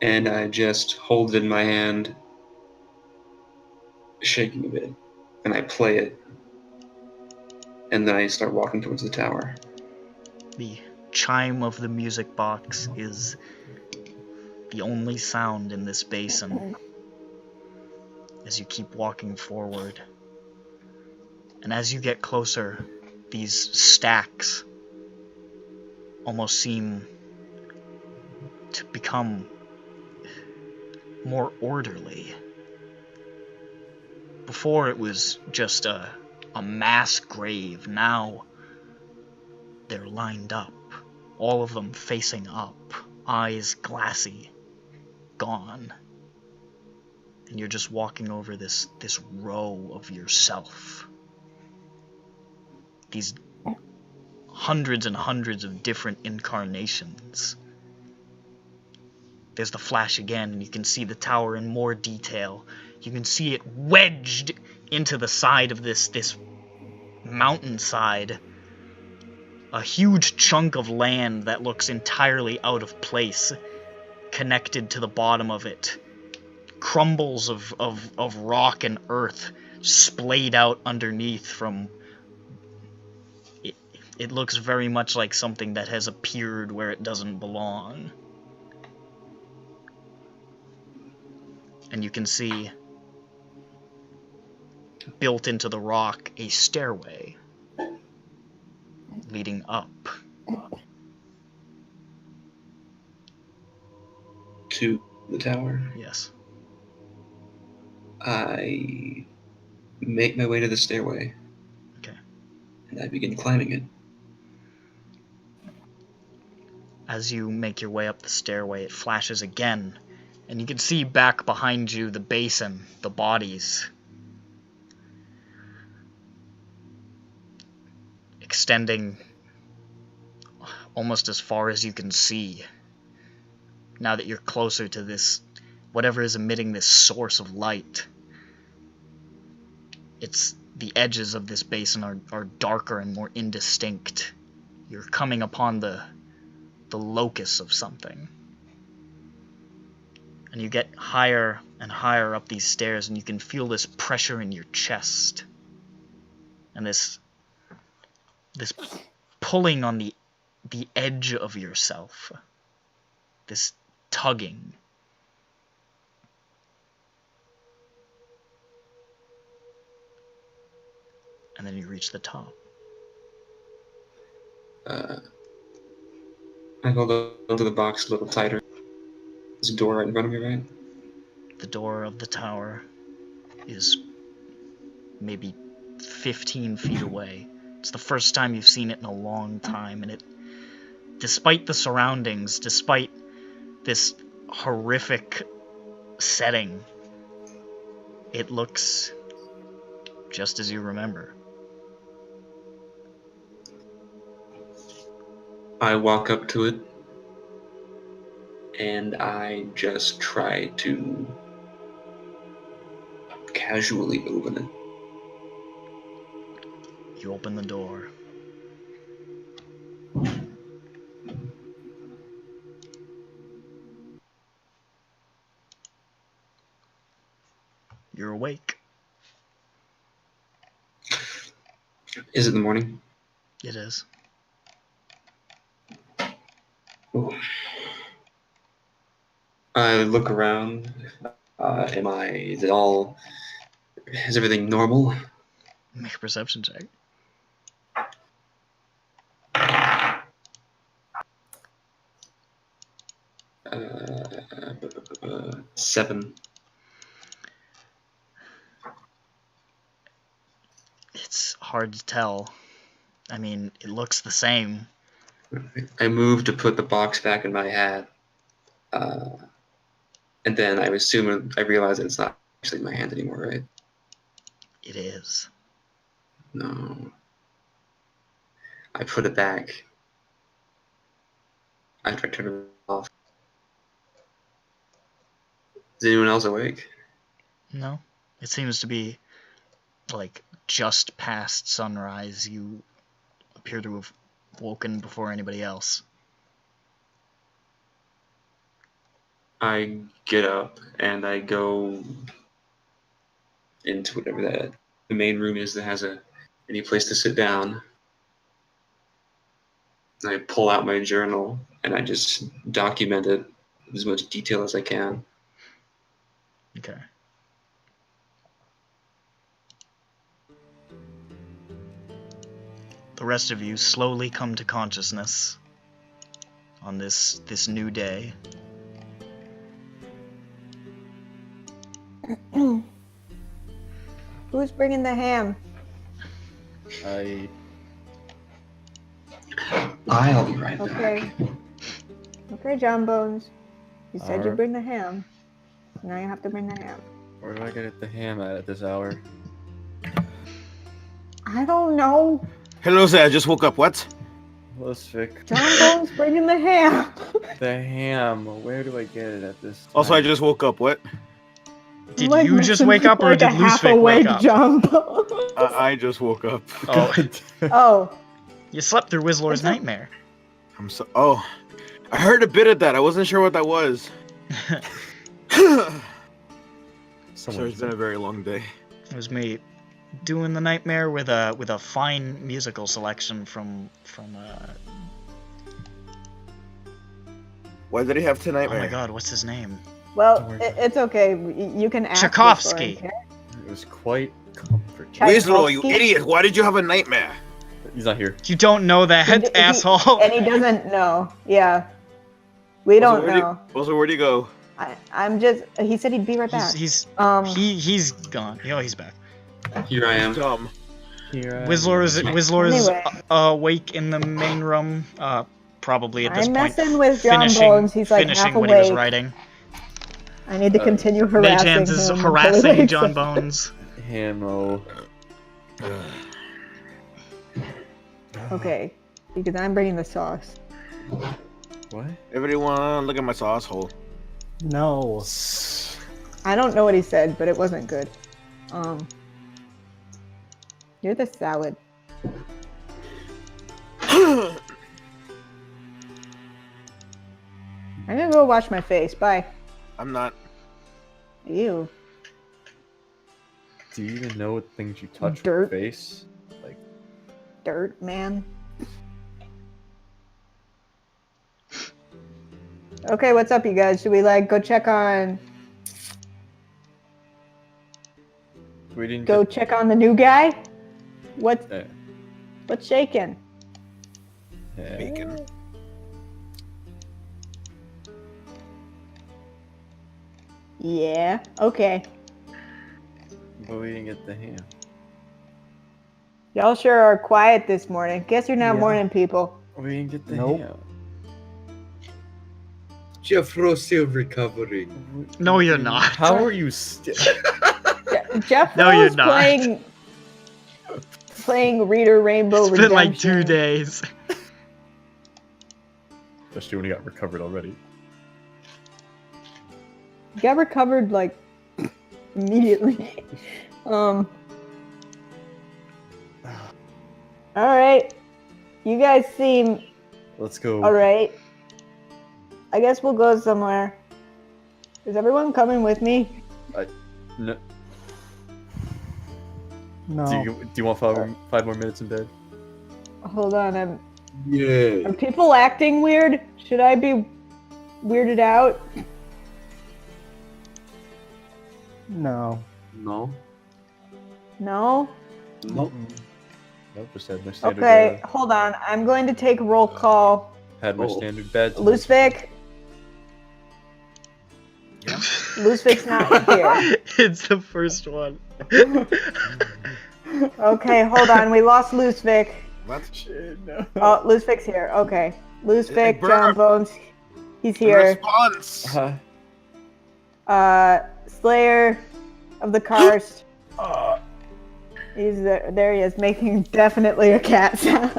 And I just hold it in my hand, shaking a bit, and I play it. And then I start walking towards the tower. The chime of the music box is the only sound in this basin as you keep walking forward. And as you get closer, these stacks almost seem to become more orderly. Before it was just a mass grave. Now they're lined up, all of them facing up, eyes glassy, gone. And you're just walking over this row of yourself. These hundreds and hundreds of different incarnations. There's the flash again, and you can see the tower in more detail. You can see it wedged into the side of this mountainside. A huge chunk of land that looks entirely out of place, connected to the bottom of it. Crumbles of rock and earth splayed out underneath from... It looks very much like something that has appeared where it doesn't belong. And you can see, built into the rock, a stairway leading up. To the tower? Yes. I make my way to the stairway. Okay. And I begin climbing it. As you make your way up the stairway, it flashes again, and you can see back behind you the basin, the bodies, extending almost as far as you can see. Now that you're closer to this, whatever is emitting this source of light, it's the edges of this basin are darker and more indistinct. You're coming upon the locus of something. And you get higher and higher up these stairs, and you can feel this pressure in your chest. And this pulling on the edge of yourself. This tugging. And then you reach the top. I hold onto the box a little tighter. There's a door right in front of me, right? The door of the tower is maybe 15 feet away. It's the first time you've seen it in a long time, and despite the surroundings, despite this horrific setting, it looks just as you remember. I walk up to it, and I just try to casually open it. You open the door. You're awake. Is it the morning? It is. Ooh. I look around. Is everything normal? Make a perception check. 7. It's hard to tell. I mean, it looks the same. I move to put the box back in my hat. And then I realize that it's not actually in my hand anymore, right? It is. No. I put it back. After I turn it off. Is anyone else awake? No. It seems to be, like, just past sunrise. You appear to have woken before anybody else. I get up and I go into whatever the main room is that has any place to sit down. I pull out my journal and I just document it in as much detail as I can. Okay. The rest of you slowly come to consciousness on this new day. Who's bringing the ham? I'll be right back. Okay. Okay, John Bones. You said you'd bring the ham. Now you have to bring the ham. Where do I get the ham at this hour? I don't know. Hello, sir. I just woke up. What? Hello, Svic. John Bones bringing the ham. The ham. Where do I get it at this time? Also, I just woke up. What? Did Like you just missing wake up, or like did a half Loosevik wake awake up? John Bones. I just woke up. Oh, Oh. you slept through Wizlor's nightmare. Oh, I heard a bit of that. I wasn't sure what that was. Sorry, it's been a very long day. It was me doing the nightmare with a fine musical selection from Why did he have tonight? oh my god, what's his name? Well, it's okay. You can ask. Tchaikovsky. before, okay? It was quite comforting. Wizlor, you Tchaikovsky? idiot! Why did you have a nightmare? He's not here. You don't know that, asshole. And he doesn't know. Yeah. We don't know. Also, where'd he go? I'm just. He said he'd be right back. He's gone. Oh, he's back. Here I am. Dumb. Wizlor is Anyway. awake in the main room. Probably at this I'm point. messing with John finishing Bones. He's like finishing half what he was awake. writing. I need to continue harassing Medjans is him. harassing John Bones. Hamo. Okay, because I'm bringing the sauce. What? Everyone, look at my sauce hole. No. I don't know what he said, but it wasn't good. You're the salad. I'm gonna go wash my face. Bye. I'm not. Ew. Do you even know what things you touch with Dirt. your face? Like, Dirt, man. Okay, what's up, you guys? Should we, like, go check on... we didn't Go get... check on the new guy? What's Yeah. what's shaking? Yeah. Bacon. Yeah. Okay. But we didn't get the ham. Y'all sure are quiet this morning. Guess you're not Yeah. morning people. We didn't get the Nope. ham. Jeffro's still recovering. No, you're not. How are you still? Jeff No, you're Rose not. playing Reader Rainbow It's been Redemption. like 2 days. Especially when he got recovered already. Got recovered like immediately. All right. You guys seem Let's go. all right. I guess we'll go somewhere. Is everyone coming with me? No. No. Do you want 5 more minutes in bed? Hold on. Yeah. Are people acting weird? Should I be weirded out? No. No. No? No. Nope, just had my standard. Okay, hold on. I'm going to take roll call. Had my Oh. standard bed. Loosevik? Yeah. Loosevik's not here. It's the first one. Okay, hold on. We lost Loosevik. What? No. Oh, Loosevik's here. Okay. Loosevik, Burp. John Bones. He's here. Response. Slayer of the Karst. He's there. There he is, making definitely a cat sound.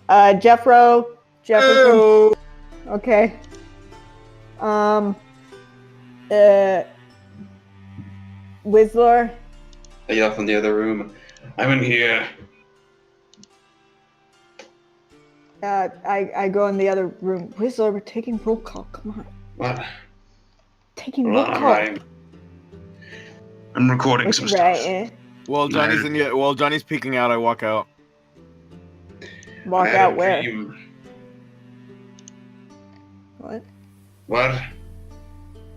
Jeffro. Jefferson. Okay. Wizlor. I yell from the other room. I'm in here. I go in the other room. Wizlor, we're taking roll call. Come on. What? Taking roll call. Alright. I'm recording some stuff. Right. Well, Johnny's peeking out. I walk out. Walk I had out a where? dream. What? What?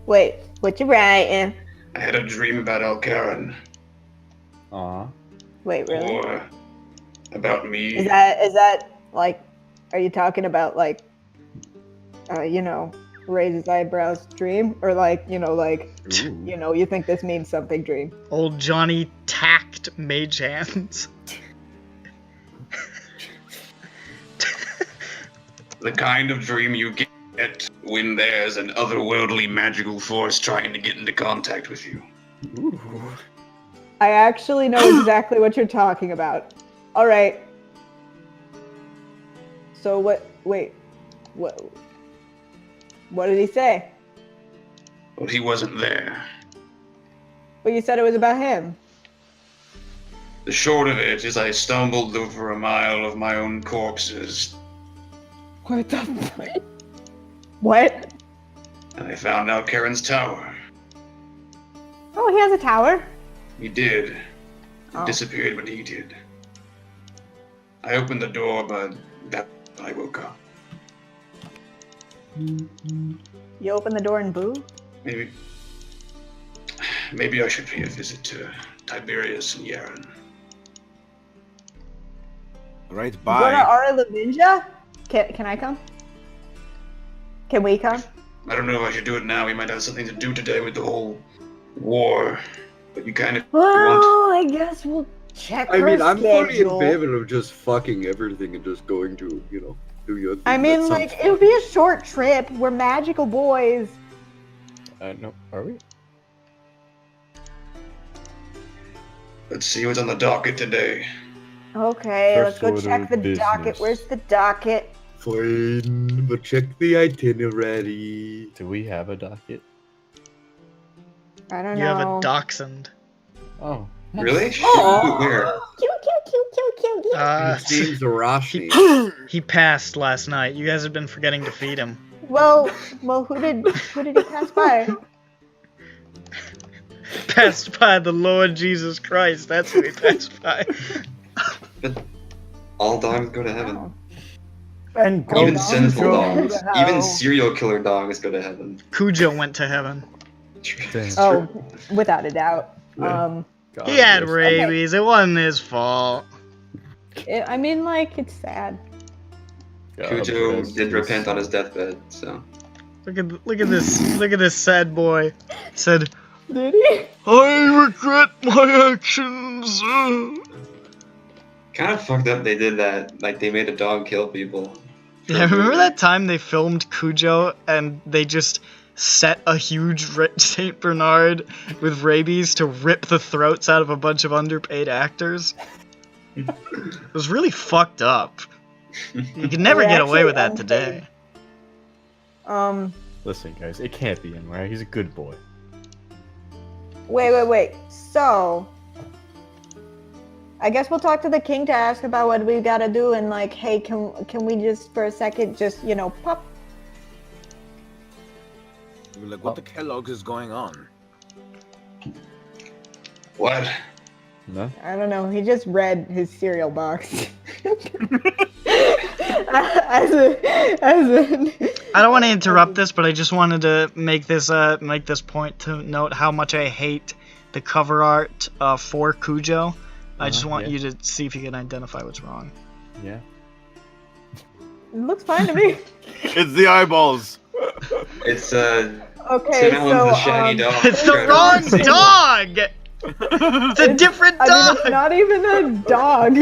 Wait, what you writing? I had a dream about Alcaran. Aw. Wait, really? Or about me. Is that like, are you talking about like, raise his eyebrows dream? Or like, you think this means something dream? Old Johnny tacked mage hands. The kind of dream you get when there's an otherworldly magical force trying to get into contact with you. Ooh. I actually know exactly what you're talking about. All right. So what did he say? But he wasn't there. Well, you said it was about him. The short of it is I stumbled over a mile of my own corpses, What the fuck? What? and I found Alcaran's tower. Oh, he has a tower. He did. He Oh. disappeared when he did. I opened the door, but that's when I woke up. You open the door and boo? Maybe I should pay a visit to Tiberius and Yaren. Right, Go to bye. Ara Lavinja? Can I come? Can we come? I don't know if I should do it now. We might have something to do today with the whole war. But you kind of want. Well, I guess we'll check I her mean, I'm fully in schedule. favor of just fucking everything and just going to, do your thing. I That mean, sounds like, fun. it would be a short trip. We're magical boys. No, are we? Let's see what's on the docket today. Okay, First let's go order check the of docket. business. Where's the docket? Fine, but check the itinerary. Do we have a docket? I don't You know. have a dachshund. Oh. Really? Aw. Where? Cute, cute, cute. His name's Arashi. He passed last night. You guys have been forgetting to feed him. Well, who did he pass by? Passed by the Lord Jesus Christ. That's who he passed by. But all dogs go to heaven. And go Even to sinful dogs. hell. Even serial killer dogs go to heaven. Cujo went to heaven. Oh, without a doubt. Yeah. He had rabies. It wasn't his fault. I mean, like, it's sad. Cujo did repent on his deathbed, so. Look at this sad boy. Said, Did he? I regret my actions. Kind of fucked up they did that. Like, they made a dog kill people. Yeah, remember that time they filmed Cujo and they just set a huge Saint Bernard with rabies to rip the throats out of a bunch of underpaid actors? It was really fucked up. You could never get away with that today. Listen, guys, it can't be him, right? He's a good boy. Wait. So, I guess we'll talk to the king to ask about what we gotta do, and like, hey, can we just for a second just pop? Like, what the Kellogg's is going on? What? No? I don't know. He just read his cereal box. I don't want to interrupt this, but I just wanted to make this point to note how much I hate the cover art for Cujo. I just want you to see if you can identify what's wrong. Yeah. It looks fine to me. It's the eyeballs. It's, Okay, Tim Allen's the shaggy dog. It's the wrong dog! It's a different dog! I mean, it's not even a dog.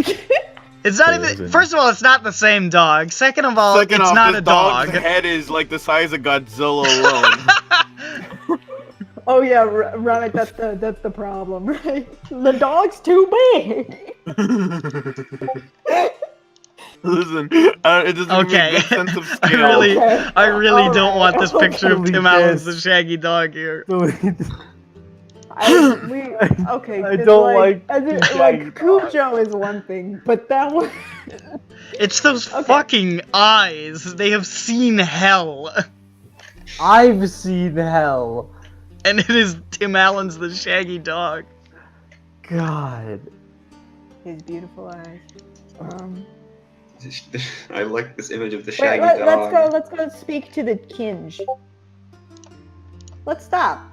It's not even. First of all, it's not the same dog. Second of all, it's not this a dog. dog's head is like the size of Godzilla alone. Oh yeah, right. That's the problem, right? The dog's too big. Listen, it doesn't Okay. make a good sense of scale. I really All don't want right, this picture of okay. Tim Allen's the shaggy dog here. I don't like as in, shaggy like Cujo is one thing, but that one. It's those fucking eyes. They have seen hell. I've seen hell. And it is Tim Allen's the shaggy dog. God. His beautiful eyes. I like this image of the Wait, shaggy let's dog. go speak to the kinge. Let's stop.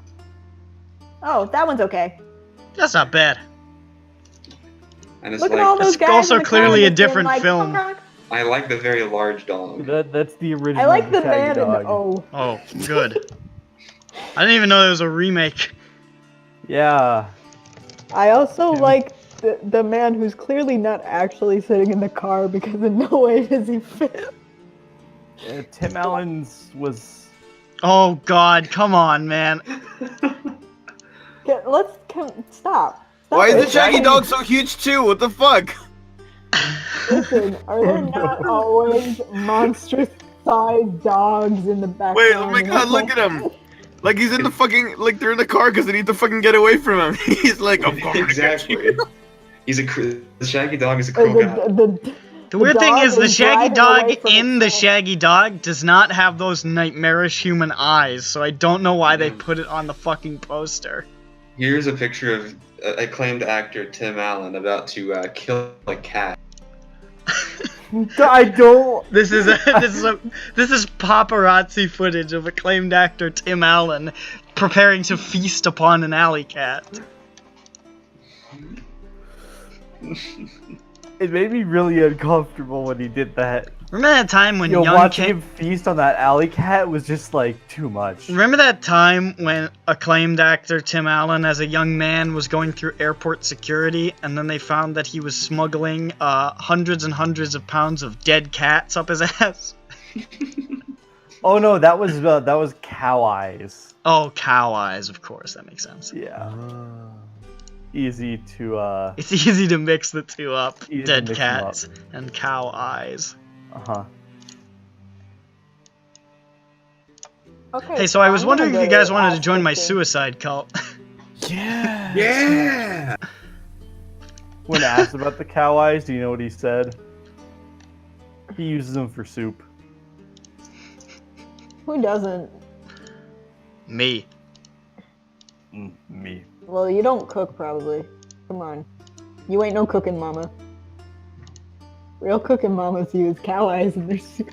Oh, that one's okay. That's not bad. And it's Look like, at all those It's guys. also in the clearly crowd a just being different like, film. "Come on." I like the very large dog. That's the original. I like the Shaggy man in Dog. O. Oh, good. I didn't even know there was a remake. Yeah. I also like the man who's clearly not actually sitting in the car because in no way does he fit. Tim Allen's was. Oh God, come on, man. Stop. Why is it. the shaggy dog so huge too? What the fuck? Listen, are there not always monstrous-sized dogs in the background? Wait, oh my god, look at him! Like he's in the fucking, like they're in the car because they need to fucking get away from him. He's like, I'm going Exactly. The shaggy dog is a Uh, cruel guy. The weird thing dog is, the is shaggy driving dog away from in the itself. shaggy dog does not have those nightmarish human eyes, so I don't know why they put it on the fucking poster. Here's a picture of acclaimed actor Tim Allen about to kill a cat. I don't. This is paparazzi footage of acclaimed actor Tim Allen preparing to feast upon an alley cat. It made me really uncomfortable when he did that. Remember that time when young watching King... him feast on that alley cat was just like too much. Remember that time when acclaimed actor Tim Allen as a young man was going through airport security and then they found that he was smuggling hundreds and hundreds of pounds of dead cats up his ass? Oh no, that was Cow Eyes. Oh, Cow Eyes, of course, that makes sense. Yeah. Easy to It's easy to mix the two up. Easy to Dead mix them cats and Cow Eyes. Uh-huh. Okay, Hey, so I was I'm wondering if gonna you go guys wanted to ask join the my king. suicide cult. Yeah. Yeah. When asked about the Cow Eyes, do you know what he said? He uses them for soup. Who doesn't? Me. Me. Well, you don't cook, probably. Come on. You ain't no cooking mama. Real cooking mamas use cow eyes in their soup.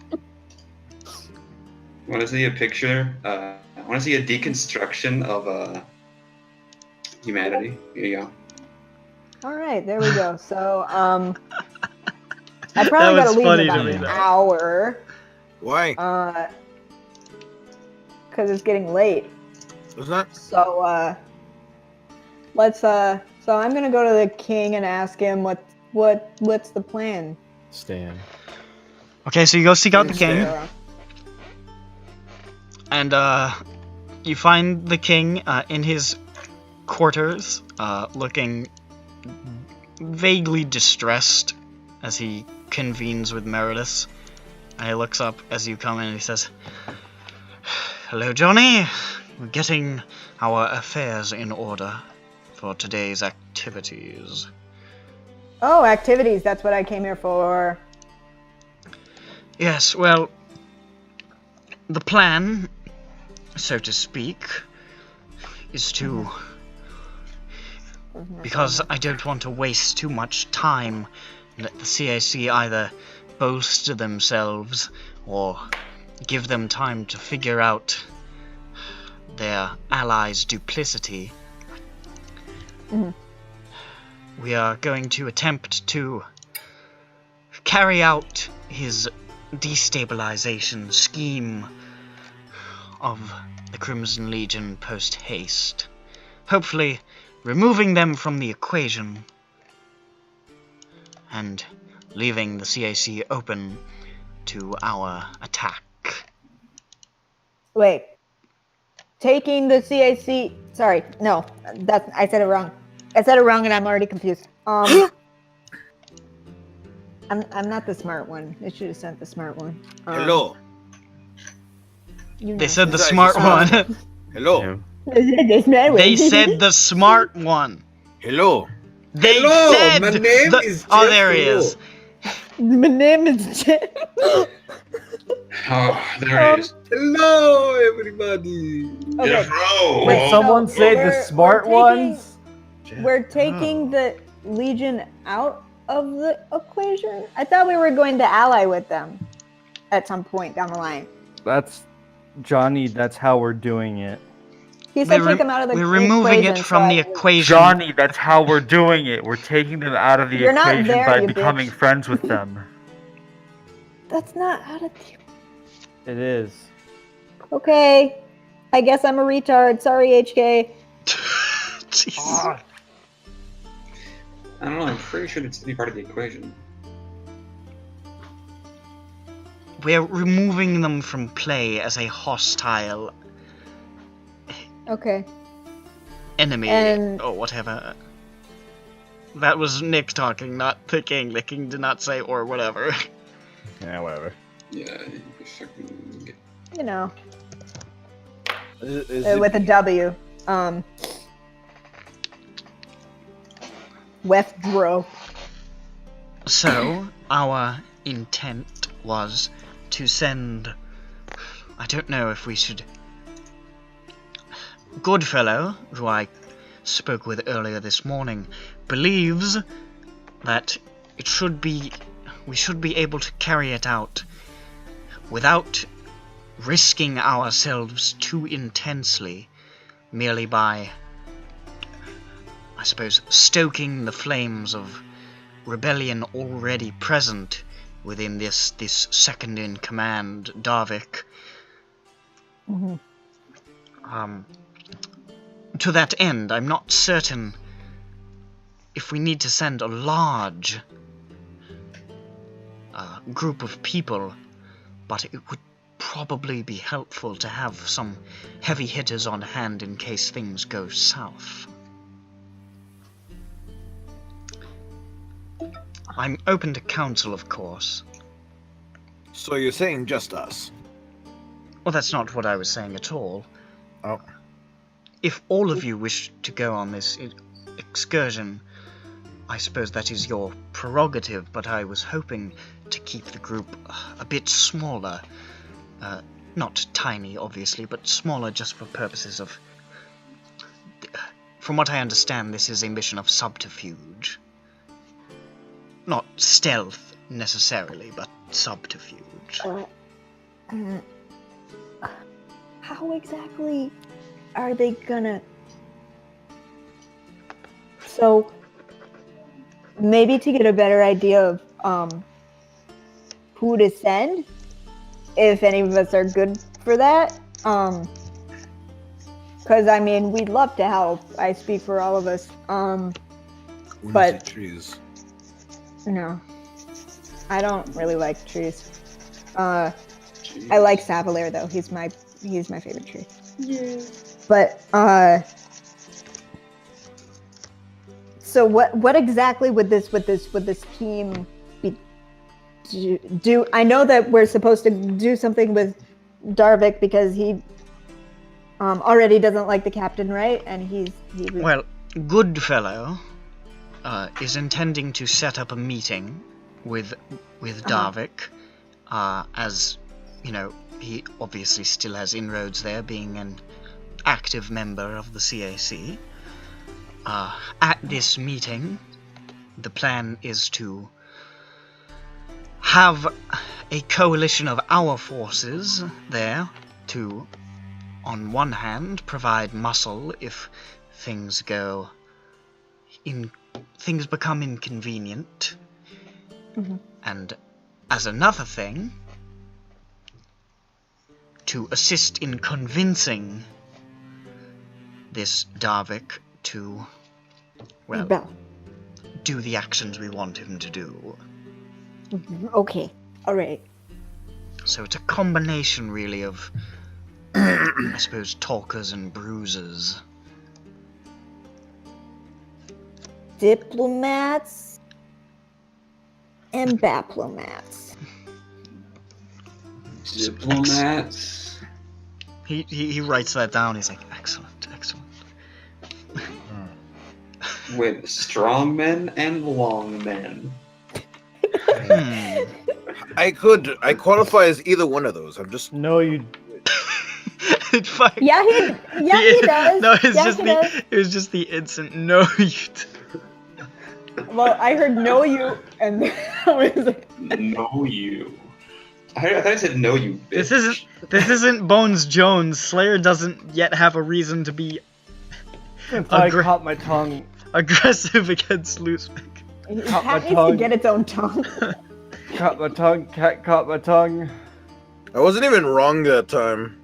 Want to see a picture? I want to see a deconstruction of humanity. Here you go. Alright, there we go. So, I probably gotta leave in about an hour. Why? Because it's getting late. What's that? So, so I'm gonna go to the king and ask him what's the plan. Stan. Okay, so you go seek out the king, Stan. and you find the king in his quarters, looking vaguely distressed as he convenes with Meredith. And he looks up as you come in and he says, "Hello, Johnny. We're getting our affairs in order for today's activities." Oh, activities. That's what I came here for. Yes, well, the plan, so to speak, is to... Because I don't want to waste too much time and let the CAC either bolster themselves or give them time to figure out their allies' duplicity. We are going to attempt to carry out his destabilization scheme of the Crimson Legion post-haste, hopefully removing them from the equation and leaving the CAC open to our attack. Wait. Taking the CAC... Sorry, no. I said it wrong. I said it wrong and I'm already confused. I'm not the smart one. They should have sent the smart one. Hello. You know. They said the smart one. Hello. They said the smart one. Hello. They Hello, said my name is Oh, Jeff. there he is. My name is Jeff. Oh, there it is. Hello, everybody. Okay. Bro. Wait, someone say the we're smart taking- ones? We're taking the Legion out of the equation? I thought we were going to ally with them at some point down the line. That's Johnny, that's how we're doing it. He said take them out of the We're equation. removing it from the so equation. Johnny, that's how we're doing it. We're taking them out of the You're not equation there, by you becoming bitch. friends with them. That's not out of the... It is. Okay. I guess I'm a retard. Sorry, HK. Jesus. I don't know. I'm pretty sure it's to be part of the equation. We're removing them from play as a hostile Okay. enemy And- or whatever. That was Nick talking, not the king. The king did not say or whatever. Yeah, whatever. Yeah. You fucking... You know. Is With a W. Withdraw. So, our intent was to send... I don't know if we should... Goodfellow, who I spoke with earlier this morning, believes that it should be... we should be able to carry it out without risking ourselves too intensely, merely by, I suppose, stoking the flames of rebellion already present within this second-in-command, Darvik. To that end, I'm not certain if we need to send a large group of people, but it would probably be helpful to have some heavy hitters on hand in case things go south. I'm open to counsel, of course. So you're saying just us? Well, that's not what I was saying at all. Oh. If all of you wish to go on this excursion, I suppose that is your prerogative, but I was hoping to keep the group a bit smaller, not tiny, obviously, but smaller just for purposes of... From what I understand, this is a mission of subterfuge. Not stealth, necessarily, but subterfuge. How exactly are they gonna... So, maybe to get a better idea of who to send, if any of us are good for that. Because, I mean, we'd love to help. I speak for all of us. But... trees. No. I don't really like trees. I like Savalier, though. He's my favorite tree. Yeah. But, so what exactly would this team be do? I know that we're supposed to do something with Darvik because he already doesn't like the captain, right? And he was... Well, Goodfellow is intending to set up a meeting with Darvik, as you know, he obviously still has inroads there, being an active member of the CAC. At this meeting, the plan is to have a coalition of our forces there to, on one hand, provide muscle if things become inconvenient, and as another thing, to assist in convincing this Darvik to, well, do the actions we want him to do. Okay, alright. So it's a combination, really, of, I suppose, talkers and bruisers. Diplomats and baplomats. Diplomats. He writes that down. He's like, excellent. With strong men and long men. I qualify as either one of those. I'm just... No, you... Yeah, he does. No, it He was just the instant no you. Well, I heard no you, and I was like... No you. I thought I said no you, bitch. This isn't Bones Jones. Slayer doesn't yet have a reason to be I caught my tongue. Aggressive against Loosepick. Cat needs to get its own tongue. Caught my tongue. Cat caught my tongue. I wasn't even wrong that time.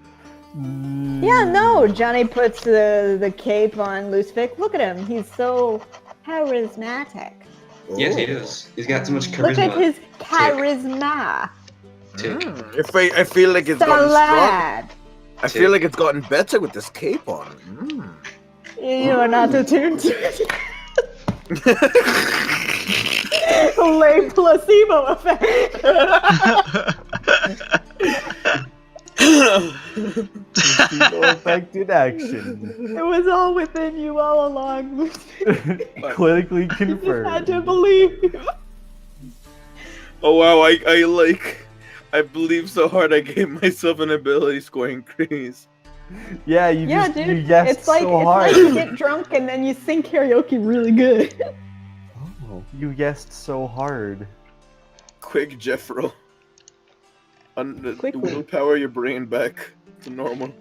Yeah, no. Johnny puts the cape on Loosepick. Look at him. He's so charismatic. Yes, he is. He's got so much charisma. Look at his charisma. I feel like it's gotten strong. I feel like it's gotten better with this cape on. You are not attuned to it. Lame placebo effect. Placebo effect in action. It was all within you all along. Clinically confirmed. You just had to believe. Oh wow, I believe so hard I gave myself an ability score increase. Yeah, you guessed it's like, so hard. It's like you get drunk and then you sing karaoke really good. Oh, you guessed so hard. Quick, Jeffro. Quickly. Willpower your brain back to normal.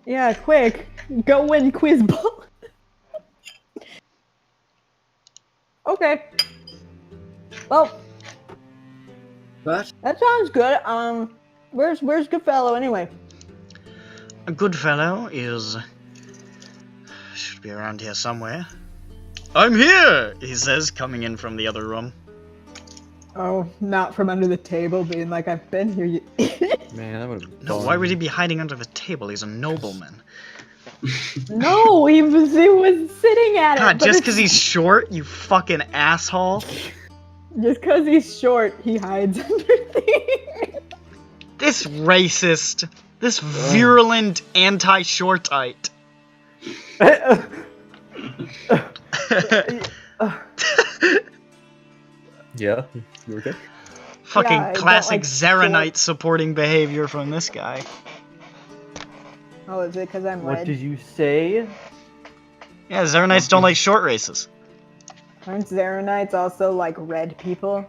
Yeah, quick. Go win quiz ball. Okay. Well. What? That sounds good. Where's Goodfellow anyway? A Goodfellow should be around here somewhere. I'm here, he says, coming in from the other room. Oh, not from under the table, being like, I've been here. Man, that would have. No, why would he be hiding under the table? He's a nobleman. No, he was sitting at it. God, just because he's short, you fucking asshole. Just because he's short, he hides under things. This racist. This virulent anti-shortite. Yeah, you okay? Fucking I don't classic like Zaranite supporting behavior from this guy. Oh, is it because I'm What red? did you say? Yeah, Zaranites don't like short races. Aren't Zaranites also like red people?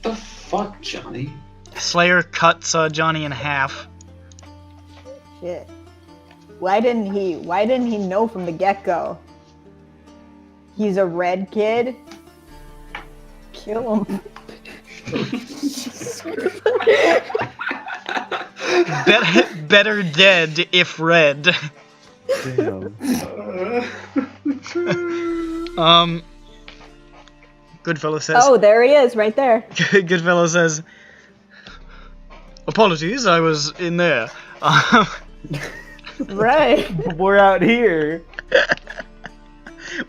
The fuck, Johnny? Slayer cuts Johnny in half. Shit. Why didn't he know from the get-go? He's a red kid? Kill him. Better dead if red. Damn. Goodfellow says. Oh, there he is, right there. Goodfellow says. Apologies, I was in there. Right. We're out here.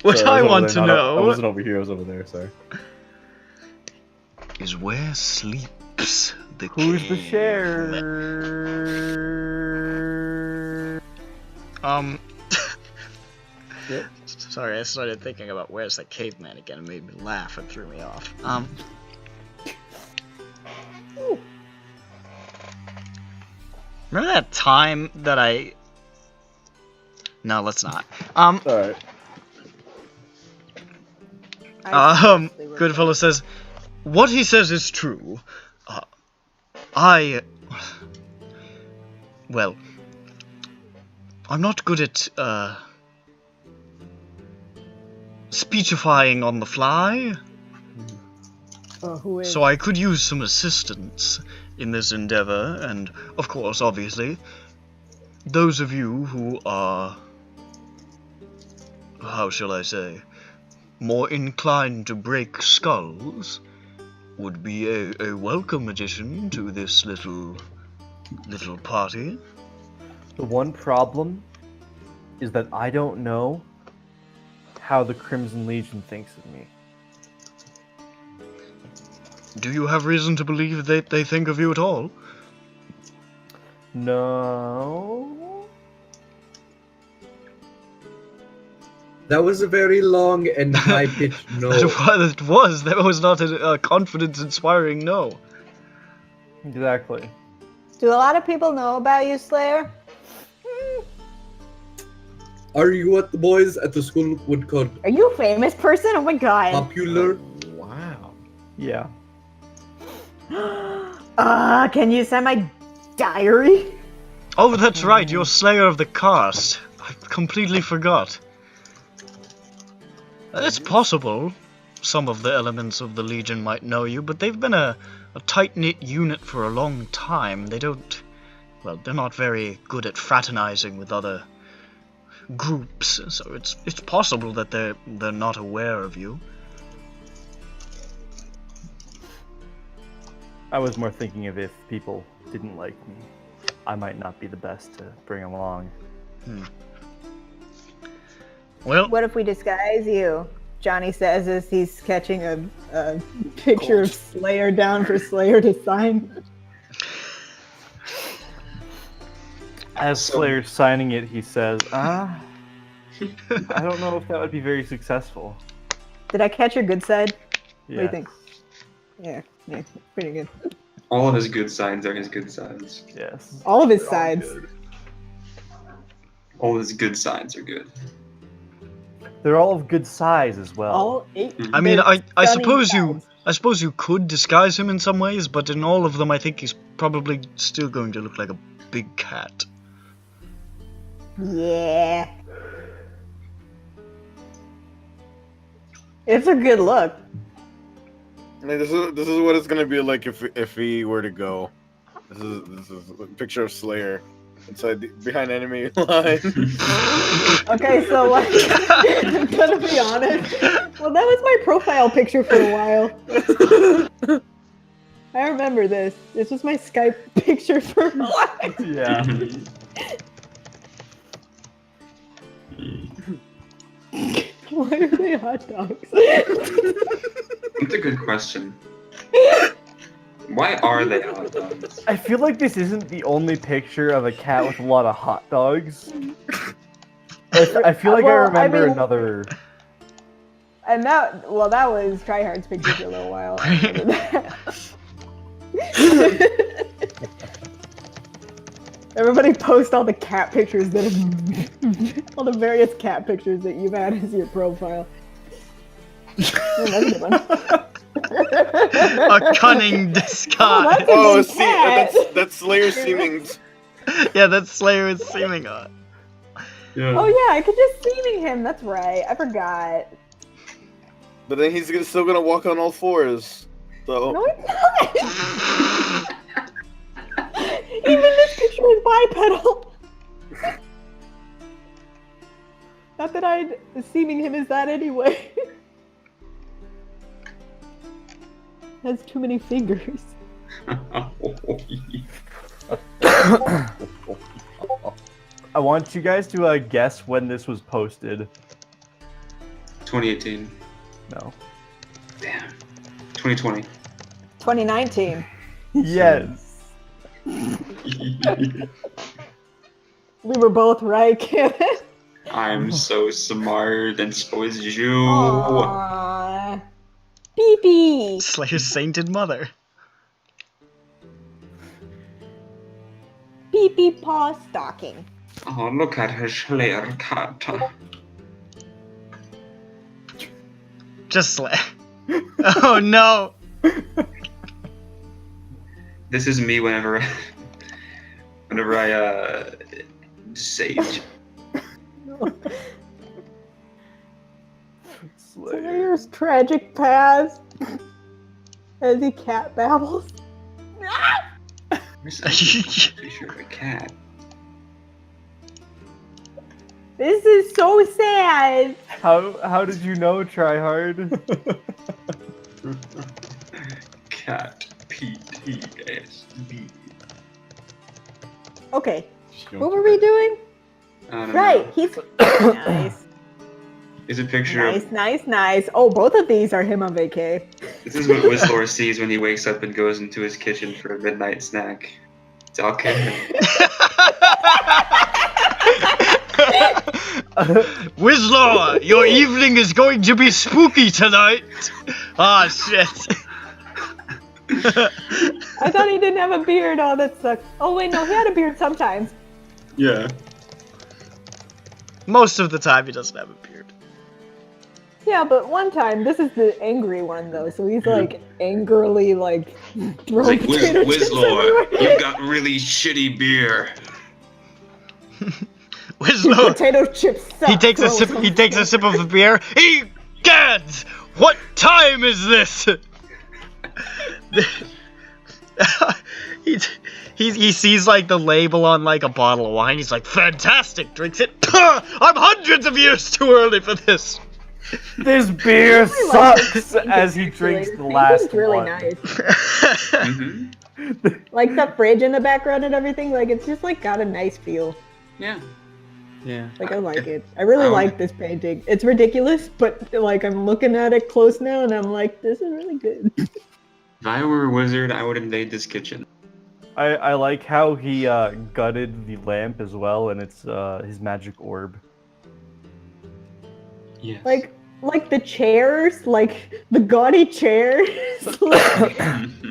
What Sorry, I was over want there, to I know wasn't over here, I was over there, sorry. is where sleeps the Who's the king? sheriff? Yep. Sorry, I started thinking about where's the caveman again. It made me laugh and threw me off. Remember that time that I... No, let's not. Alright. Goodfellow says, what he says is true. Well, I'm not good at, speechifying on the fly, Oh, who is? so I could use some assistance in this endeavor, and, of course, obviously, those of you who are, how shall I say, more inclined to break skulls would be a welcome addition to this little party. The one problem is that I don't know how the Crimson Legion thinks of me. Do you have reason to believe that they think of you at all? No. That was a very long and high-pitched no. That was not a confidence-inspiring no. Exactly. Do a lot of people know about you, Slayer? Are you what the boys at the school would call Are you a famous person? Oh my god. popular? Wow. Yeah. Can you send my diary? Oh, that's right, you're Slayer of the Cast. I completely forgot. It's possible some of the elements of the Legion might know you, but they've been a tight-knit unit for a long time. They're not very good at fraternizing with other groups, so it's possible that they're not aware of you. I was more thinking of if people didn't like me, I might not be the best to bring them along. Well, What if we disguise you? Johnny says as he's sketching a picture of Slayer down for Slayer to sign. As Slayer's signing it, he says, I don't know if that would be very successful. Did I catch your good side? Yeah. What do you think? Yeah, pretty good. All of his good sides are his good sides. Yes. All of his sides. All of his good sides are good. They're all of good size as well. All 8. I mean, I stunning suppose you could disguise him in some ways, but in all of them I think he's probably still going to look like a big cat. Yeah. It's a good look. I mean, this is what it's gonna be like if he were to go. This is a picture of Slayer behind enemy line. Okay, so like, I'm gonna be honest. Well, that was my profile picture for a while. I remember this. This was my Skype picture for a while. Yeah. Why are they hot dogs? That's a good question. Why are they hot dogs? I feel like this isn't the only picture of a cat with a lot of hot dogs. I feel like I Well, remember I mean- another. And that was Tryhard's picture for a little while. I remember that. Everybody post all the cat pictures all the various cat pictures that you've had as your profile. Oh, that's a good one. A cunning disguise. Oh, see, that's Slayer seeming. Yeah, that's Slayer is seeming on. Yeah. Oh yeah, I could just seeming him. That's right. I forgot. But then he's still gonna walk on all fours. So. No, he's not. Even this picture is bipedal. Not that I'd seeming him as that anyway. Has too many fingers. I want you guys to guess when this was posted. 2018. No. Damn. 2020. 2019. Yes. We were both right, Kevin. I'm so smart, and so is you. Aww. Pee-pee. Slayer's sainted mother. Pee-pee paw stocking. Oh, look at her Slayer cat. Just Slay. Oh no! This is me whenever I sage. Slayer's tragic past as he cat babbles. Where's the picture of a cat? This is so sad. How did you know, Tryhard? Cat PTSD. Okay, what were we doing? Right, he's nice. Is a picture Nice. Oh, both of these are him on vacay. This is what Wizlor sees when he wakes up and goes into his kitchen for a midnight snack. It's all Kevin. Wizlor, your evening is going to be spooky tonight. Ah, shit. I thought he didn't have a beard. Oh, that sucks. Oh wait, no, he had a beard sometimes. Yeah. Most of the time, he doesn't have a beard. Yeah, but one time, this is the angry one though, so he's like angrily like throwing It's like, potato chips Wizlor, everywhere. you've got really shitty beer. Wizlor, Potato chips suck. he takes a sip. He takes a sip of the beer. Egads! What time is this? he sees like the label on like a bottle of wine. He's like, fantastic. Drinks it. I'm hundreds of years too early for this. This beer sucks as he drinks the last It's really one. nice. Mm-hmm. Like the fridge in the background and everything. Like it's just like got a nice feel. Yeah. Yeah. Like I like it. I really like this painting. It's ridiculous, but like I'm looking at it close now and I'm like, this is really good. If I were a wizard, I would invade this kitchen. I like how he gutted the lamp as well, and it's his magic orb. Yes. Like the chairs, like the gaudy chairs. Like,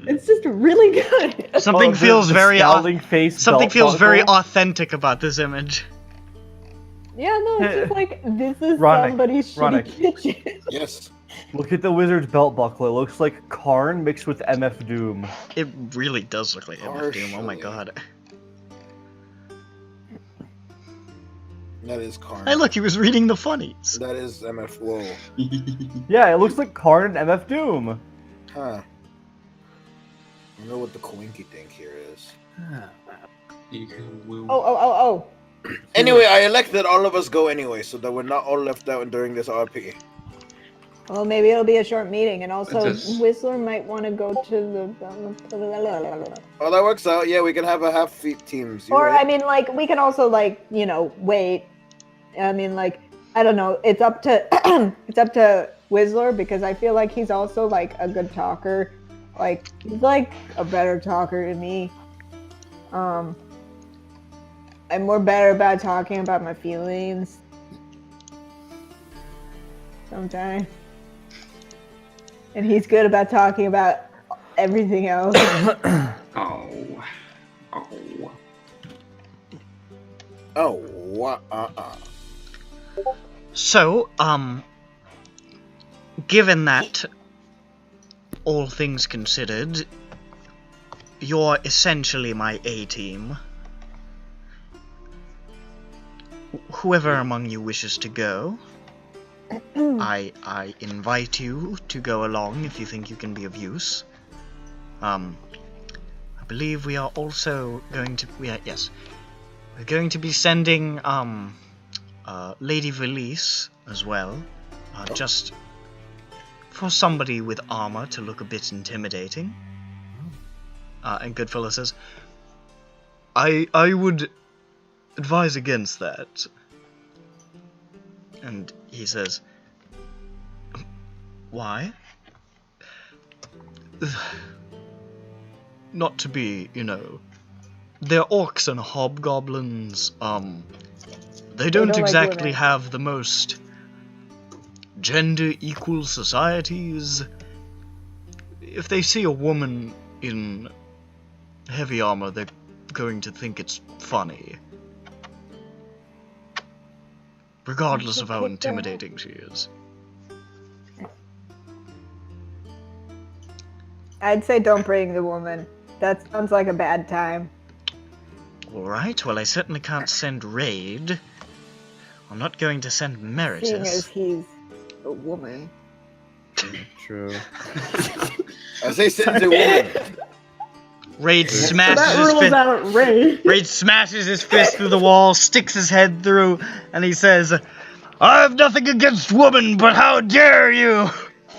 it's just really good. Something Oh, the- feels the very scowling face something belt feels very buckle. authentic about this image. Yeah, no, it's just like this is Ronick, somebody's Ronick. shitty kitchen. Yes. Look at the wizard's belt buckle. It looks like Karn mixed with MF Doom. It really does look like MF Doom. Oh my Partially. god. That is Karn. Hey, look, he was reading the funnies. That is MF. Whoa. Yeah, it looks like Karn and MF Doom. Huh. I don't know what the coinky thing here is. Oh. Anyway, I elect that all of us go anyway, so that we're not all left out during this RP. Well, maybe it'll be a short meeting, and also It's just- Whistler might want to go to the. Oh, that works out. Yeah, we can have a half feet teams. You're Or right. I mean, like we can also like wait. I mean, like I don't know. It's up to it's up to Whistler because I feel like he's also like a good talker. Like he's like a better talker than me. I'm more better about talking about my feelings. Sometimes. And he's good about talking about everything else. Oh. So, given that, all things considered, you're essentially my A-team. Whoever among you wishes to go, I invite you to go along if you think you can be of use. I believe we are also going to... we're going to be sending, Lady Valise as well. Just for somebody with armor to look a bit intimidating. And Goodfellow says, I would advise against that. And he says, why? Not to be, they're orcs and hobgoblins. They don't exactly have the most gender equal societies. If they see a woman in heavy armor, they're going to think it's funny. Regardless of how intimidating she is. I'd say don't bring the woman. That sounds like a bad time. Alright, well I certainly can't send Raid. I'm not going to send Meritus. Seeing as he's a woman. True. I say send the woman. Raid smashes That his rules fist. out Ray. Raid smashes his fist through the wall, sticks his head through, and he says, I have nothing against woman, but how dare you!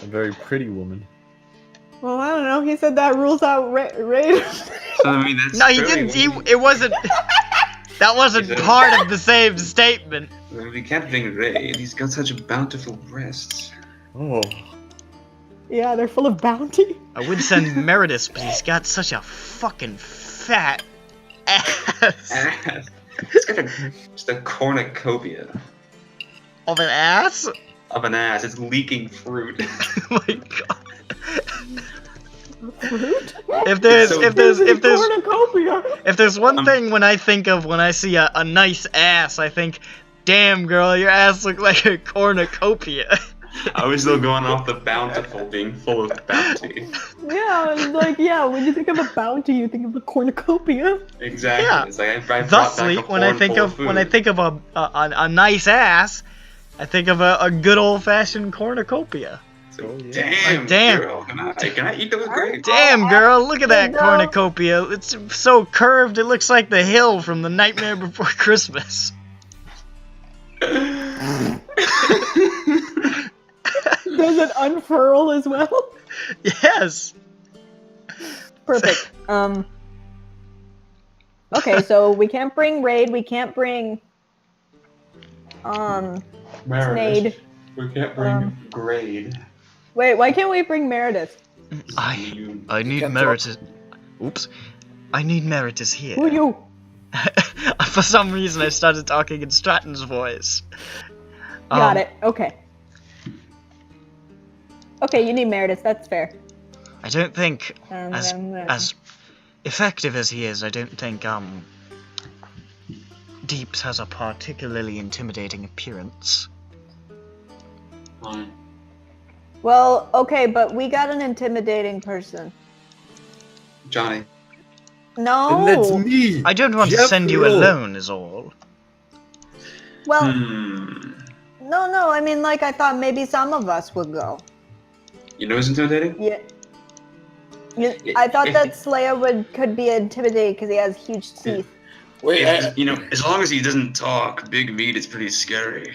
A very pretty woman. Well, I don't know. He said that rules out Ray. So, I mean, that's No, he true. didn't. It wasn't. That wasn't part of the same statement. We can't bring Ray. He's got such bountiful breasts. Oh. Yeah, they're full of bounty. I would send Meritus, but he's got such a fucking fat ass. Ass. He's got just a cornucopia Of an ass? of an ass. It's leaking fruit. Oh my god. Fruit? If there's cornucopia. if there's one thing when I think of when I see a nice ass, I think, damn girl, your ass looks like a cornucopia. I was still going off the bountiful being full of bounty. Yeah, when you think of a bounty, you think of a cornucopia. Exactly. Yeah. It's like I brought Thusly, back a when I horn think full of food. a nice ass, I think of a good old fashioned cornucopia. So, damn, Damn. girl, can I eat those grapes? Damn girl, look at that No. cornucopia. It's so curved it looks like the hill from The Nightmare Before Christmas. Does it unfurl as well? Yes. Perfect. Okay, so we can't bring Raid. We can't bring. Snade. We can't bring grade. Wait, why can't we bring Meredith? I need can Meritus. Oops. I need Meritus here. Who you? For some reason, I started talking in Stratton's voice. Got it. Okay. Okay, you need Meredith. That's fair. I don't think, Um, as um, um. as effective as he is, I don't think Deeps has a particularly intimidating appearance. Fine. Well, okay, but we got an intimidating person. Johnny. No. And that's me. I don't want to Jeff send you Rowe. alone, is all. Well, Hmm. no. I mean, like, I thought maybe some of us would go. You know who's intimidating? Yeah. I thought that Slayer could be intimidating because he has huge teeth. Wait, As long as he doesn't talk, Big Meat is pretty scary.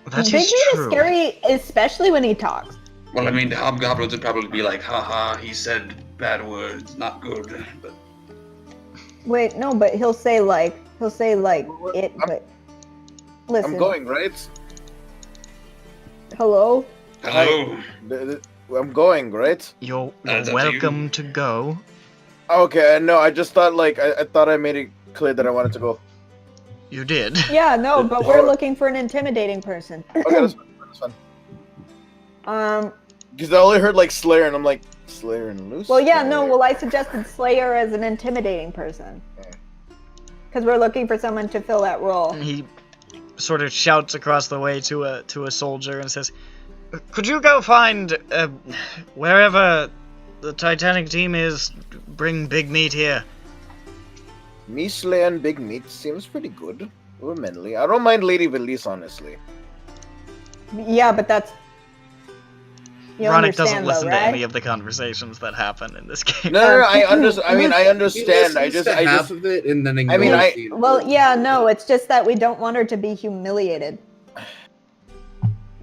That Big is Meat is true. scary, especially when he talks. Well, I mean, the hobgoblins would probably be like, haha, he said bad words, not good. But Wait, no, but he'll say like it, but listen. I'm going, right? Hello? hello. I'm going, right? You're That's up to welcome to go. Okay, no, I just thought, like, I thought I made it clear that I wanted to go. You did. Yeah, no, but we're looking for an intimidating person. Okay, that's fine. Um, Because I only heard like Slayer, and I'm like, Slayer and Lucifer. Well, yeah, no. Well, I suggested Slayer as an intimidating person. Because we're looking for someone to fill that role. And he sort of shouts across the way to a soldier and says, "Could you go find wherever the Titanic team is? Bring Big Meat here." Me, Slayer, and Big Meat seems pretty good. We're manly. I don't mind Lady Valise, honestly. Yeah, but that's... You Ronick doesn't understand, listen though, to right? any of the conversations that happen in this game. No, I understand. I mean, I He understand. I listens just, to half of it and then I mean, ignores I- the Well, important yeah, part. no, it's just that we don't want her to be humiliated.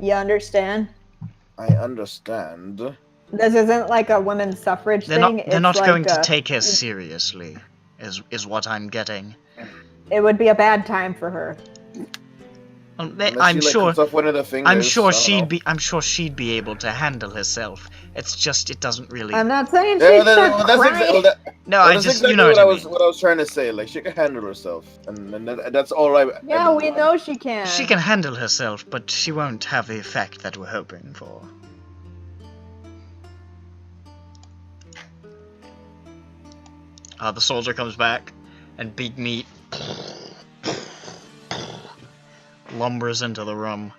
You understand? I understand. This isn't like a women's suffrage They're thing. not. They're it's not like going to a- take her seriously. Is what I'm getting. It would be a bad time for her. Unless I'm she, like, sure. cuts off one of the fingers, I'm sure I don't she'd know. be. I'm sure she'd be able to handle herself. It's just it doesn't really. I'm not saying she Yeah, should well, that's cry. exactly. Well, No, well, I that's just exactly you know what what I I was. mean. What I was trying to say. Like, she can handle herself, and that's all right. Yeah, we know she can. She can handle herself, but she won't have the effect that we're hoping for. The soldier comes back, and Big Meat lumbers into the room.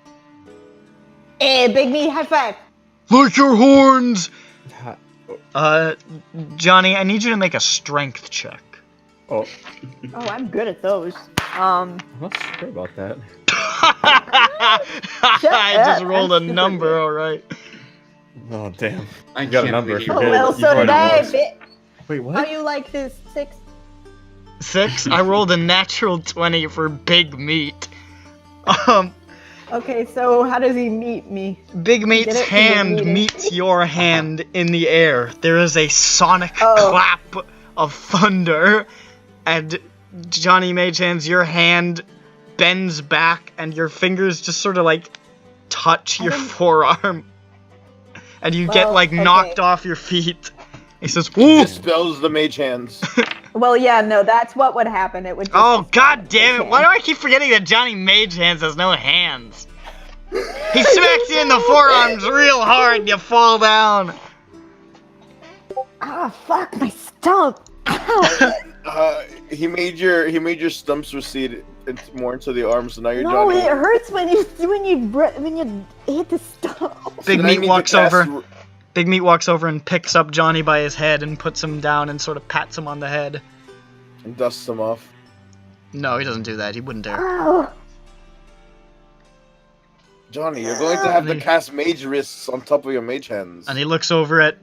Hey, Big Meat, high five. Like your horns! Johnny, I need you to make a strength check. Oh, Oh, I'm good at those. I'm not sure about that. I just up, rolled I'm a super number, good. alright. Oh damn! I You got a can't number. believe Oh, Forget it. well, You've so did already I. lost. Wait, How what? you like this? 6? 6? I rolled a natural 20 for Big Meat. Okay, so how does he meet me? Big Meat's Did it in the hand meeting. meets your hand in the air. There is a sonic Oh. clap of thunder, and Johnny Mage Hands, your hand bends back, and your fingers just sort of like touch your forearm, and you get Well, like okay. knocked off your feet. He says, "Ooh!" Dispels the mage hands. Well, yeah, no, that's what would happen. It would just Oh be god damn it! okay. Why do I keep forgetting that Johnny Mage Hands has no hands? He smacks you in the forearms real hard, and you fall down. Ah, fuck my stump. Ow. He made your stumps recede more into the arms, so now you're No, Johnny. it hurts when you hit the stump. Big So now you Meat need to walks cast over. Big Meat walks over and picks up Johnny by his head and puts him down and sort of pats him on the head. and dusts them off. No, he doesn't do that. He wouldn't dare. Oh, Johnny, you're going to have to cast mage wrists on top of your mage hands. And he looks over at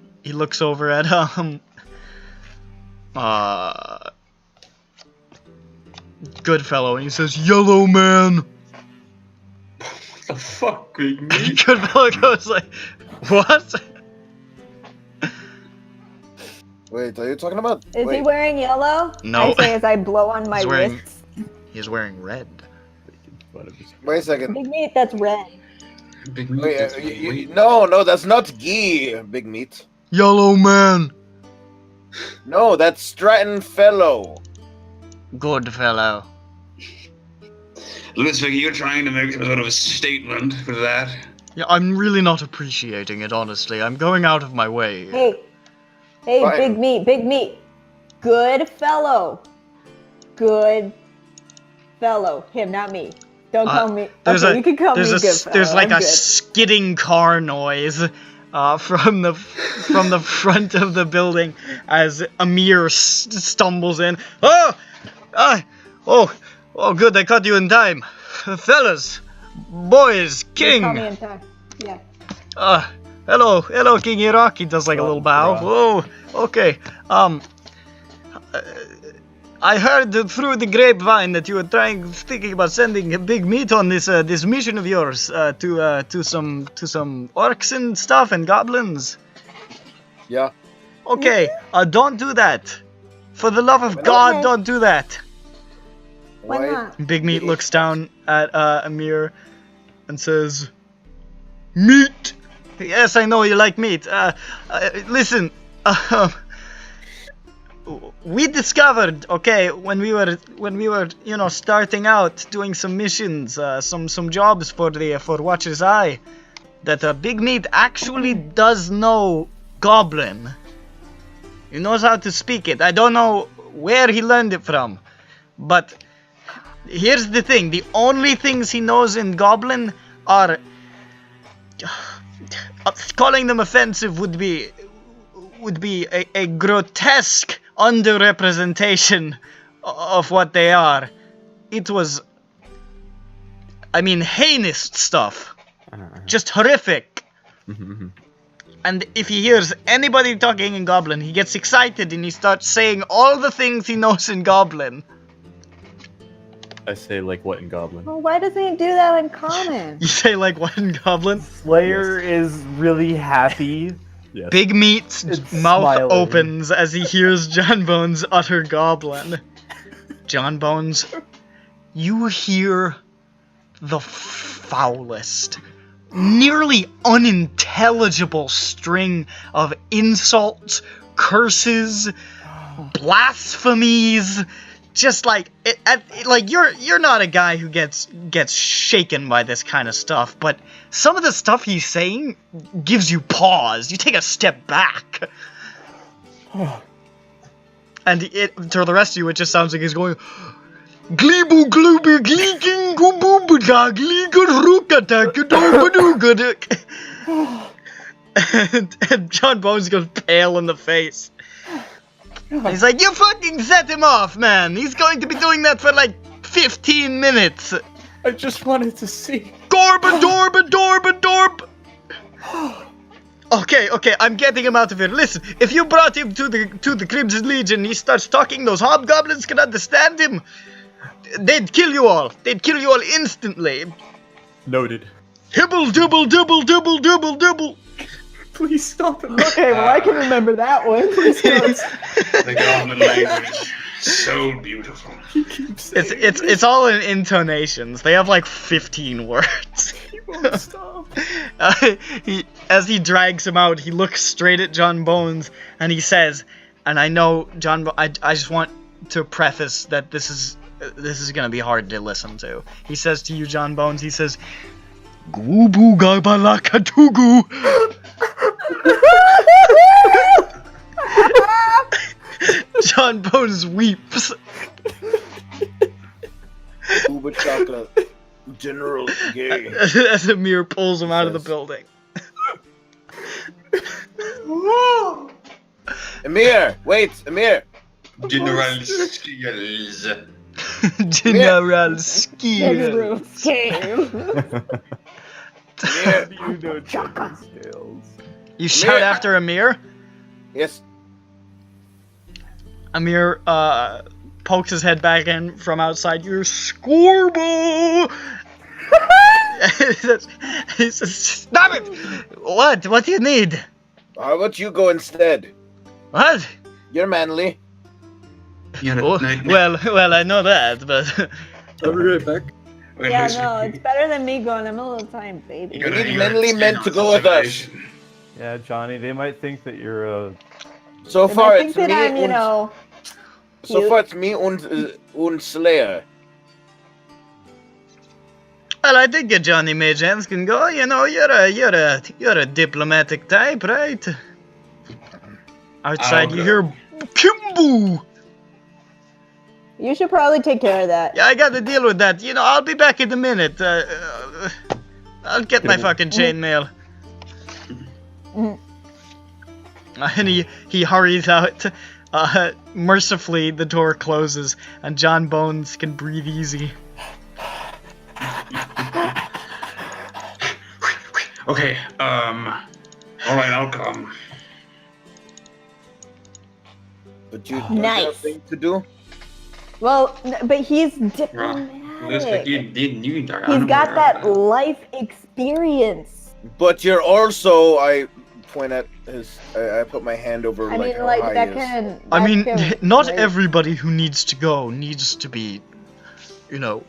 Goodfellow and he says, "Yellow man." What the fuck, Big Meat? Goodfellow goes like, "What?" Wait, are you talking about? is wait. he wearing yellow? No. I say as I blow on my He's wearing- wrists. He's wearing red. Wait a second. Big Meat, that's red. Big Meat, Wait, that's way- no, that's not Gee, Big Meat. Yellow man. No, that's Stratton Fellow. Goodfellow. Looks like you're trying to make some sort of a statement for that. Yeah, I'm really not appreciating it, honestly. I'm going out of my way. Hey, Fine. Big Meat. Good fellow. Good fellow. Him, not me. Don't call me. Okay, you can call me good fellow. There's like I'm a good. skidding car noise from the front of the building as Amir stumbles in. Oh, good, I caught you in time. Fellas, boys, You call me king. in time. Yeah. Hello, King Iraq. He does like a little bow. Whoa, okay. I heard through the grapevine that you were thinking about sending a Big Meat on this mission of yours to some orcs and stuff and goblins. Yeah. Okay, don't do that. For the love of God, Okay. don't do that. Why not? Big Meat looks down at Amir and says, "Meat." Yes, I know you like meat. Listen. We discovered, okay, when we were, starting out doing some missions, some jobs for Watcher's Eye, that Big Meat actually does know Goblin. He knows how to speak it. I don't know where he learned it from, but here's the thing. The only things he knows in Goblin are... calling them offensive would be a grotesque underrepresentation of what they are. It was... I mean, heinous stuff. Just horrific. And if he hears anybody talking in Goblin, he gets excited and he starts saying all the things he knows in Goblin. I say, like, what in Goblin? Well, why doesn't he do that in common? You say, like, what in Goblin? Slayer is really happy. Yes. Big Meat's It's mouth smiling. opens as he hears John Bones utter Goblin. John Bones, you hear the foulest, nearly unintelligible string of insults, curses, blasphemies. Just like you're not a guy who gets shaken by this kind of stuff, but some of the stuff he's saying gives you pause. You take a step back, and to the rest of you, it just sounds like he's going. Gleebu gloobu gleeking gooboobada gleegadoogadoogadoogaduk. And John Bones goes pale in the face. He's like, you fucking set him off, man. He's going to be doing that for like 15 minutes. I just wanted to see. Dorba dorba dorba dorb. Okay, I'm getting him out of here. Listen, if you brought him to the Crimson Legion, he starts talking, those hobgoblins can understand him. They'd kill you all. They'd kill you all instantly. Noted. Hibble dibble dibble dibble dibble dibble. Please stop it. Okay, well, I can remember that one. The Goblin language, so beautiful. It's all in intonations. They have like 15 words. He won't stop. As he drags him out, he looks straight at John Bones and he says, and I know I just want to preface that this is gonna be hard to listen to. He says to you, John Bones, he says, Goobu gabalakatugu. John Bones weeps. Uber chocolate. General Gay. As Amir pulls him out of the building. Amir! Wait, Amir! General Skills. General Skill. You know General Skills. You shout after Amir? Yes. Amir pokes his head back in from outside. You're Scorbo! He says, stop it! What? What do you need? How about you go instead? What? You're manly. Well, I know that, but... I'll be right back. Yeah, no, it's better than me going. I'm a little time, baby. You need manly men to go with us. Yeah, Johnny, they might think that you're a... So If far I it's think me that I'm, you know... So far it's me and Slayer. Well, I think Johnny Majans can go. You know, you're a diplomatic type, right? Outside, you hear Kimbu. You should probably take care of that. Yeah, I got to deal with that. You know, I'll be back in a minute. I'll get my fucking chainmail. And he hurries out. Mercifully, the door closes, and John Bones can breathe easy. Okay, alright, I'll come. But you don't Nice. have thing to do? Well, but he's Looks like diplomatic. you did He's got that life experience. But you're also, I point at his, I put my hand over I like mean, how like, high that he is. can... I mean, that can, not like- everybody who needs to go needs to be, you know,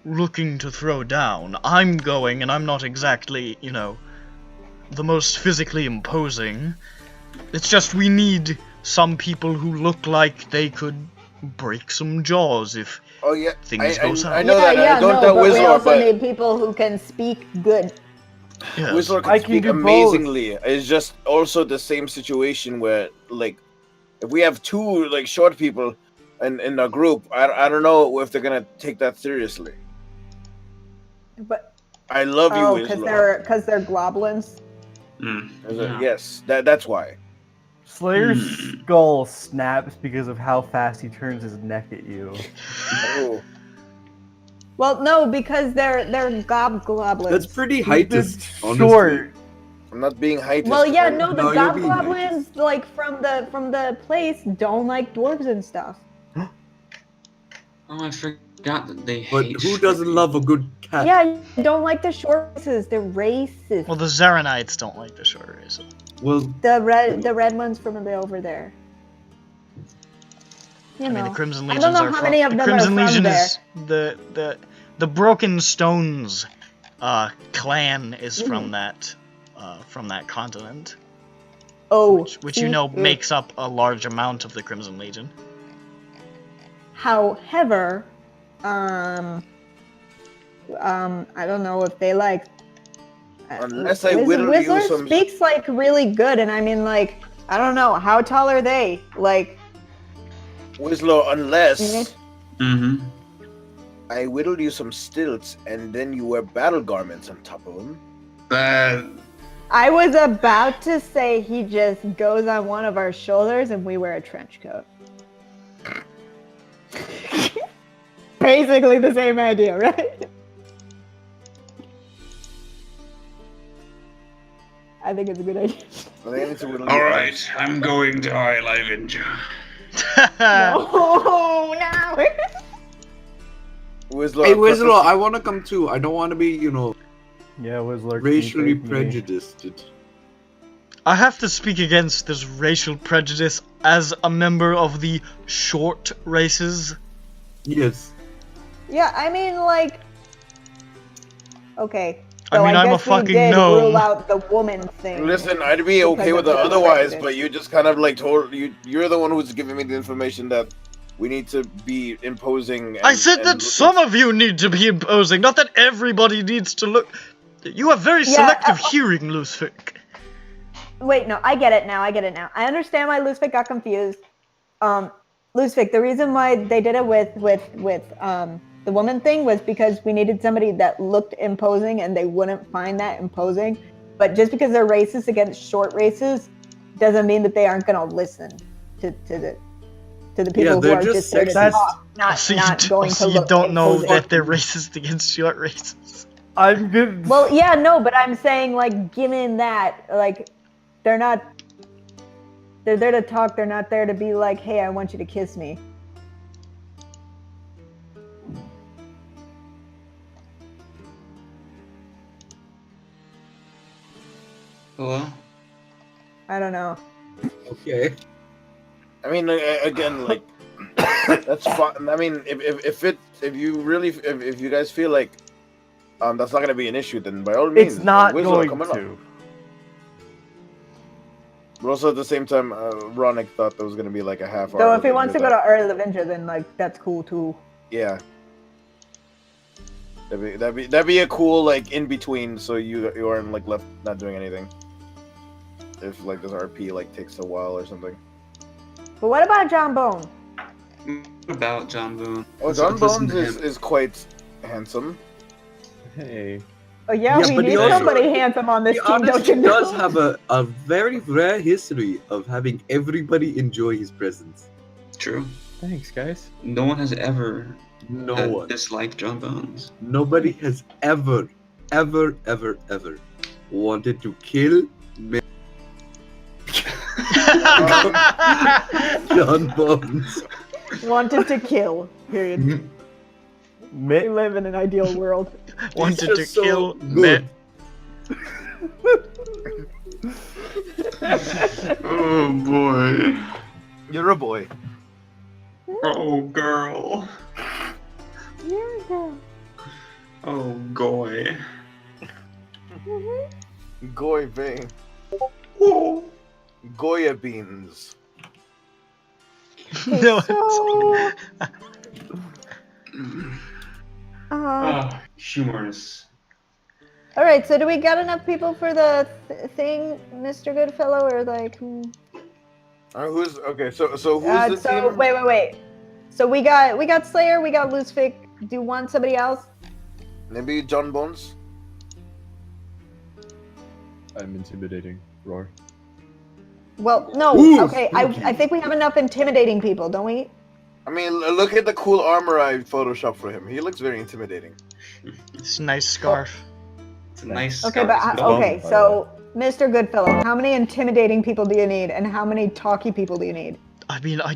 looking to throw down. I'm going, and I'm not exactly, you know, the most physically imposing. It's just we need some people who look like they could break some jaws if Oh yeah, things go south. I know that. Yeah, I don't no, know but we Wizlor, also but need people who can speak good. Yes. Wizlor I can can speak do both. amazingly. It's just also the same situation where, like, if we have two like short people in a group, I don't know if they're gonna take that seriously. But I love you, Wizlor. because they're globulins. Yes, that's why. Slayer's skull snaps because of how fast he turns his neck at you. Oh. Well, no, because they're goblins. That's pretty He's heightist, short. I'm not being heightist. Well, yeah, no, the No, you're being goblins like from the place don't like dwarves and stuff. Oh, I forgot that they But hate. who doesn't love a good cat? Yeah, you don't like the short races. They're racist. Well, the Zaranites don't like the short races. Well, The red ones from over there. You I know, mean, the Crimson I Legions don't know are how from, many of the them Crimson are from Legion there. is the Broken Stones clan is from that continent. Oh, Which you know makes up a large amount of the Crimson Legion. However, I don't know if they like. Unless I whittle you Wizlor some. speaks like really good, and I mean like I don't know how tall are they? Like Wizlor, unless Mm-hmm. I whittled you some stilts and then you wear battle garments on top of them. I was about to say he just goes on one of our shoulders and we wear a trench coat. Basically the same idea, right? I think it's a good idea. All right, I'm going to Highlive No, no. Wizlor, hey, Wizlor, I want to come too. I don't want to be, Yeah, Wizlor. racially prejudiced. I have to speak against this racial prejudice as a member of the short races. Yes. Yeah, I mean like. Okay. I So mean, I'm a guess we fucking did gnome. rule out the woman thing. Listen, I'd be okay because with of it the otherwise, prejudice. but you just kind of like told you're the one who's giving me the information that we need to be imposing. I said that some of you need to be imposing, not that everybody needs to look. You have very selective hearing, Lucific. Wait, no, I get it now. I understand why Lucific got confused. Lucific, the reason why they did it with the woman thing was because we needed somebody that looked imposing and they wouldn't find that imposing. But just because they're racist against short races doesn't mean that they aren't going to listen to the people who are just there to talk, not going to look you don't know imposing. that they're racist against short races. I'm good. Well, yeah, no, but I'm saying, like, given that, like, they're there to talk, they're not there to be like, hey, I want you to kiss me. Hello? I don't know. Okay. I mean, again, like that's fine. I mean, if you guys feel like that's not gonna be an issue, then by all means, It's not Wizlor, going come to. along. But also at the same time, Ronick thought there was gonna be like a half hour. So if he wants to go to Earl Avenger, then like that's cool too. Yeah. That'd be a cool like in between, so you aren't like left not doing anything. If like this RP like takes a while or something. But what about John Bone? What about John Boone? Oh, John Bones is quite handsome. Hey. Oh yeah, we but need he also- somebody handsome on this He team, don't honestly you know? does have a very rare history of having everybody enjoy his presence. True. Thanks, guys. No one has ever No one. disliked John Bones. Nobody has ever wanted to kill John Bones. Wanted to kill. Period. We live in an ideal world. Wanted to just so kill good. Oh boy. You're a boy. Oh girl. You're a girl. Oh goy. Goy bean. Goya beans. No, So, Ah, humorous. All right, so do we got enough people for the thing, Mr. Goodfellow, or like? Who's okay? So who's the So team? wait. So we got Slayer, we got Lucific. Do you want somebody else? Maybe John Bones. I'm intimidating. Roar. Well, no. Ooh, Okay, I think we have enough intimidating people, don't we? I mean, look at the cool armor I photoshopped for him. He looks very intimidating. It's a nice scarf. It's a nice. Okay, but okay. So, Mr. Goodfellow, how many intimidating people do you need, and how many talky people do you need? I mean, I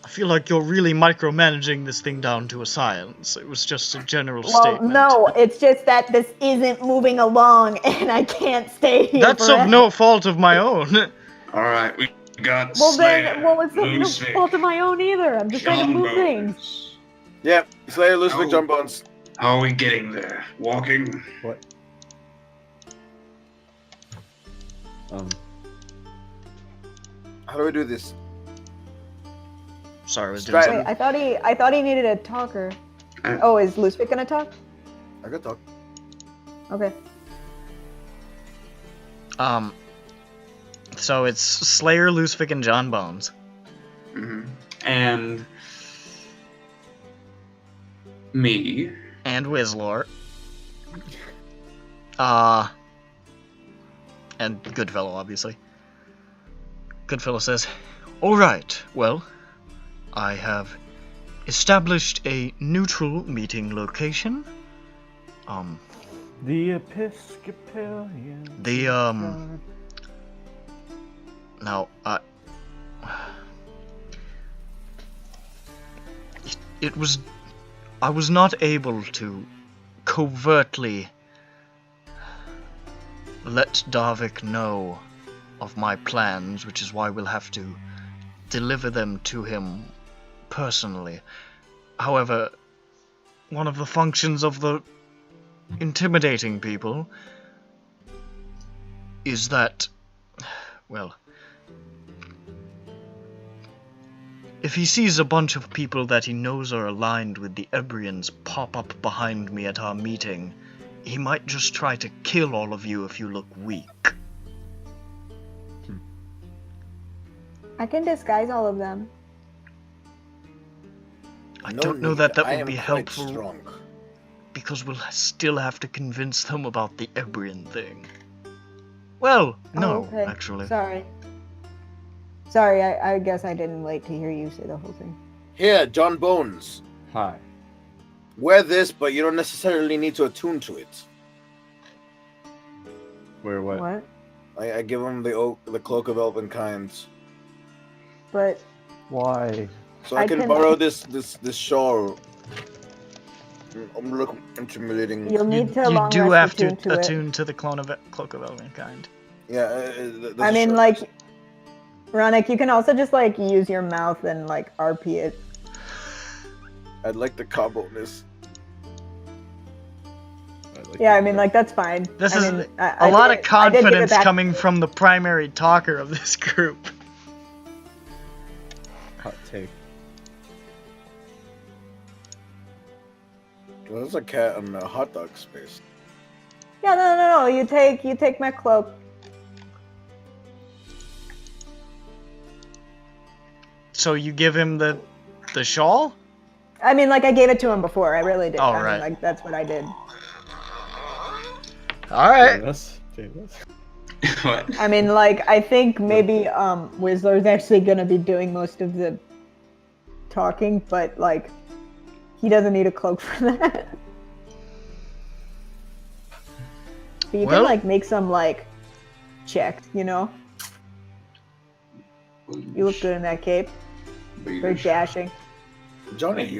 feel like you're really micromanaging this thing down to a science. It was just a general statement. No, it's just that this isn't moving along, and I can't stay here. That's forever. of no fault of my own. All right, we got Well, Slayer, then, it's no Lucific, fault of my own either. I'm just trying to John move Bones. things. Yeah, Slayer, Lucific, Oh. John Bones. How are we getting there? Walking? What? How do we do this? Sorry, I was doing Stride. something. Wait, I thought he needed a talker. Oh, is Lucific gonna talk? I could talk. Okay. So it's Slayer, Lucific, and John Bones. And me. And Wizlor. And Goodfellow, obviously. Goodfellow says, "Alright, well, I have established a neutral meeting location. The Episcopalian. Now, I was not able to covertly let Darvik know of my plans, which is why we'll have to deliver them to him personally. However, one of the functions of the intimidating people is that, well, if he sees a bunch of people that he knows are aligned with the Ebrians pop up behind me at our meeting, he might just try to kill all of you if you look weak." I can disguise all of them. I No don't know need. that I would am be quite helpful, strong. because we'll still have to convince them about the Ebrian thing. Well, no, okay. actually. Sorry, I guess I didn't wait to hear you say the whole thing. Here, John Bones. Hi. Wear this, but you don't necessarily need to attune to it. Where what? What? I give him the cloak of elvenkind, But Why? so I can borrow this shawl. I'm looking intimidating. you'll need to You long do rest have to it. attune to the Cloak of Elvenkind. Yeah. I mean, like, Ronick, you can also just like use your mouth and like RP it. I'd like the combo-ness. Yeah, I mean, like that's fine. This I is mean, a lot of I did give it confidence back. coming from the primary talker of this group. Hot take. Well, there's a cat in a hot dog space. Yeah, no. You take my cloak. So you give him the shawl? I mean, like I gave it to him before. I really did. Oh, I mean, right. like that's what I did. Alright. What? I mean, like I think maybe Wizlor's actually gonna be doing most of the talking, but like he doesn't need a cloak for that. But you Well- can like make some like checks, you know? You look good in that cape. Very dashing. Johnny, do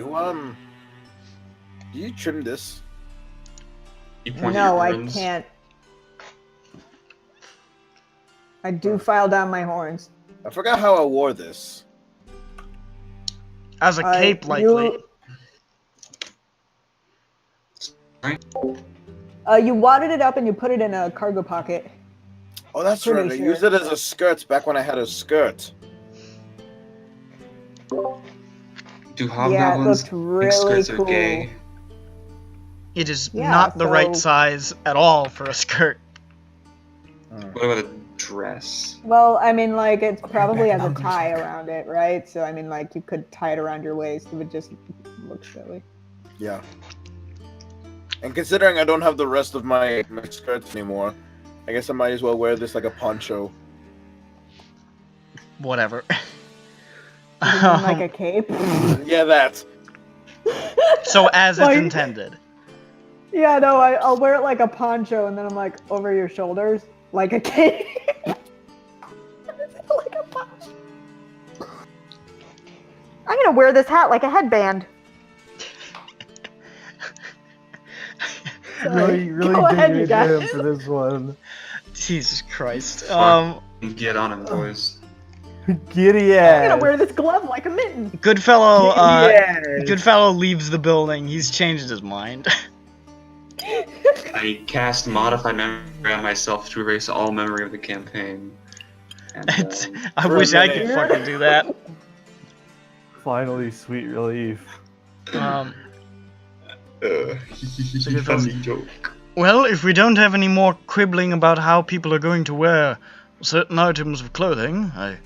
you trim this? You point No, your I horns. can't. I do file down my horns. I forgot how I wore this. As a cape, likely. You wadded it up and you put it in a cargo pocket. Oh, that's Pretty right. I sure. used it as a skirt back when I had a skirt. Do Yeah, it hobgoblins looked think really skirts cool. are gay? It is Yeah, not the right so- size at all for a skirt. What about a dress? Well, I mean, like, it probably has a tie around it, right? So, I mean, like, you could tie it around your waist. It would just look silly. Yeah. And considering I don't have the rest of my skirts anymore, I guess I might as well wear this like a poncho. Whatever. You mean like a cape? Yeah, that. So as Like- it's intended. Yeah, no, I'll wear it like a poncho, and then I'm like over your shoulders, like a cape. Like a poncho. I'm gonna wear this hat like a headband. Really, really Go ahead, you digging into him guys. for this one. Jesus Christ. Get on him, boys. Giddy I'm ass. gonna wear this glove like a mitten. Goodfellow, Yes. Goodfellow leaves the building. He's changed his mind. I cast Modify Memory on myself to erase all memory of the campaign. And, I For a wish I minute. could fucking do that. Finally, sweet relief. funny joke. Well, if we don't have any more quibbling about how people are going to wear certain items of clothing, I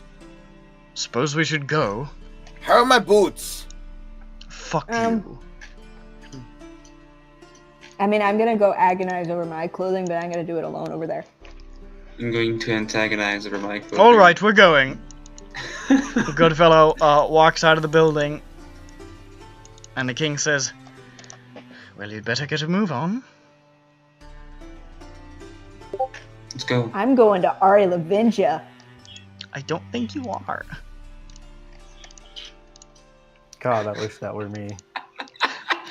suppose we should go. How are my boots? Fuck Um, you. I mean, I'm gonna go agonize over my clothing, but I'm gonna do it alone over there. I'm going to antagonize over my clothing. Alright, we're going. The Goodfellow walks out of the building, and the king says, well, you'd better get a move on. Let's go. I'm going to Ari Lavingia. I don't think you are. God, I wish that were me.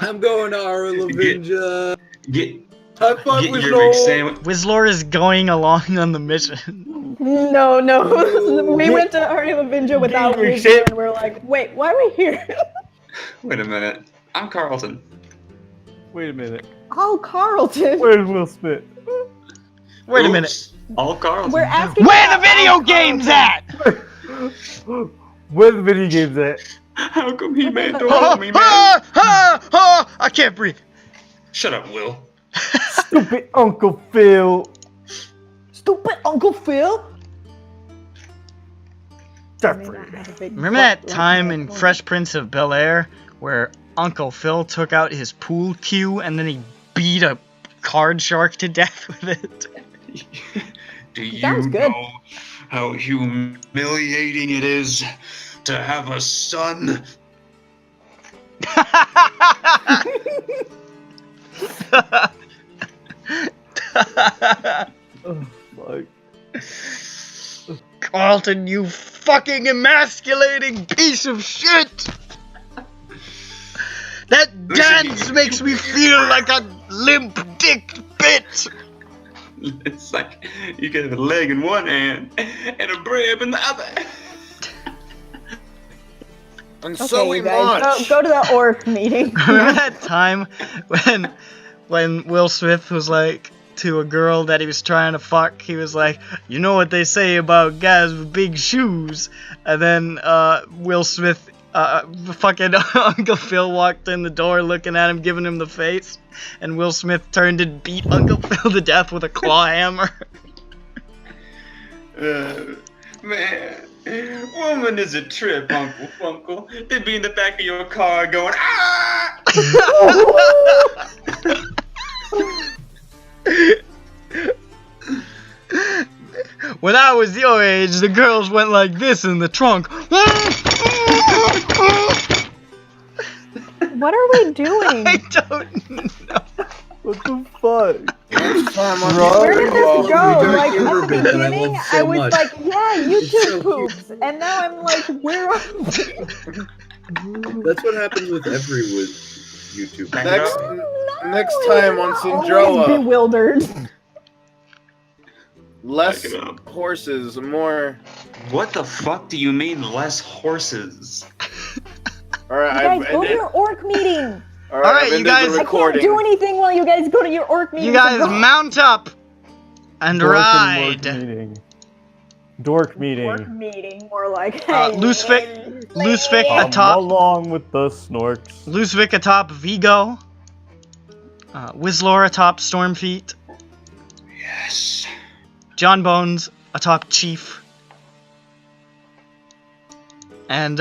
I'm going to our Lavingia. Get High five your with big no. sandwich. Wizlor is going along on the mission. No, we went to Ari Lavingia without Give me Wizlor, shit. and we're like, wait, why are we here? Wait a minute. I'm Carlton. Wait a minute. Oh, Carlton. Where's Will Smith? Wait a Oops. minute. All Carlton. We're asking Where the about video all games Carlton. at? Where the video games at? How come he man don't Ah, help me, man? ah, ah, ah, I can't breathe. Shut up, Will. Stupid Uncle Phil. Stupid Uncle Phil. Jeffrey. Remember that time in Fresh Prince of Bel-Air where Uncle Phil took out his pool cue and then he beat a card shark to death with it? Do you Sounds good. know how humiliating it is to have a son? Oh, fuck. Carlton, you fucking emasculating piece of shit! That dance makes me feel like a limp dick bit! It's like you get a leg in one hand and a brib in the other. And Okay, so we you guys, march. go to the orc meeting. Remember that time when Will Smith was like to a girl that he was trying to fuck, he was like, you know what they say about guys with big shoes? And then Will Smith, fucking Uncle Phil walked in the door looking at him, giving him the face, and Will Smith turned and beat Uncle Phil to death with a claw hammer. Man, woman is a trip, Uncle Funkle. They'd be in the back of your car going, ah! When I was your age, the girls went like this in the trunk. What are we doing? I don't know. What the fuck? Next time on Where did this Well, go? we don't Like hear at the Ruben, and I beginning, love so I was much. like, "Yeah, It's YouTube so poops," and now I'm like, "Where are we?" That's what happens with every YouTube. Next time on Always SINDROA, bewildered. less Back it up. horses, more. What the fuck do you mean less horses? All right, You guys, go to your orc meeting. all right, Alright, I've you ended guys- the I can't recording. do anything while you guys go to your orc meeting. You guys so go. mount up and Dork ride. and Mork meeting. Dork meeting. Orc meeting, more like. Lucivic Come atop along with the snorks. Lucivic atop Vigo. Wizlor atop Stormfeet. Yes. John Bones atop Chief. And,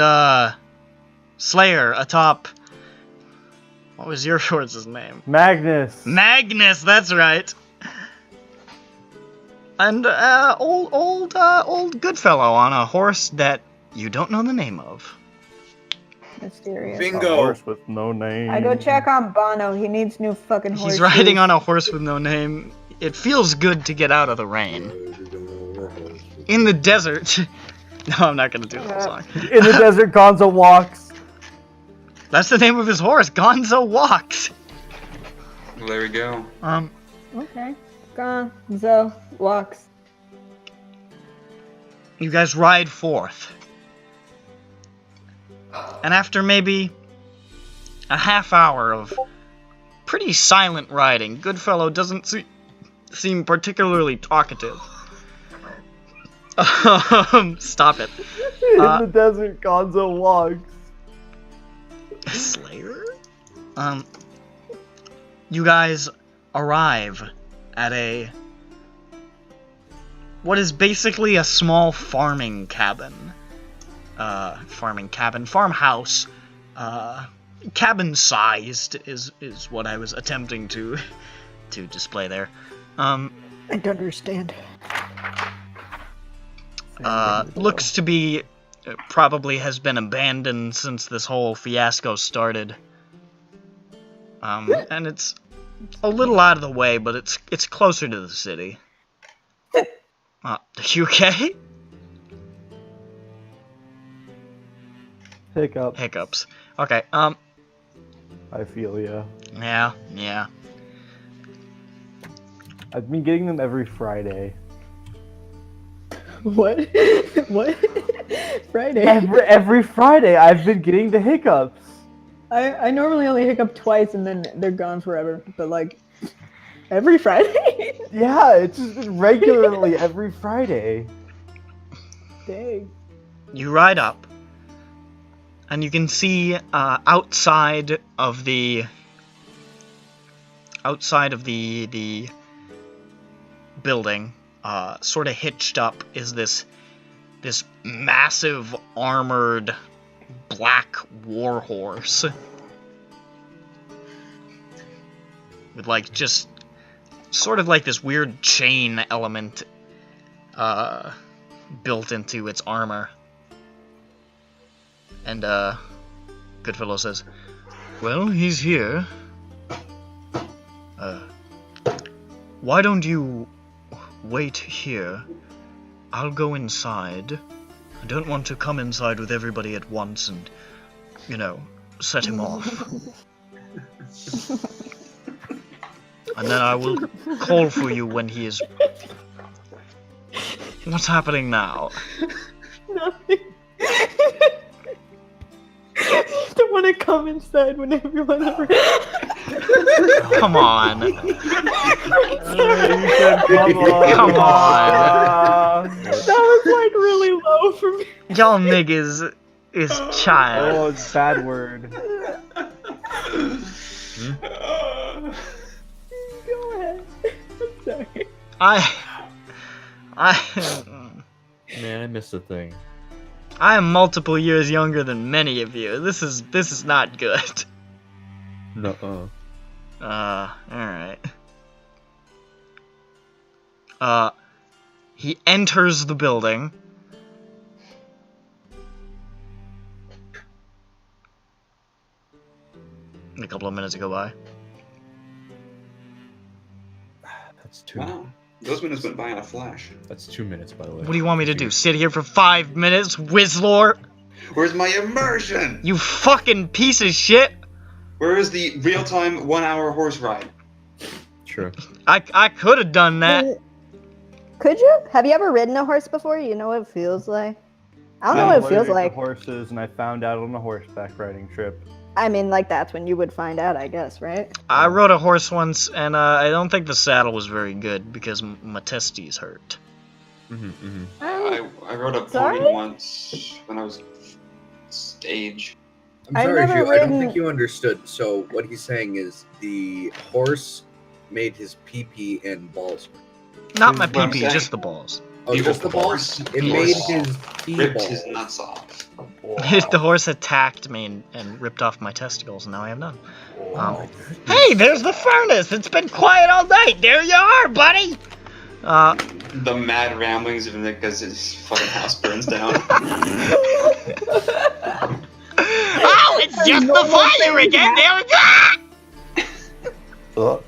Slayer atop... What was your horse's name? Magnus. Magnus, that's right. And, old Goodfellow on a horse that you don't know the name of. Mysterious. A Bingo. horse with no name. I go check on Bono. He needs new fucking horse. He's riding on a horse with no name. It feels good to get out of the rain. In the desert. No, I'm not gonna do the whole song. In the desert, Gonzo walks. That's the name of his horse, Gonzo Walks. Well, there we go. Okay. Gonzo walks. You guys ride forth. And after maybe a half hour of pretty silent riding, Goodfellow doesn't seem particularly talkative. Stop it. In the desert, Gonzo walks. Slayer? You guys arrive at what is basically a small farming cabin. Farmhouse. Cabin-sized is what I was attempting to display there. I don't understand. Looks to be probably has been abandoned since this whole fiasco started. And it's a little out of the way, but it's closer to the city. You okay? Hiccups. Okay, I feel ya. Yeah. I've been getting them every Friday. What? What? Friday? Every Friday, I've been getting the hiccups. I normally only hiccup twice and then they're gone forever. But like, every Friday? Yeah, it's just been regularly every Friday. Dang. You ride up, and you can see outside of the building, sort of hitched up, is this massive armored black warhorse with like just sort of like this weird chain element built into its armor. And Goodfellow says, "Well, he's here. Why don't you wait here? I'll go inside. I don't want to come inside with everybody at once and, set him off. And then I will call for you when he is..." What's happening now? Nothing. I don't want to come inside when everyone ever... Come on. Come on. That was like really low for me. Y'all niggas is child. Oh, it's a bad word. Go ahead. I'm sorry. Man, I missed a thing. I am multiple years younger than many of you. This is not good. Nuh-uh. Alright. He enters the building. A couple of minutes go by. That's 2 Wow. minutes. Those minutes went by in a flash. That's 2 minutes, by the way. What do you want me to do? Sit here for 5 minutes, Wizlor? Where's my immersion? You fucking piece of shit! Where is the real-time 1 hour horse ride? True. I could have done that. Could you? Have you ever ridden a horse before? You know what it feels like? I don't know what it feels like. Horses, and I found out on a horseback riding trip. I mean, like, that's when you would find out, I guess, right? I rode a horse once, and I don't think the saddle was very good because my testes hurt. I rode a pony Sorry? once when I was age. I'm I've sorry, never Drew. I don't ridden- think you understood. So what he's saying is the horse made his pee-pee and balls. Not my What I'm pee-pee, saying- just the balls. Oh, just the balls? It made his pee ripped balls. his nuts off. The horse attacked me and ripped off my testicles, and now I have none. Hey, there's the furnace! It's been quiet all night! There you are, buddy! The mad ramblings of Nick as his fucking house burns down. Oh, it's just the fire again! There we go!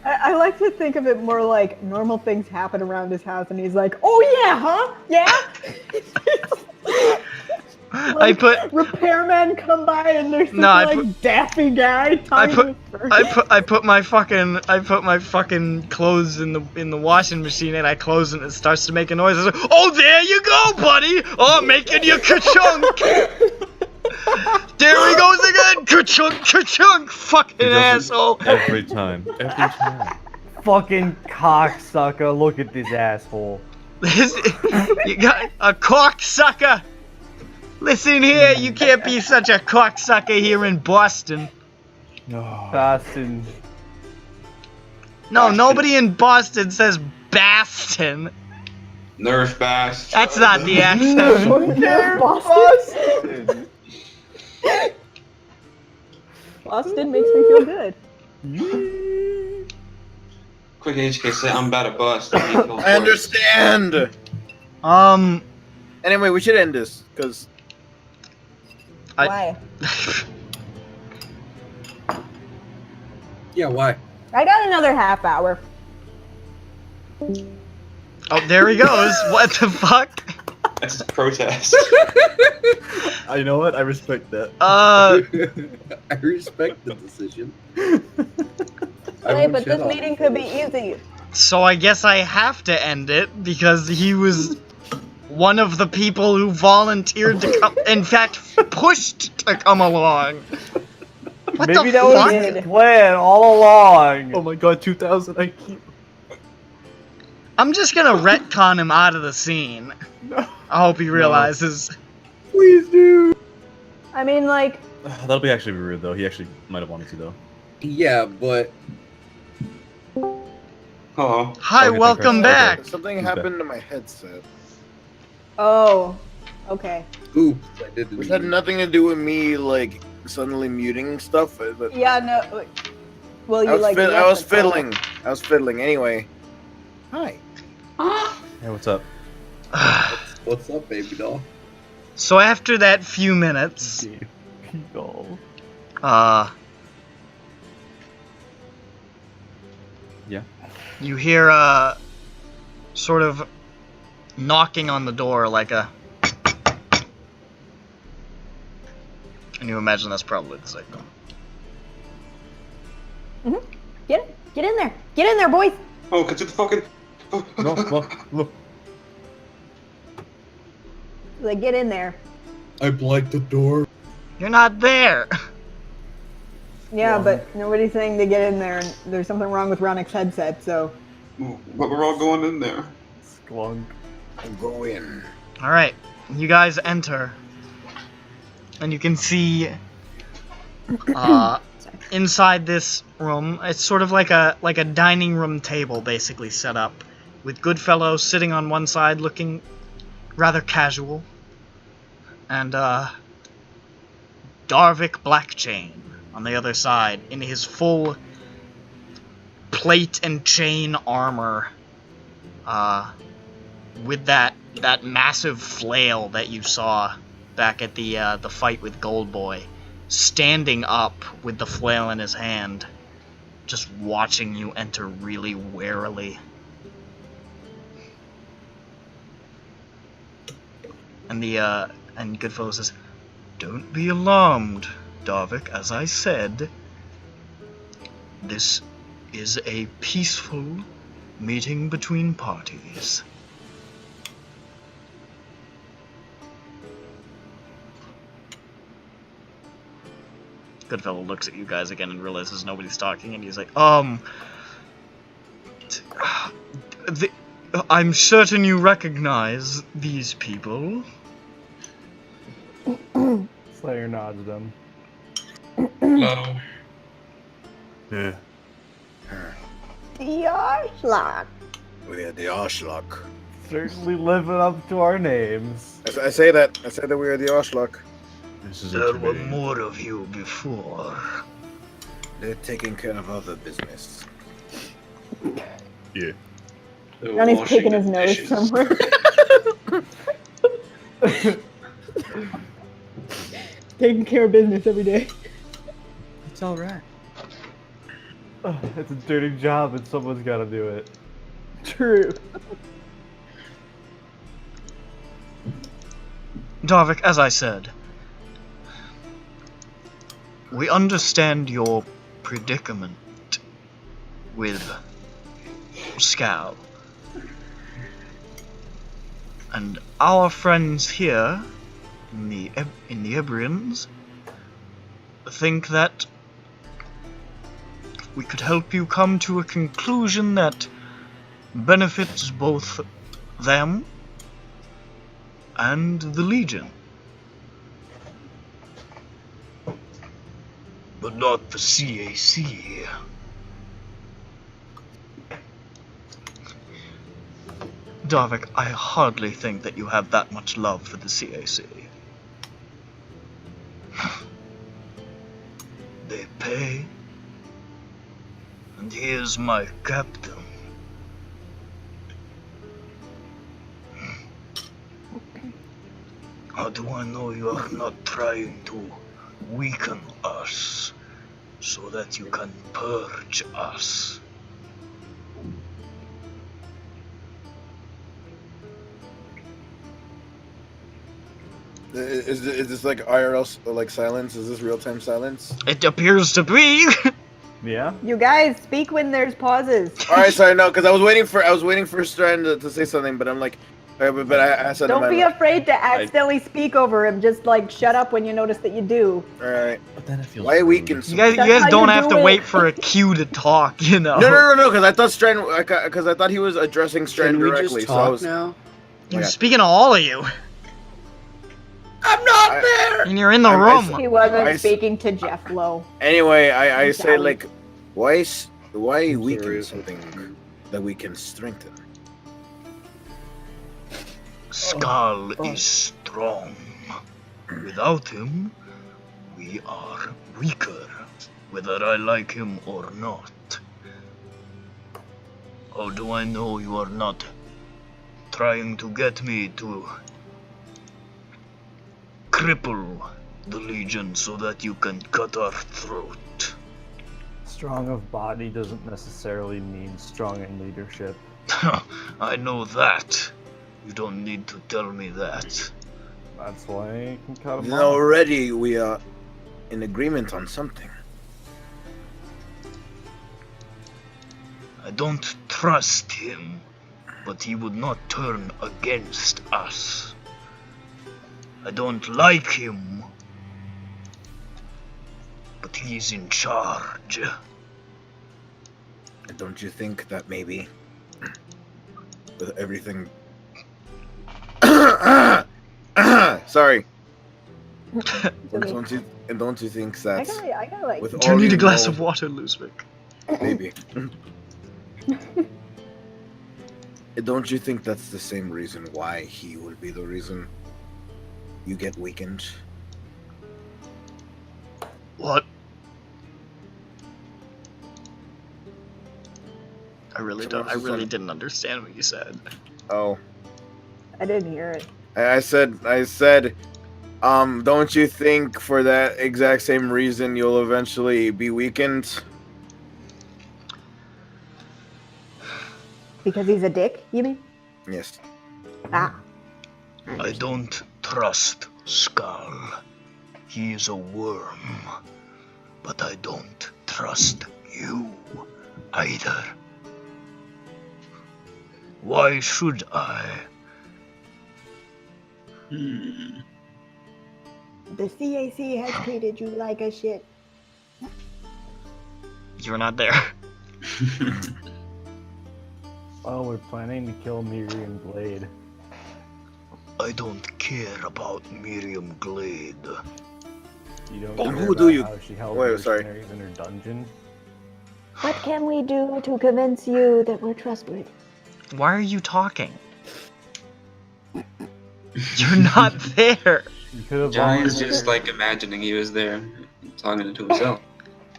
I like to think of it more like normal things happen around his house, and he's like, "Oh yeah, huh? Yeah." I put repairmen come by, and there's this No, I like daffy guy. I put my fucking clothes in the washing machine, and I close it and it starts to make a noise. I was like, oh, there you go, buddy! Oh, making you ka-chunk! There he goes again! Ka-chunk, ka-chunk! Fucking asshole! Every time. Every time. Fucking cocksucker! Look at this asshole. You got a cocksucker! Listen here, you can't be such a cocksucker here in Boston. Boston. No, nobody in Boston says Baston. Nerf Bass. That's not the accent. Boston. Boston makes me feel good. Quick HK say I'm about to bust. I understand. Anyway, we should end this because. Why? Yeah, why? I got another half hour. Oh, there he goes. What the fuck? That's a protest. You know what? I respect that. I respect the decision. Wait, but this meeting could be easy. So I guess I have to end it because he was one of the people who volunteered to come. In fact, pushed to come along. What Maybe the that was fuck? his plan all along. Oh my god, 2000 IQ. I'm just gonna retcon him out of the scene. No. I hope he realizes. Please do. I mean, like. That'll be actually rude though. He actually might have wanted to though. Yeah, but. Oh. Hi, Okay, welcome thanks. back. Okay. Something He's happened to my headset. Oh. Okay. Oops, I didn't. Which had nothing to do with me, like, suddenly muting stuff. But Yeah. No. Well, you I was, like. I was fiddling. I was fiddling. Anyway. Hi. Hey, what's up? What's up, baby doll? So after that few minutes, Yeah. you hear sort of knocking on the door, like a. And you imagine that's probably the signal. Get in there. Get in there, boys. Oh, get to the fucking. No. Like, get in there. I blanked the door. You're not there. Yeah, but nobody's saying to get in there, and there's something wrong with Ronik's headset, so. But we're all going in there. Sklunk. Go in. All right, you guys enter, and you can see inside this room. It's sort of like a dining room table, basically set up, with Goodfellow sitting on one side, looking rather casual, and Darvik Blackchain on the other side in his full plate and chain armor, with that massive flail that you saw back at the fight with Goldboy, standing up with the flail in his hand, just watching you enter really warily. And Goodfellow says, "Don't be alarmed, Darvik. As I said, this is a peaceful meeting between parties." Goodfellow looks at you guys again and realizes nobody's talking, and he's like, I'm certain you recognize these people. Slayer nods them. Hello. Yeah. The Arschlock. We are the Arschlock. Certainly living up to our names. I say that we are the Arschlock. This is There were more of you before. They're taking care of other business. Yeah. They're Johnny's washing picking his the nose dishes. somewhere. Taking care of business every day. It's all right. It's a dirty job, and someone's got to do it. True. Darvik, as I said, we understand your predicament with Scow. And our friends here in the Ebrians think that we could help you come to a conclusion that benefits both them and the Legion. But not the CAC. Darvik, I hardly think that you have that much love for the CAC. They pay, and here's my captain. How do I know you are not trying to weaken us so that you can purge us? Is this like IRL like silence? Is this real time silence? It appears to be. Yeah? You guys speak when there's pauses. All right, sorry, no, because I was waiting for Strand to say something, but I'm like, but I said. Don't be afraid to accidentally speak over him. Just like shut up when you notice that you do. All right. But then it feels. Why weaken? You guys That's how don't you have do to it. wait for a cue to talk, you know. No, because I thought Strand, because I thought he was addressing Strand Can we directly. just So I talk was. now? I'm speaking to all of you. I'm not there. And you're in the I- room. He wasn't I- speaking to Jeff Lowe. Anyway, I say Sorry. like, why weaken sorry. something that we can strengthen? Skull is strong. Without him, we are weaker, whether I like him or not. How do I know you are not trying to get me to cripple the Legion so that you can cut our throat? Strong of body doesn't necessarily mean strong in leadership. I know that. You don't need to tell me that. That's why I can cut him And off. already we are in agreement on something. I don't trust him, but he would not turn against us. I don't like him, but he's in charge. And don't you think that maybe with everything sorry. Don't you think that I got like. with Do you all need a glass know- of water, Luzvik? Maybe. Don't you think that's the same reason why he will be the reason you get weakened? What? I really didn't understand what you said. Oh, I didn't hear it. I said, don't you think for that exact same reason you'll eventually be weakened? Because he's a dick, you mean? Yes. Ah. I don't trust Skull. He is a worm. But I don't trust you either. Why should I? The CAC has treated you like a shit. You're not there. Oh, we're planning to kill Miriam Glade. I don't care about Miriam Glade. You don't And care who do about you- how she held Wait, sorry. mercenaries in her dungeon? What can we do to convince you that we're trustworthy? Why are you talking? You're not there. You could have Giant's volunteered. just like imagining he was there, talking to himself.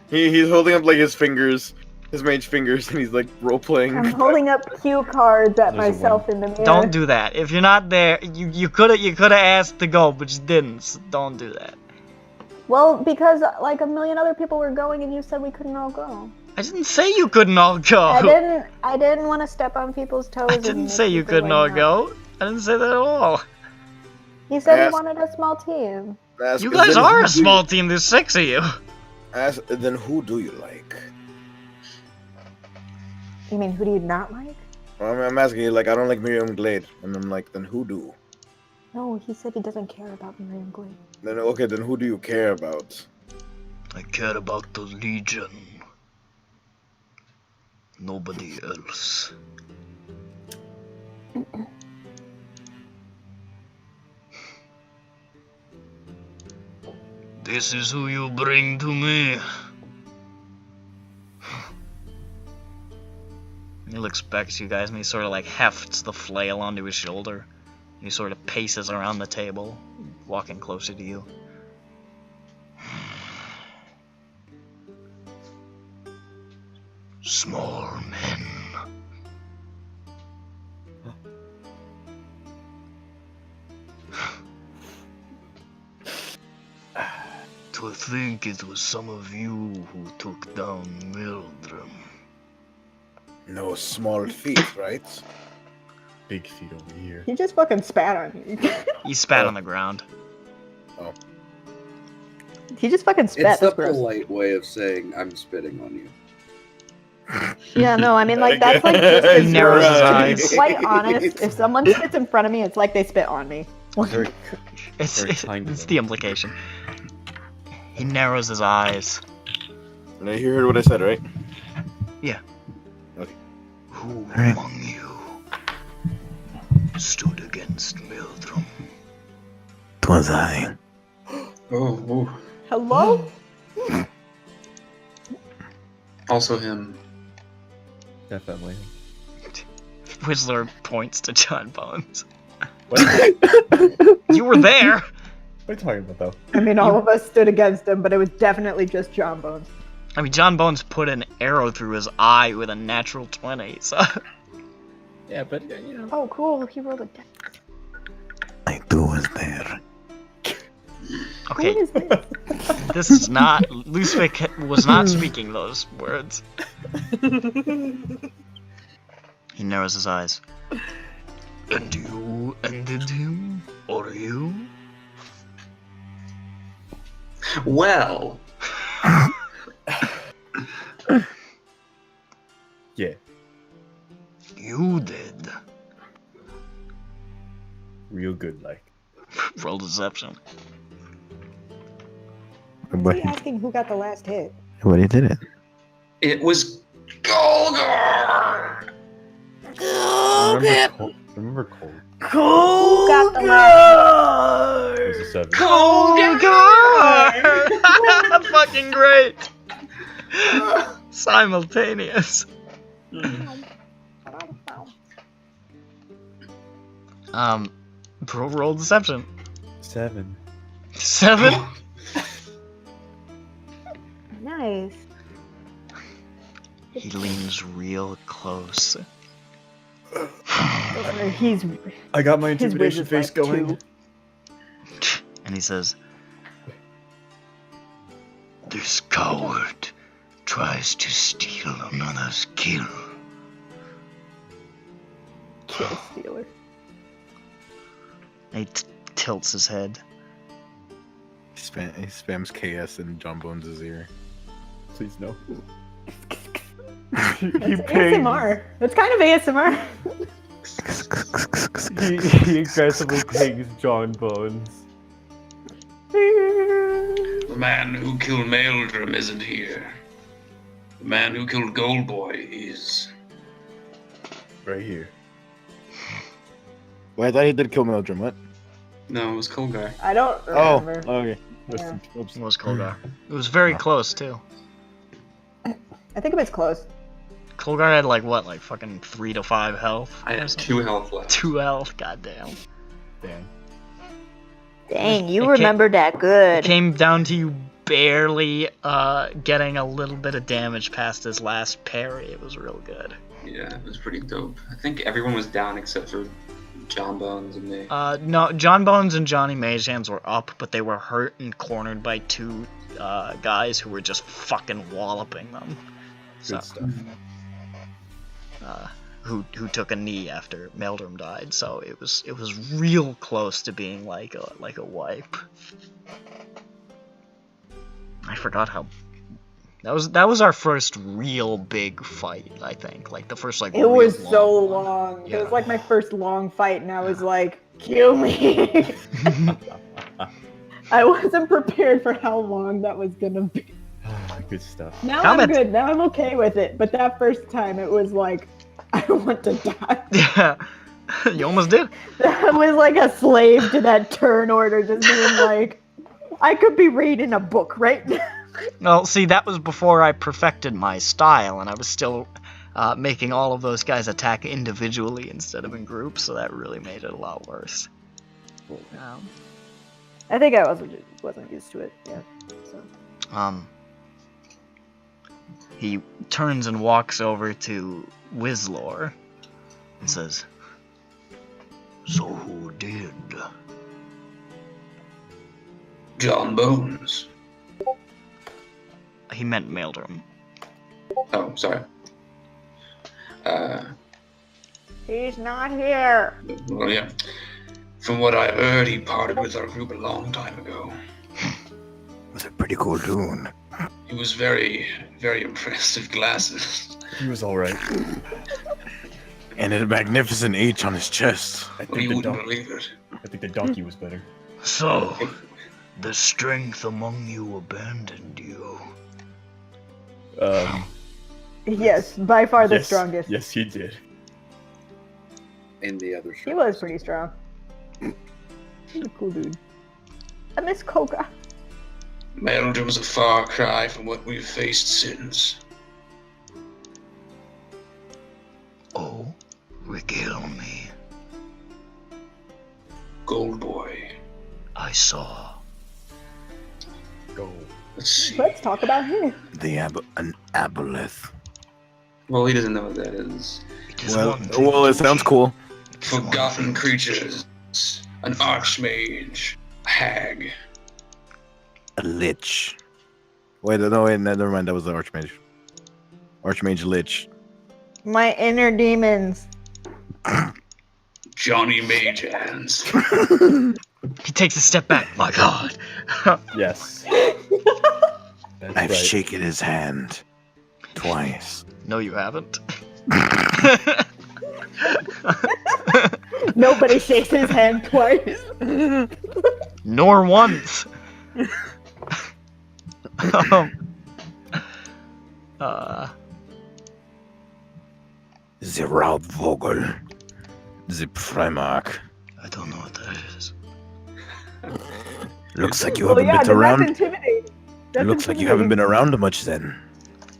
He's holding up like his fingers, his mage fingers, and he's like role playing. I'm holding up cue cards at There's a myself in the mirror. Don't do that. If you're not there, you coulda asked to go, but you didn't. So don't do that. Well, because like a million other people were going, and you said we couldn't all go. I didn't say you couldn't all go. I didn't want to step on people's toes. I and didn't make say you people couldn't all like, go. I didn't say that at all. You said Yes. you wanted a small team. You guys are a small team. There's 6 of you. Then who do you like? You mean who do you not like? Well, I'm asking you, like, I don't like Miriam Glade. And I'm like, then who do? No, he said he doesn't care about Miriam Glade. Then, okay, then who do you care about? I care about the Legion. Nobody else. This is who you bring to me. He looks back at you guys and he sort of like hefts the flail onto his shoulder. He sort of paces around the table, walking closer to you. Small men. To think it was some of you who took down Mildred. No small feet, right? Big feet over here. He just fucking spat on you. He spat on the ground. Oh. He just fucking spat. It's the That's gross. polite way of saying I'm spitting on you. Yeah, no, I mean, like, that's like just as Narrows his gross. To be eyes. quite honest, if someone spits in front of me, it's like they spit on me. Very, It's very kind of it's him. the implication. He narrows his eyes. And you heard what I said, right? Yeah. Okay. Who among you stood against Mildred? 'Twas I. Oh, Hello? also him. Definitely. Wizlor points to John Bones. What? You were there! What are you talking about, though? I mean, all of us stood against him, but it was definitely just John Bones. I mean, John Bones put an arrow through his eye with a natural 20, so... Yeah, but, you know. Oh, cool. He rolled a death. I too was there. Okay, Who is this? this is not... Lusvik was not speaking those words. He narrows his eyes. And you ended him? Or you? Well, Yeah. You did. Real good, like. Roll deception. Why are you asking who got the last hit? But he did it. it was Golgar! Remember Cold. Who got the last It was a 7. Golgar! Fucking great! Simultaneous. Roll deception. 7. 7? Nice. He leans real close. He's I got my his intimidation whiz is face like going. 2. And he says, "This coward tries to steal another's kill." Kill stealer. And he tilts his head. He spams KS in John Bones' ear. Please no. He It's pings. ASMR. It's kind of ASMR. He aggressively pings John Bones. The man who killed Maeldrum isn't here. The man who killed Goldboy is. Right here. Well, I thought he did kill Mildred, what? No, it was Golgar. I don't Oh, remember. okay. Yeah. It was Kolgar. It was very close too. I think it was close. Kolgar had like what, like fucking 3 to 5 health? I or had something? 2 health left. 2 health, goddamn. Damn. Dang, you It remembered that good. It came down to you barely getting a little bit of damage past his last parry. It was real good. Yeah, it was pretty dope. I think everyone was down except for John Bones and me. No, John Bones and Johnny Mage Hands were up, but they were hurt and cornered by 2 guys who were just fucking walloping them. Good stuff. Who took a knee after Meldrum died, so it was real close to being like a wipe. I forgot how that was our first real big fight, I think. Like the first like It was real so one. long. Yeah. It was like my first long fight, and I was like, kill me. I wasn't prepared for how long that was gonna be. Good stuff. Now I'm good. Now I'm okay with it. But that first time, it was like, I want to die. Yeah, you almost did. I was like a slave to that turn order, just being like, I could be reading a book right now. Well, see, that was before I perfected my style, and I was still making all of those guys attack individually instead of in groups, so that really made it a lot worse. I think I wasn't used to it yet. So. He turns and walks over to Wizlor and says, "So who did?" John Bones. He meant Meldrum. Oh, sorry. He's not here. Well, yeah. From what I've heard, he parted with our group a long time ago. It's a pretty cool tune. He was very, very impressive glasses. He was alright. And a magnificent H on his chest. I Well, you think wouldn't believe it. I think the donkey was better. So, the strength among you abandoned you. Yes, by far the Yes. strongest. Yes, he did. And the other He was pretty strong. He's a cool dude. I miss Koga. Meldrum's a far cry from what we've faced since. Oh, regale me. Gold Boy. I saw. Go. Let's see. Let's talk about him. An aboleth. Well, he doesn't know what that is. Well, it sounds cool. Forgotten creatures. An archmage. A hag. A lich. Wait, never mind. That was the archmage. Archmage lich. My inner demons. Johnny Mage Hands. He takes a step back. My God. Yes. That's I've right. shaken his hand twice. No, you haven't. Nobody shakes his hand twice. Nor once. The Raubvogel. The Primarch. I don't know what that is. Looks like you Well, haven't yeah, been then around. that's intimidating. That's Looks like you haven't been intimidating. around much then.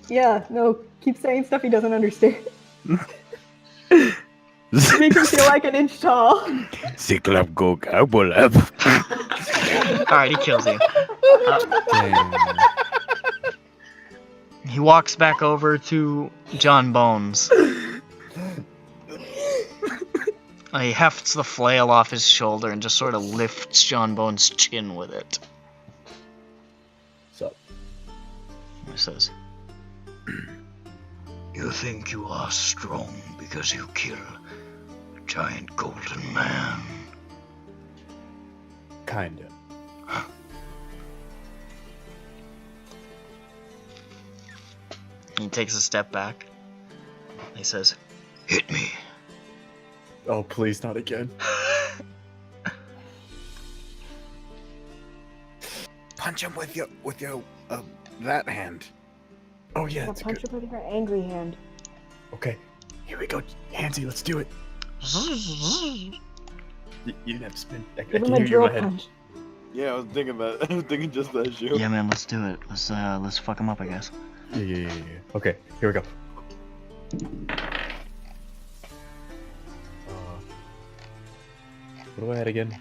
Yeah, no, keep saying stuff he doesn't understand. Make him feel like an inch tall. Cyclop go cowbolab. Alright, he kills you. He walks back over to John Bones. He hefts the flail off his shoulder and just sort of lifts John Bones' chin with it. So, He says, "You think you are strong because you kill a giant golden man." kinda. He takes a step back. He says, "Hit me." Oh, please, not again. Punch him with your that hand. Oh yeah, I'll that's punch good. her with her angry hand. Okay, here we go, Hansy. Let's do it. You didn't have to spin. I Give can him a hear you in drill my head. punch. Yeah, I was thinking that. I was thinking just that shit. Yeah, man, let's do it. Let's fuck him up, I guess. Yeah. Okay, here we go. What do I add again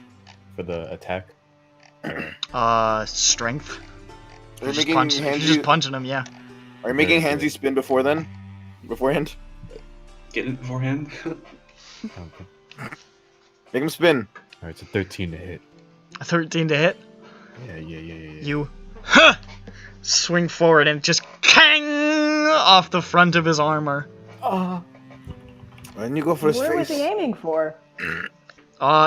for the attack? Strength. Are you Just making you're just punching him, yeah. Are you making Handsy spin beforehand? Getting beforehand. Okay. Make him spin. Alright, so 13 to hit. A 13 to hit. Yeah. You swing forward and just kang off the front of his armor. Why didn't you go for his Where was face? he aiming for?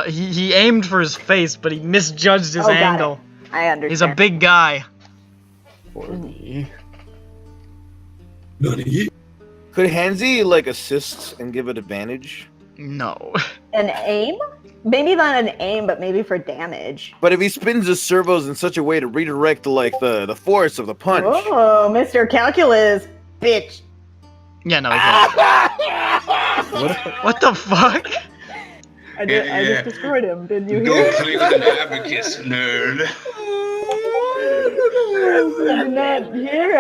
He aimed for his face, but he misjudged his got it. angle. I understand. He's a big guy. For me. Could Handsy like assist and give it advantage? No. An aim? Maybe not an aim, but maybe for damage. But if he spins his servos in such a way to redirect the force of the punch. Oh, Mr. Calculus, bitch. Yeah, no, he can't. What the fuck? I just destroyed him. Didn't you Go hear? play with an abacus, nerd. I did not hear.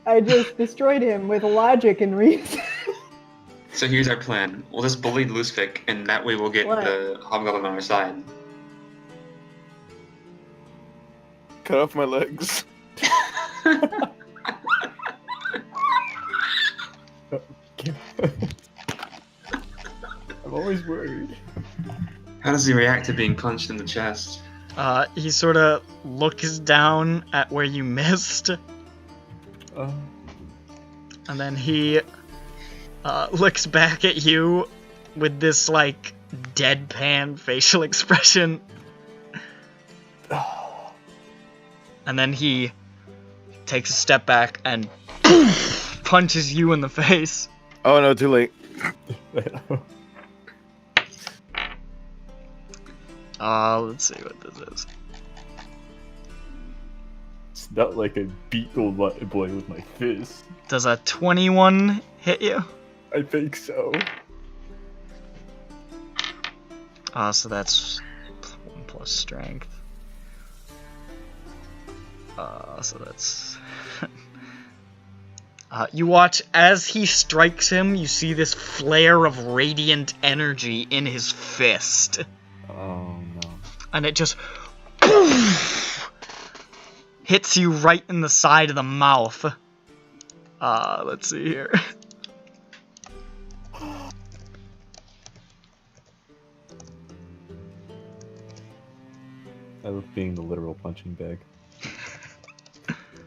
I just destroyed him with logic and reason. So here's our plan. We'll just bully Lucific, and that way we'll get What? the Hobgoblin on our side. Cut off my legs. I'm always worried. How does he react to being punched in the chest? He sort of looks down at where you missed, and then he looks back at you with this, like, deadpan facial expression. And then he takes a step back and punches you in the face. Oh no, too late. Let's see what this is. It's not like I beat the boy with my fist. Does a 21 hit you? I think so. So that's 1 plus strength. So that's... you watch as he strikes him, you see this flare of radiant energy in his fist. Oh no. And it just hits you right in the side of the mouth. Let's see here. I love being the literal punching bag.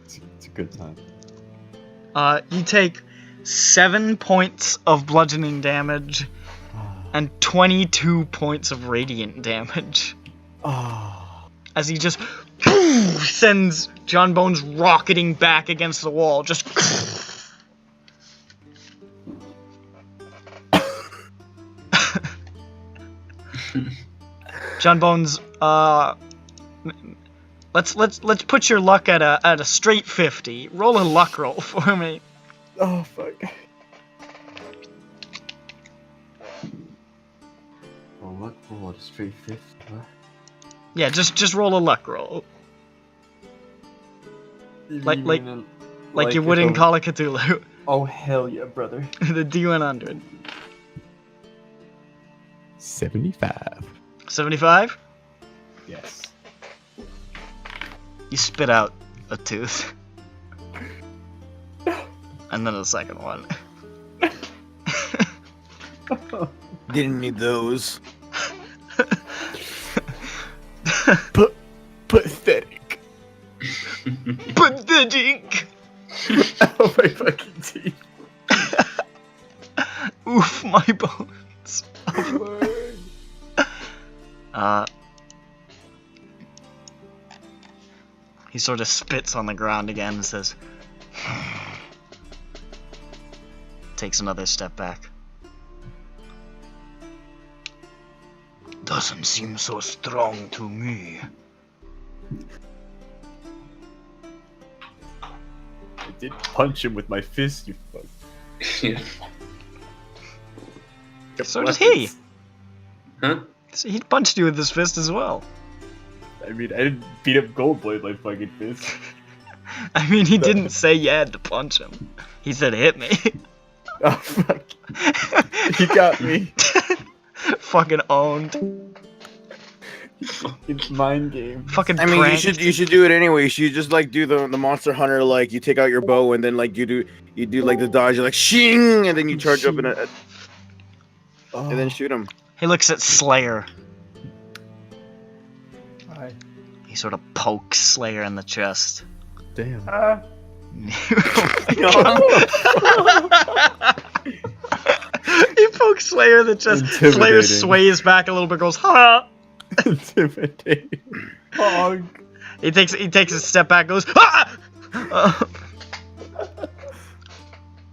It's a good time. You take 7 points of bludgeoning damage and 22 points of radiant damage. As he just sends John Bones rocketing back against the wall. Just... John Bones, let's put your luck at a straight 50. Roll a luck roll for me. Oh fuck. A luck roll at a straight 50. Yeah, just roll a luck roll. Like you would in Call of Cthulhu. Oh hell yeah, brother. The D100. 75. 75? Yes. You spit out a tooth. And then a second one. Didn't need those. Pathetic. Pathetic! Oh my fucking teeth. Oof, my bones. He sort of spits on the ground again and says, takes another step back. Doesn't seem so strong to me. I did punch him with my fist, you fuck. Yeah. So did he. Huh? He punched you with his fist as well. I mean, I didn't beat up Goldblade like fucking fist. I mean, he didn't say you had to punch him. He said hit me. Oh, fuck. He got me. Fucking owned. It's mind game. Fucking I mean, pranked. you should do it anyway. You should just like do the Monster Hunter, like you take out your bow and then like you do like the dodge, you're like shing, and then you charge up and then shoot him. He looks at Slayer. Hi. He sort of pokes Slayer in the chest. Damn. He pokes Slayer in the chest. Slayer Intimidating. sways back a little bit, goes, ha! Intimidating. Hog. He takes a step back, goes, ha!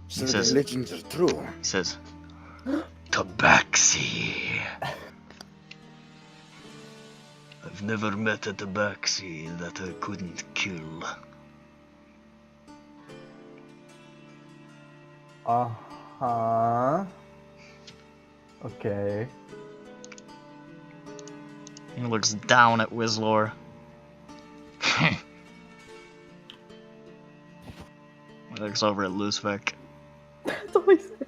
So says- the legends are true. He says, Tabaxi. I've never met a Tabaxi that I couldn't kill. Uh-huh. Okay. He looks down at Wizlor. He looks over at Lusvik. That's all he said.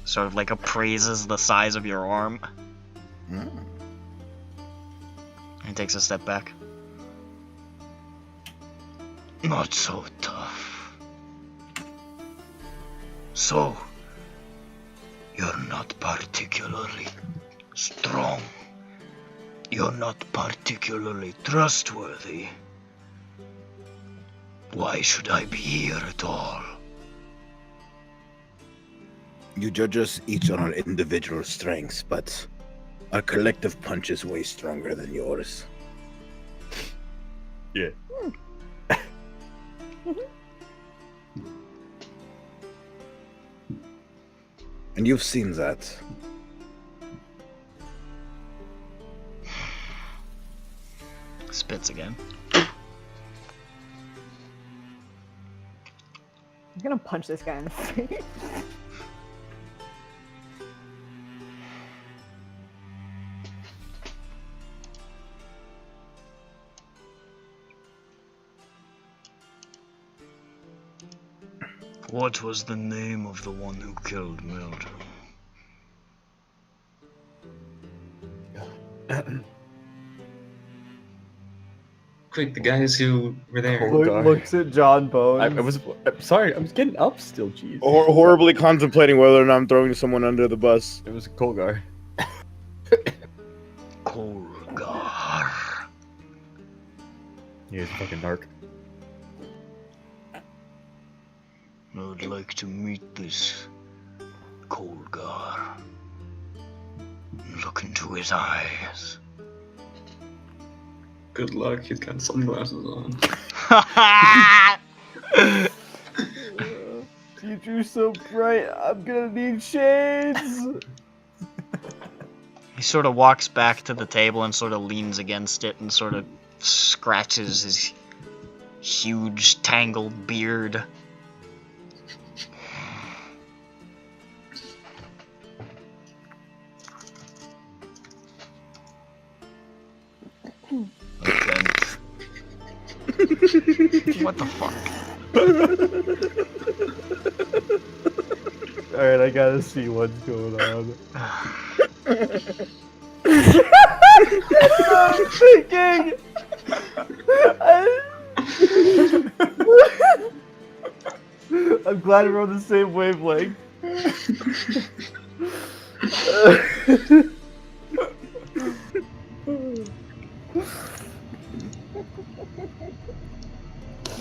Sort of like appraises the size of your arm. He takes a step back. Not so tough. So, you're not particularly strong. You're not particularly trustworthy. Why should I be here at all? You judge us each on our individual strengths, but our collective punch is way stronger than yours. Yeah. And you've seen that. Spits again. I'm gonna punch this guy in the face. What was the name of the one who killed Mildred? Quick, the guys who were there. Looks at John Bones. I'm sorry, I was getting up still, jeez. Horribly contemplating whether or not I'm throwing someone under the bus. It was Kolgar. Kolgar. He was fucking dark. I'd like to meet this Kolgar. Look into his eyes. Good luck, he's got sunglasses on. Future's so bright, I'm gonna need shades! He sort of walks back to the table and sort of leans against it and sort of scratches his huge tangled beard. What the fuck? Alright, I gotta see what's going on. I'm thinking! I'm glad we're on the same wavelength.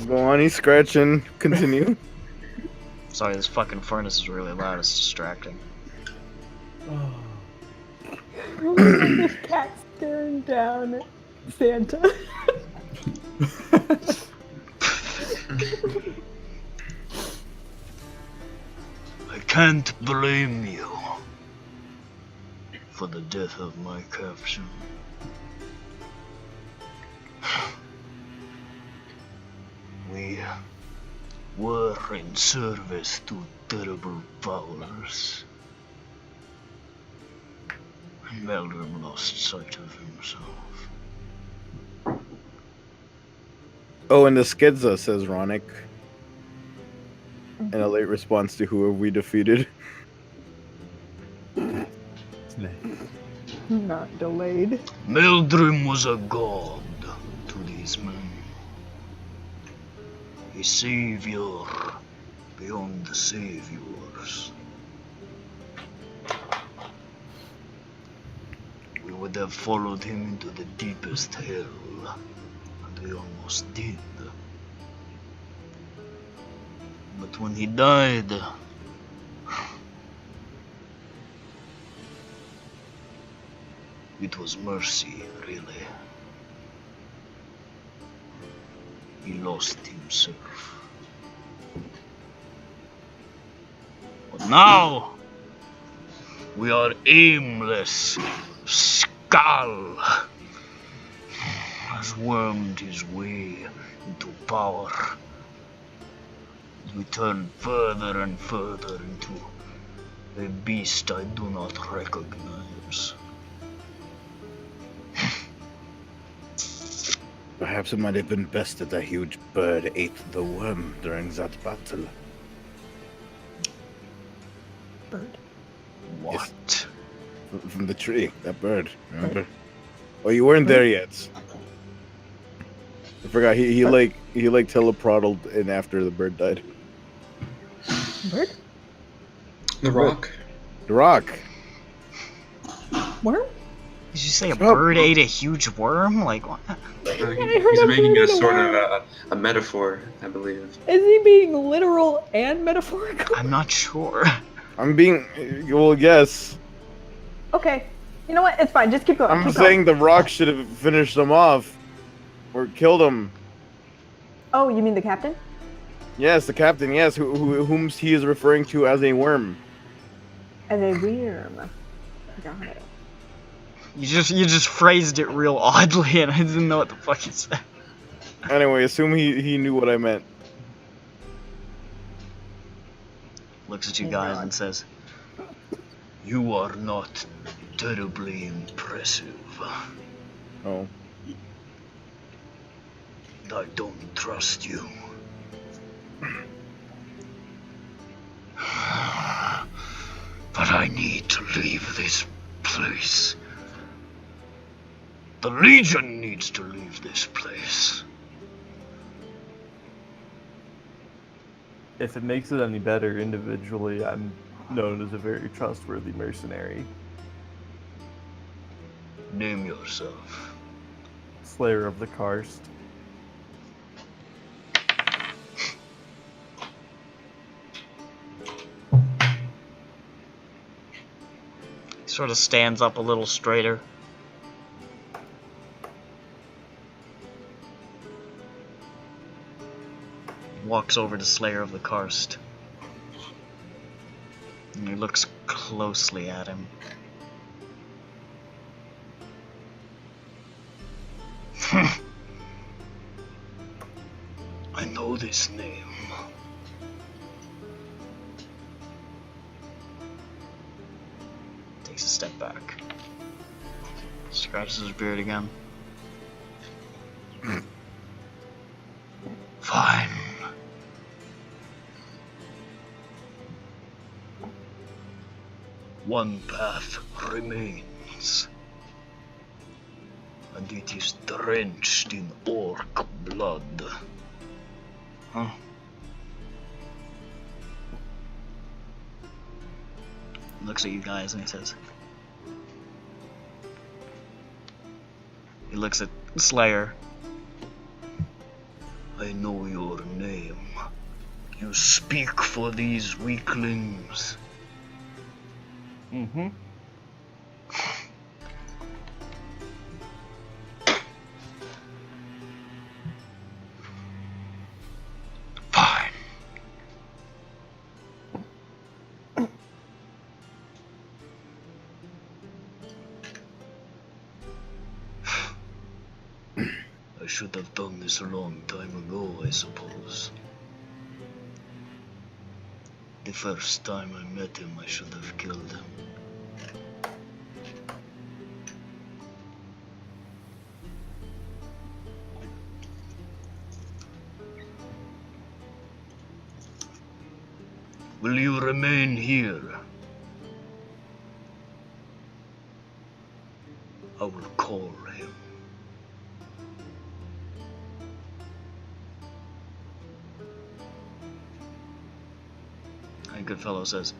Go on, he's scratching. Continue. Sorry, this fucking furnace is really loud. It's distracting. This cat's staring down at Santa. I can't blame you for the death of my captain. We were in service to terrible powers. And Meldrum lost sight of himself. Oh, and the Skidza, says Ronick. In a late response to who have we defeated. Not delayed. Meldrim was a god to these men. A savior beyond the saviors. We would have followed him into the deepest hell, and we almost did. But when he died, it was mercy, really. He lost himself. But now, we are aimless. Skull has wormed his way into power. We turn further and further into a beast I do not recognize. Perhaps it might have been best that a huge bird ate the worm during that battle. Bird. What? From the tree, that bird, remember? Oh, you weren't there yet. I forgot, he teleported in after the bird died. Bird? The Rock. The Rock. Worm? Did you say a bird ate a huge worm? Like what? He's making a sort of a metaphor, I believe. Is he being literal and metaphorical? I'm not sure. I'm being, well, yes. Okay. You know what? It's fine. Just keep going. I'm keep saying going. the Rock should have finished him off. Or killed him. Oh, you mean the captain? Yes, the captain, yes, whom he is referring to as a worm. As a worm. Got it. You just phrased it real oddly, and I didn't know what the fuck you said. Anyway, assume he knew what I meant. Looks at you guys and says, "You are not terribly impressive. Oh. I don't trust you. But I need to leave this place. The Legion needs to leave this place." If it makes it any better, individually, I'm known as a very trustworthy mercenary. Name yourself. Slayer of the Karst. He sort of stands up a little straighter. Walks over to Slayer of the Karst. And he looks closely at him. I know this name. Takes a step back. Scratches his beard again. Fine. One path remains, and it is drenched in orc blood. Huh? Looks at you guys and he says, he looks at Slayer. I know your name. You speak for these weaklings. Mm-hmm. Fine. I should have done this a long time ago, I suppose. The first time I met him, I should have killed him. Will you remain here? I will call him. And Goodfellow says,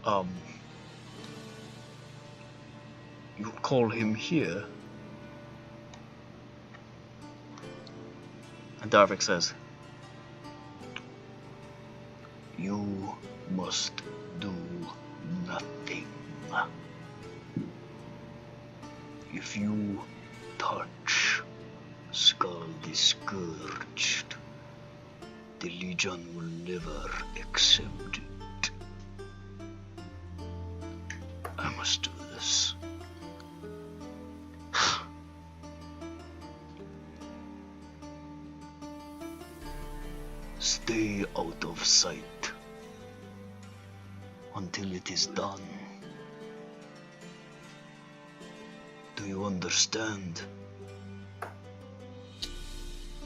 you'll call him here? And Darvik says, you must do nothing. If you touch Skull the Scourged, the Legion will never accept it. I must do this. Stay out of sight until it is done. Do you understand?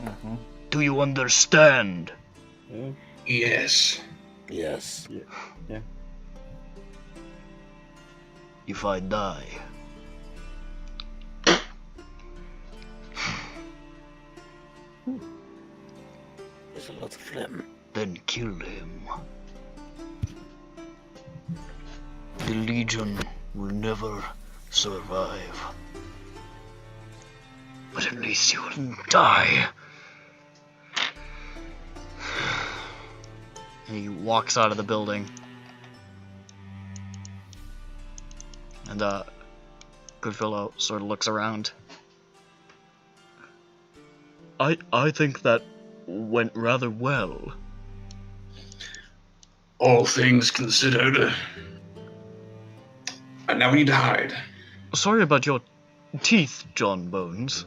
Mm-hmm. Do you understand? Yeah. Yes. Yes. Yeah. If I die, There's a lot of phlegm. then kill him. The Legion will never survive. But at least you will die. And he walks out of the building. And Goodfellow sort of looks around. I think that went rather well. All things considered. And now we need to hide. Sorry about your teeth, John Bones.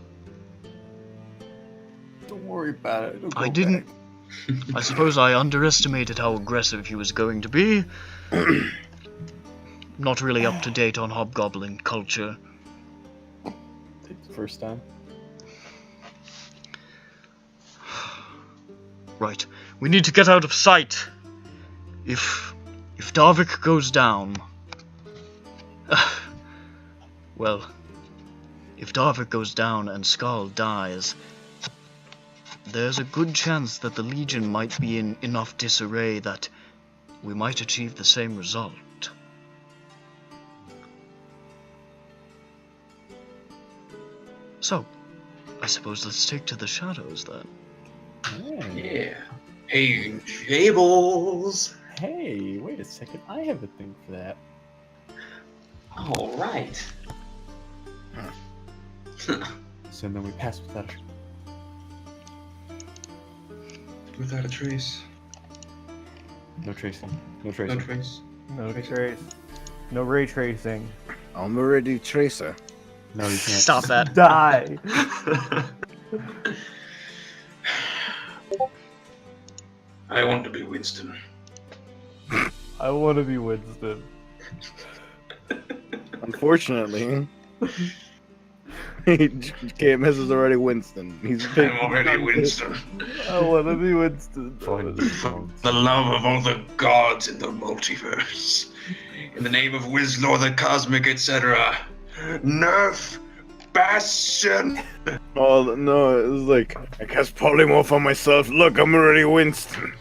Don't worry about it. It'll go I didn't. back. I suppose I underestimated how aggressive he was going to be. Not really up to date on hobgoblin culture. Take the first time. Right, we need to get out of sight. If Darvik goes down, well, if Darvik goes down and Skull dies, there's a good chance that the Legion might be in enough disarray that we might achieve the same result. So, I suppose let's take to the shadows then. Yeah. Hey, Jables. Hey, wait a second. I have a thing for that. All right. So then we pass without Without a trace. no tracing. No No tracing. trace. No trace. No ray tracing. I'm already Tracer. No, you can't. Stop that. Die. I want to be Winston. I want to be Winston. Unfortunately, KMS is already Winston. He's big. I'm already Winston. I want to be Winston. The love of all the gods in the multiverse. In the name of Wizlor the Cosmic, etc. Nerf Bastion! Oh no, it was like I cast polymorph on myself. Look, I'm already Winston.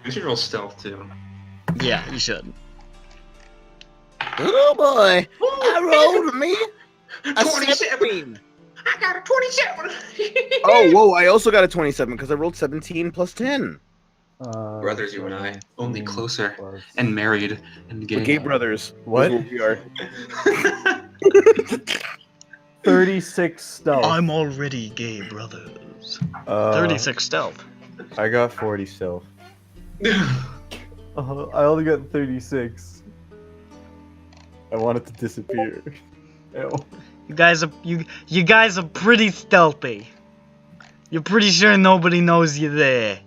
We should roll stealth too. Yeah, you should. Oh boy, I rolled me. 27! I got a 27! Oh whoa, I also got a 27 because I rolled 17 plus 10. Brothers, you and I, only closer and married and gay. We're gay brothers. What? That's we are. 36 stealth. I'm already gay, brothers. 36 stealth. I got 40 stealth. I only got 36. I want it to disappear. Ew. You guys are pretty stealthy. You're pretty sure nobody knows you're there.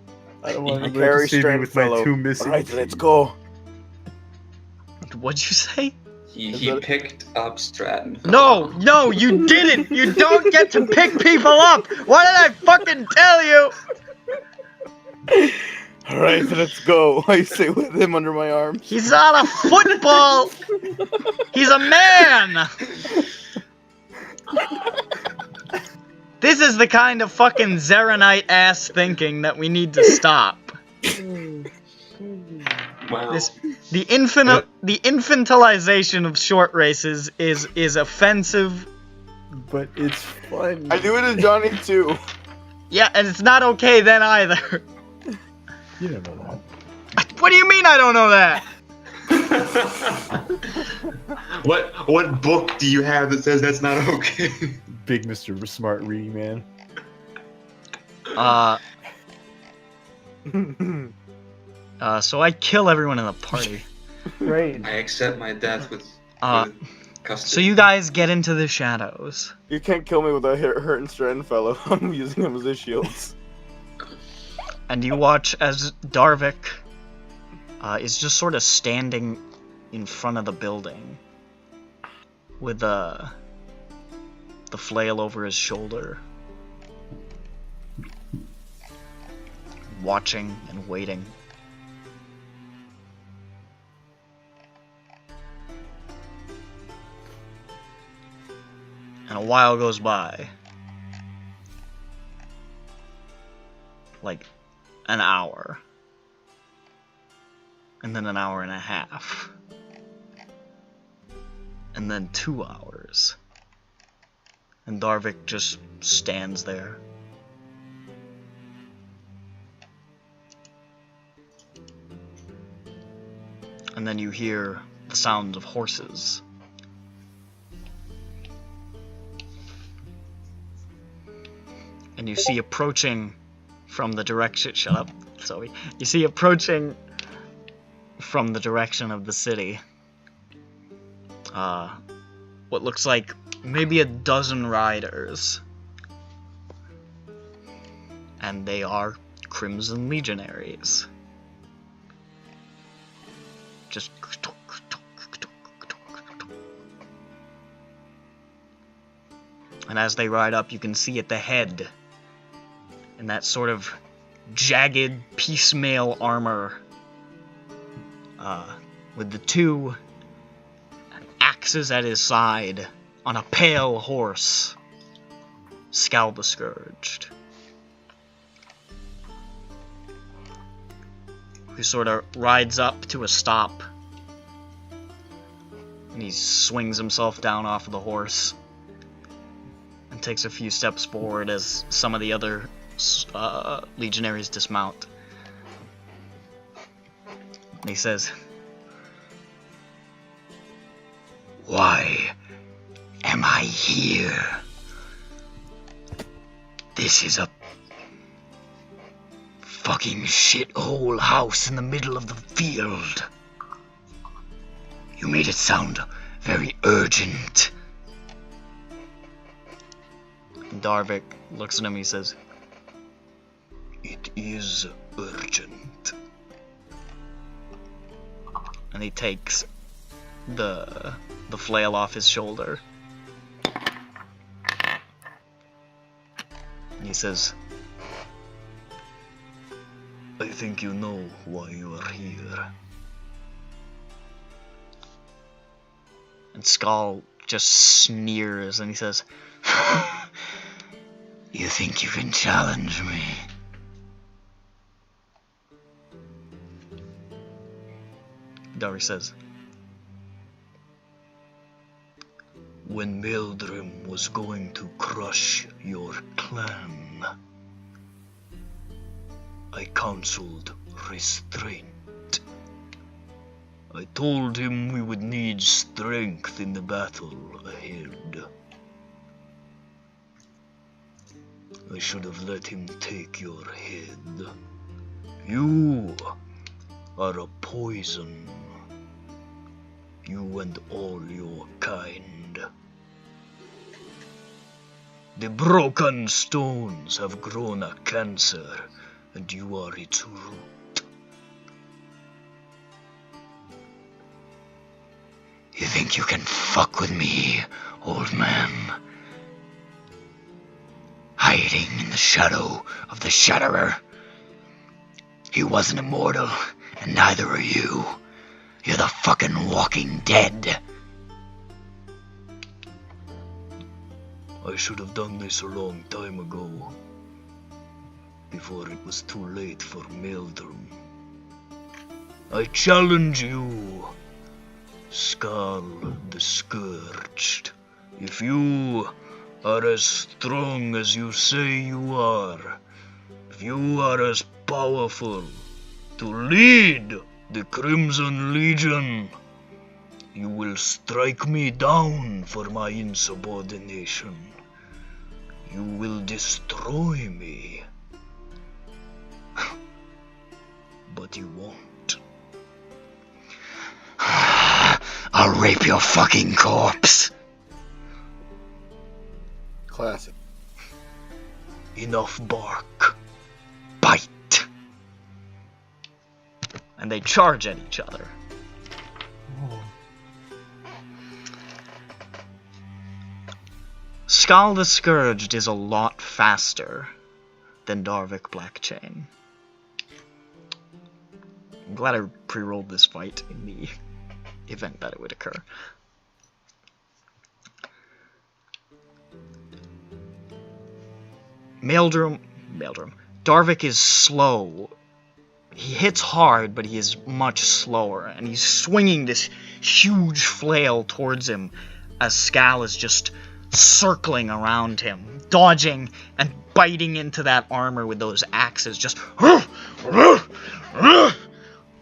I don't want I to carry see me strength, with my fellow. 2 missing. Alright, let's go. What'd you say? He picked up Stratton. No, you didn't! You don't get to pick people up! What did I fucking tell you? Alright, so let's go. I sit with him under my arm. He's not a football! He's a man! This is the kind of fucking Zeronite ass thinking that we need to stop. Wow. The infantilization of short races is offensive. But it's fun. I do it to Johnny too. Yeah, and it's not okay then either. You don't know What do you mean I don't know that? What book do you have that says that's not okay? Big Mr. Smart reading man. So I kill everyone in the party. Great. I accept my death with custody. So you guys get into the shadows. You can't kill me without hurting Stratton fellow. I'm using him as a shield. And you watch as Darvik is just sort of standing in front of the building with the flail over his shoulder, watching and waiting. And a while goes by. Like an hour. And then an hour and a half. And then 2 hours. And Darvik just stands there. And then you hear the sound of horses. And you see approaching from the direction... Shut up, Zoe. You see approaching from the direction of the city. What looks like maybe a dozen riders. And they are Crimson Legionaries. Just... And as they ride up, you can see at the head, in that sort of jagged piecemeal armor, with the two axes at his side, on a pale horse, Scowl the Scourged. He sort of rides up to a stop, and he swings himself down off of the horse, and takes a few steps forward as some of the other legionaries dismount. And he says, "Why am I here? This is a fucking shithole house in the middle of the field. You made it sound very urgent." And Darvik looks at him and he says, "It is urgent." And he takes the flail off his shoulder. And he says, "I think you know why you are here." And Skull just sneers and he says, "You think you can challenge me?" Dari says, "When Meldrim was going to crush your clan, I counseled restraint. I told him we would need strength in the battle ahead. I should have let him take your head. You are a poison. You and all your kind. The broken stones have grown a cancer, and you are its root. You think you can fuck with me, old man? Hiding in the shadow of the Shatterer. He wasn't immortal, and neither are you. You're the fucking walking dead. I should have done this a long time ago. Before it was too late for Meldrum. I challenge you, Skull the Scourged. If you are as strong as you say you are, if you are as powerful to lead the Crimson Legion, you will strike me down for my insubordination. You will destroy me. But you won't. I'll rape your fucking corpse. Classic. Enough bark. Bite. And they charge at each other. Skull the Scourged is a lot faster than Darvik Blackchain. I'm glad I pre-rolled this fight in the event that it would occur. Meldrum. Darvik is slow. He hits hard, but he is much slower, and he's swinging this huge flail towards him as Skal is just circling around him, dodging and biting into that armor with those axes, just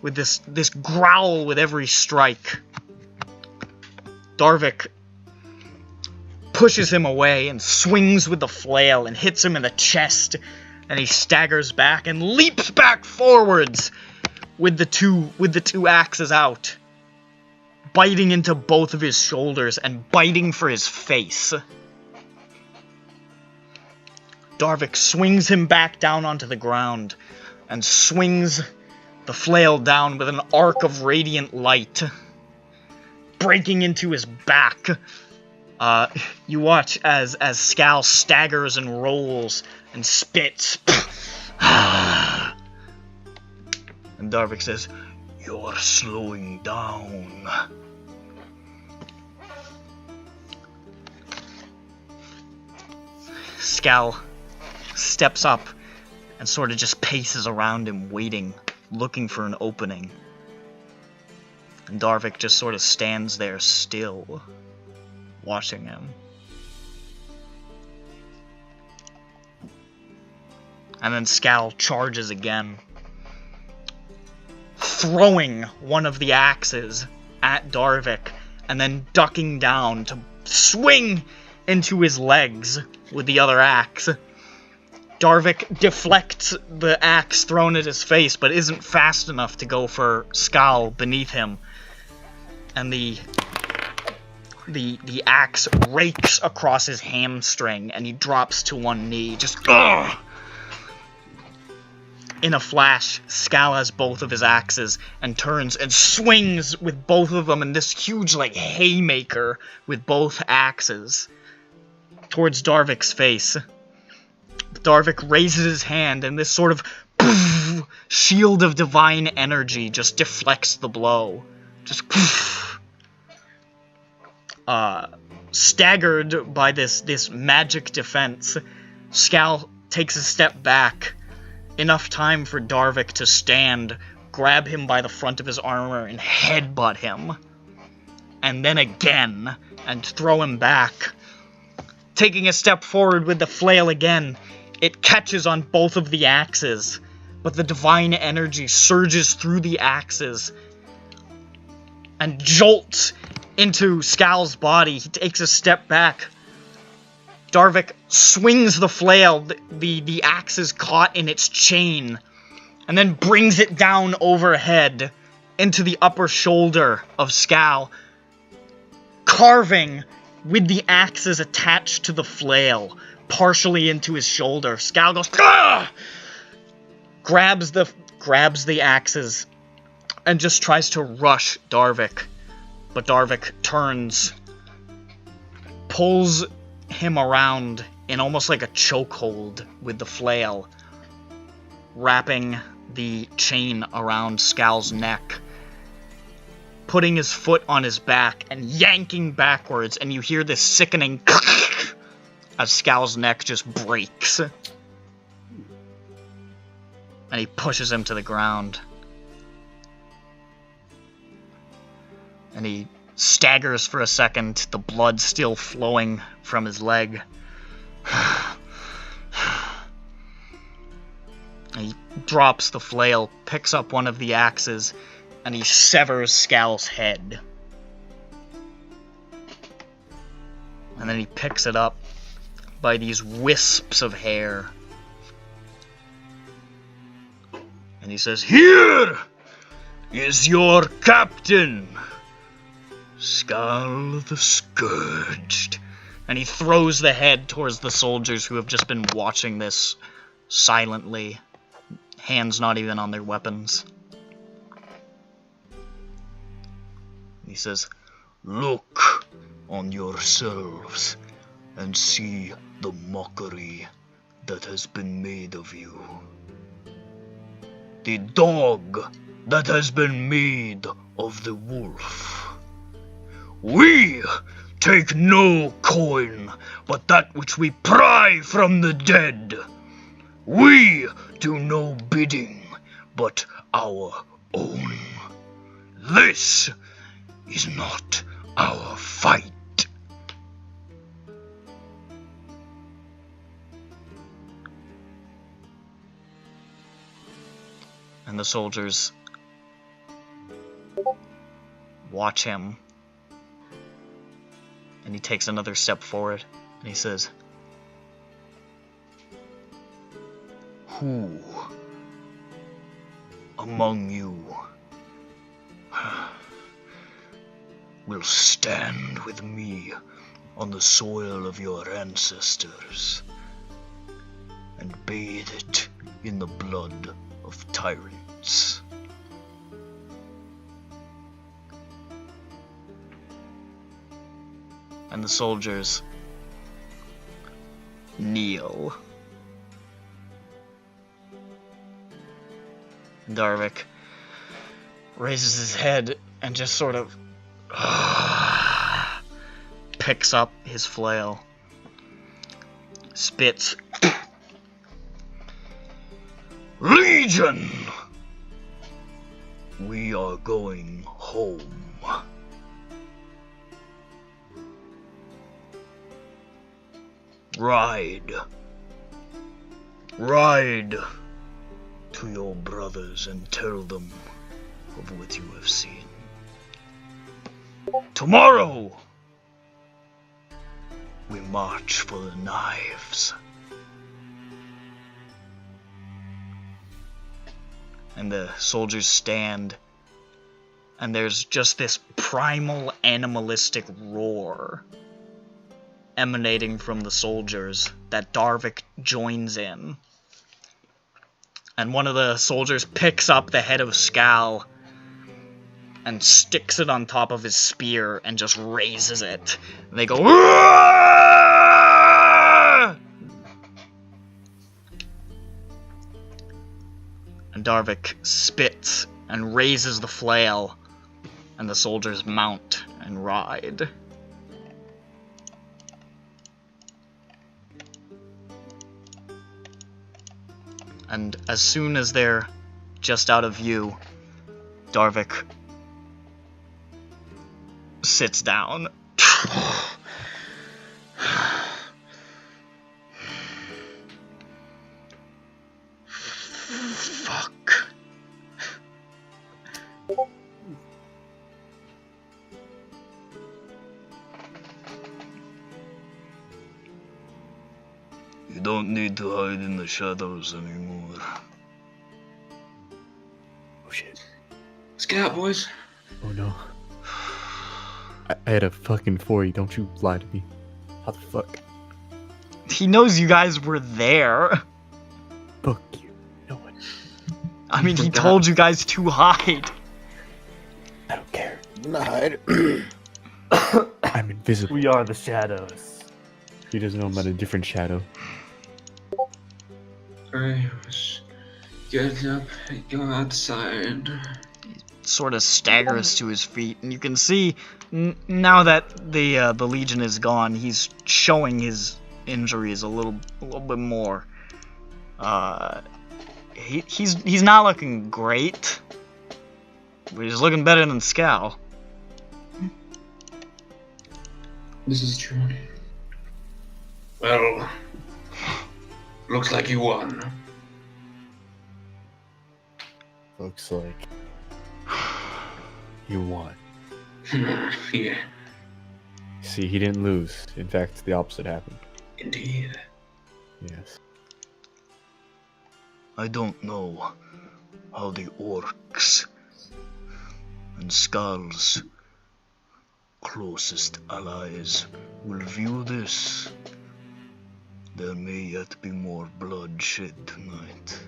with this growl with every strike. Darvik pushes him away and swings with the flail and hits him in the chest, and he staggers back and leaps back forwards with the two axes out, biting into both of his shoulders and biting for his face. Darvik swings him back down onto the ground and swings the flail down with an arc of radiant light, breaking into his back. You watch as Skal staggers and rolls and spits. And Darvik says, "You're slowing down." Skal steps up and sort of just paces around him, waiting, looking for an opening. And Darvik just sort of stands there still, watching him. And then Skal charges again, throwing one of the axes at Darvik, and then ducking down to swing into his legs with the other axe. Darvik deflects the axe thrown at his face, but isn't fast enough to go for Skal beneath him. And the axe rakes across his hamstring, and he drops to one knee, just ugh! In a flash, Skal has both of his axes and turns and swings with both of them in this huge, like, haymaker with both axes towards Darvik's face. Darvik raises his hand, and this sort of poof, shield of divine energy just deflects the blow. Just poof. Staggered by this magic defense, Skal takes a step back. Enough time for Darvik to stand, grab him by the front of his armor, and headbutt him. And then again, and throw him back. Taking a step forward with the flail again, it catches on both of the axes, but the divine energy surges through the axes and jolts into Skal's body. He takes a step back. Darvik swings the flail, the axe is caught in its chain, and then brings it down overhead into the upper shoulder of Skal, carving with the axes attached to the flail, partially into his shoulder. Skal goes, "Gah!" grabs the axes, and just tries to rush Darvik. But Darvik turns, pulls him around in almost like a chokehold with the flail, wrapping the chain around Scal's neck, putting his foot on his back and yanking backwards, and you hear this sickening as Scal's neck just breaks. And he pushes him to the ground. And he staggers for a second, the blood still flowing from his leg. He drops the flail, picks up one of the axes, and he severs Scal's head. And then he picks it up by these wisps of hair. And he says, "Here is your captain, Scal the Scourged." And he throws the head towards the soldiers who have just been watching this silently, hands not even on their weapons. He says, "Look on yourselves and see the mockery that has been made of you. The dog that has been made of the wolf. We take no coin but that which we pry from the dead. We do no bidding but our own. This is not our fight." And the soldiers watch him. And he takes another step forward, and he says, "Who among you will stand with me on the soil of your ancestors and bathe it in the blood of tyrants?" And the soldiers kneel. Darvik raises his head and just sort of picks up his flail, spits. "Legion! We are going home. Ride to your brothers and tell them of what you have seen. Tomorrow, we march for the knives." And the soldiers stand, and there's just this primal animalistic roar emanating from the soldiers that Darvik joins in. And one of the soldiers picks up the head of Scal and sticks it on top of his spear and just raises it. And they go, "Aah!" And Darvik spits and raises the flail, and the soldiers mount and ride. And as soon as they're just out of view, Darvik sits down. Fuck. You don't need to hide in the shadows anymore. Oh shit. Let's get out, boys. Oh no. I had a fucking 40, don't you lie to me. How the fuck? He knows you guys were there. Fuck you. No one. I mean, he told you guys to hide. I don't care. gonna hide. I'm invisible. We are the shadows. He doesn't know about a different shadow. Get up, go outside. Sort of staggers to his feet, and you can see now that the Legion is gone, he's showing his injuries a little bit more. He's not looking great, but he's looking better than Scal. This is true. Well, looks like you won. Looks like you won. Yeah, See, he didn't lose. In fact, the opposite happened. indeed. Yes. I don't know how the orcs and Skal's closest allies will view this. There may yet be more bloodshed tonight.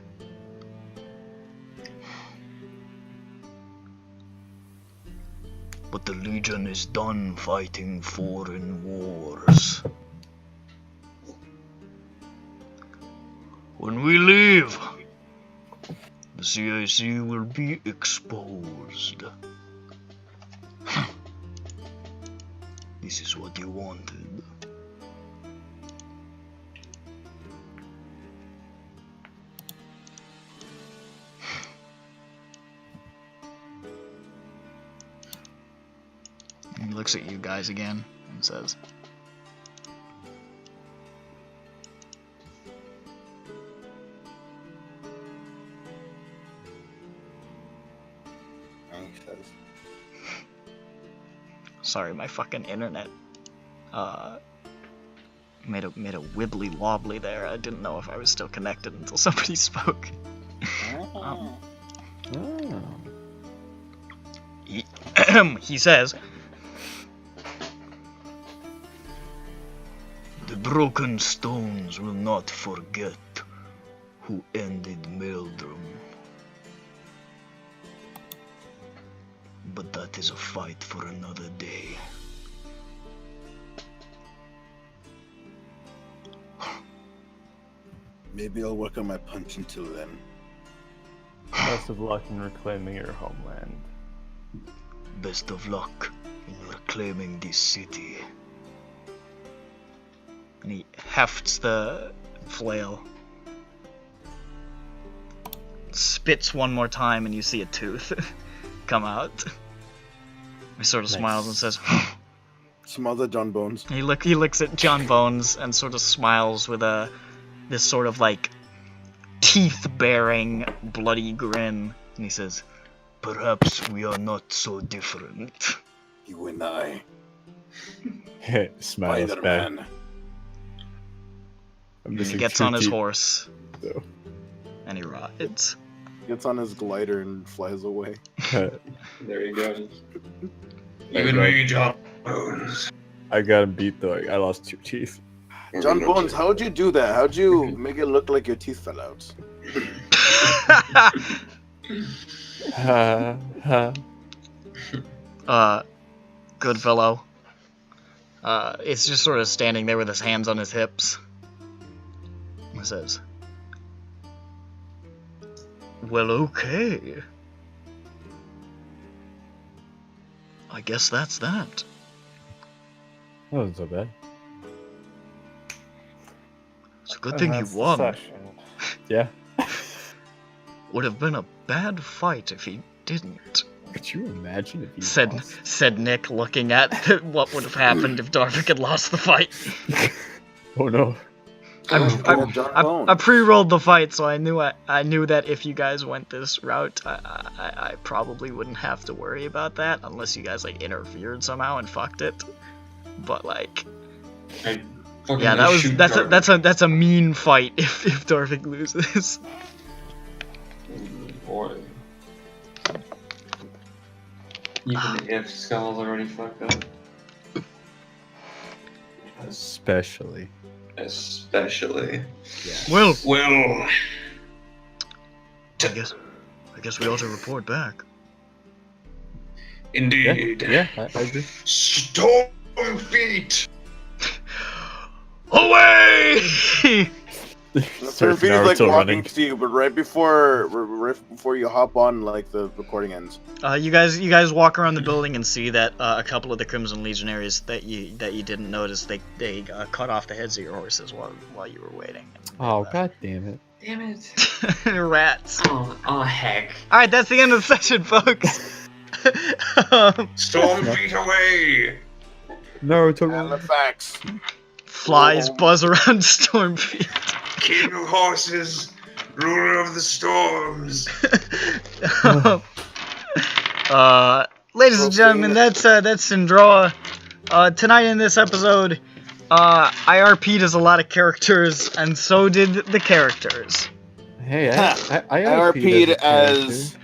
But the Legion is done fighting foreign wars. When we leave, the CIC will be exposed. This is what you wanted. He looks at you guys again and says, sorry, my fucking internet made a wibbly wobbly there. I didn't know if I was still connected until somebody spoke. He says, the broken stones will not forget who ended Meldrum. But that is a fight for another day. Maybe I'll work on my punch until then. Best of luck in reclaiming your homeland. Best of luck in reclaiming this city. And he hefts the flail. Spits one more time and you see a tooth come out. He sort of smiles and says, Smother John Bones. He looks at John Bones and sort of smiles with this sort of like teeth-bearing bloody grin. And he says, perhaps we are not so different. You and I. Smiles back. Spider-Man. He gets on his horse. And he rides. Gets on his glider and flies away. There you go. You and me, John Bones. I got him beat though. I lost 2 teeth. John Bones, how'd you do that? How'd you make it look like your teeth fell out? Goodfellow. It's just sort of standing there with his hands on his hips. He says, well, okay. I guess that's that. That wasn't so bad. It's a good thing you won. Yeah. Would have been a bad fight if he didn't. Could you imagine if he said Nick, looking at what would have happened if Darvik had lost the fight. Oh no. I pre-rolled the fight, so I knew that if you guys went this route, I probably wouldn't have to worry about that unless you guys like interfered somehow and fucked it. But like, yeah, that's a mean fight if Darvik loses. Boy. Even if Skull's already fucked up. Especially. Yeah. Well, I guess we ought to report back. Indeed. Yeah, I agree. Storm feet. Away! Storm feet is like walking to you, but right before you hop on, like the recording ends. You guys walk around the building and see that a couple of the Crimson Legionaries that you didn't notice they cut off the heads of your horses while you were waiting. Oh, god damn it. Damn it. Rats. Oh heck. All right, that's the end of the session, folks. Storm feet away. Naruto. The facts. Flies buzz around Stormfeet. King of horses, ruler of the storms. Ladies and gentlemen, that's SINDROA. Tonight in this episode, I RP'd a lot of characters, and so did the characters. Hey, I RP'd as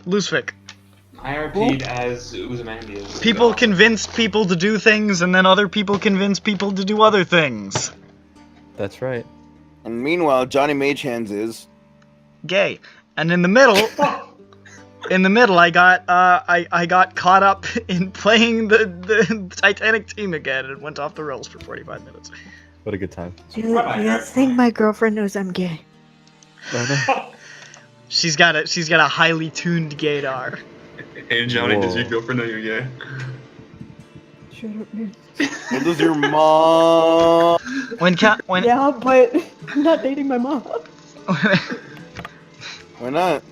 Lucific. I RP'd as Uzamandias. People convinced people to do things, and then other people convinced people to do other things. That's right. And meanwhile, Johnny Magehands is gay. And in the middle, I got caught up in playing the Titanic team again and went off the rails for 45 minutes. What a good time. Do you guys think my girlfriend knows I'm gay? She's got a highly tuned gaydar. Hey Johnny, does your girlfriend know you're gay? Shut up, dude. what does your mom? Yeah, but I'm not dating my mom. Why not?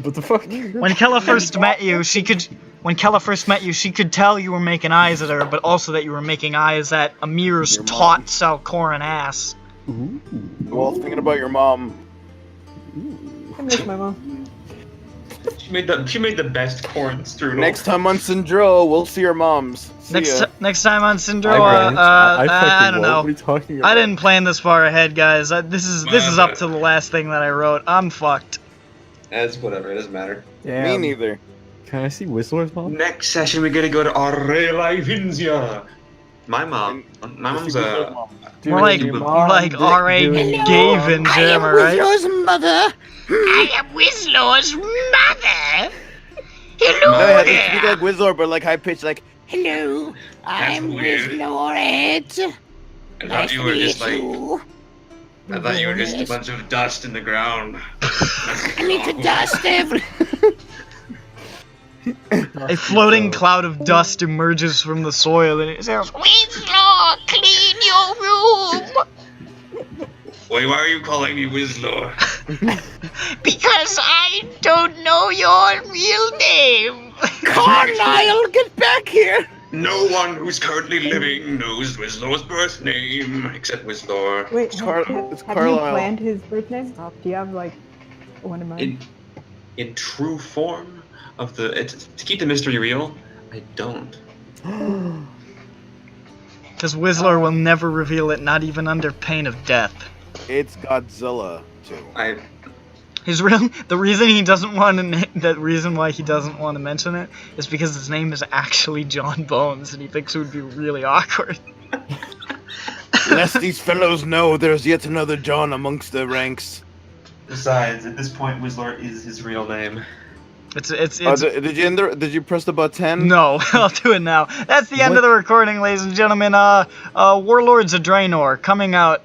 What the fuck? When Kella first met you, she could tell you were making eyes at her, but also that you were making eyes at Amir's taut Salcoran ass. Ooh. Well, thinking about your mom. I miss my mom. She made the best corn strudel. Next time on SINDROA, we'll see our moms. Next time on SINDROA, I don't know. What are you talking about? I didn't plan this far ahead, guys. This is up to the last thing that I wrote. I'm fucked. It's whatever. It doesn't matter. Me neither. Can I see Wizlor's mom? Next session, we gotta go to Aureli Vinzia. My mom's more like R.A. Gavin, am I right? Wizlor's mother. I am Wizlor's mother. Hello No, I had to there. speak like Wizlor, but like high pitched, like Hello, I'm Wizlor. I thought you were just like. I thought you were just a bunch of dust in the ground. I need to dust everything. A floating cloud of dust emerges from the soil and it says, Wizlor, clean your room. Wait, why are you calling me Wizlor? Because I don't know your real name. Carlisle, get back here! No one who's currently living knows Wizlor's birth name, except Wizlor. Wait, It's have you Carlisle. planned his birth name? Do you have like one in mind? in true form of to keep the mystery real, I don't. because Wizlor will never reveal it, not even under pain of death. It's Godzilla too. The reason he doesn't want to, the reason why he doesn't want to mention it is because his name is actually John Bones, and he thinks it would be really awkward. Lest these fellows know there's yet another John amongst the ranks. Besides, at this point, Wizlor is his real name. Did you press the button? No, I'll do it now. That's the end of the recording, ladies and gentlemen. Warlords of Draenor coming out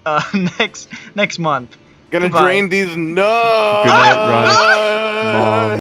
next month. Gonna Goodbye. drain these. No. Good night, Ron. Mom.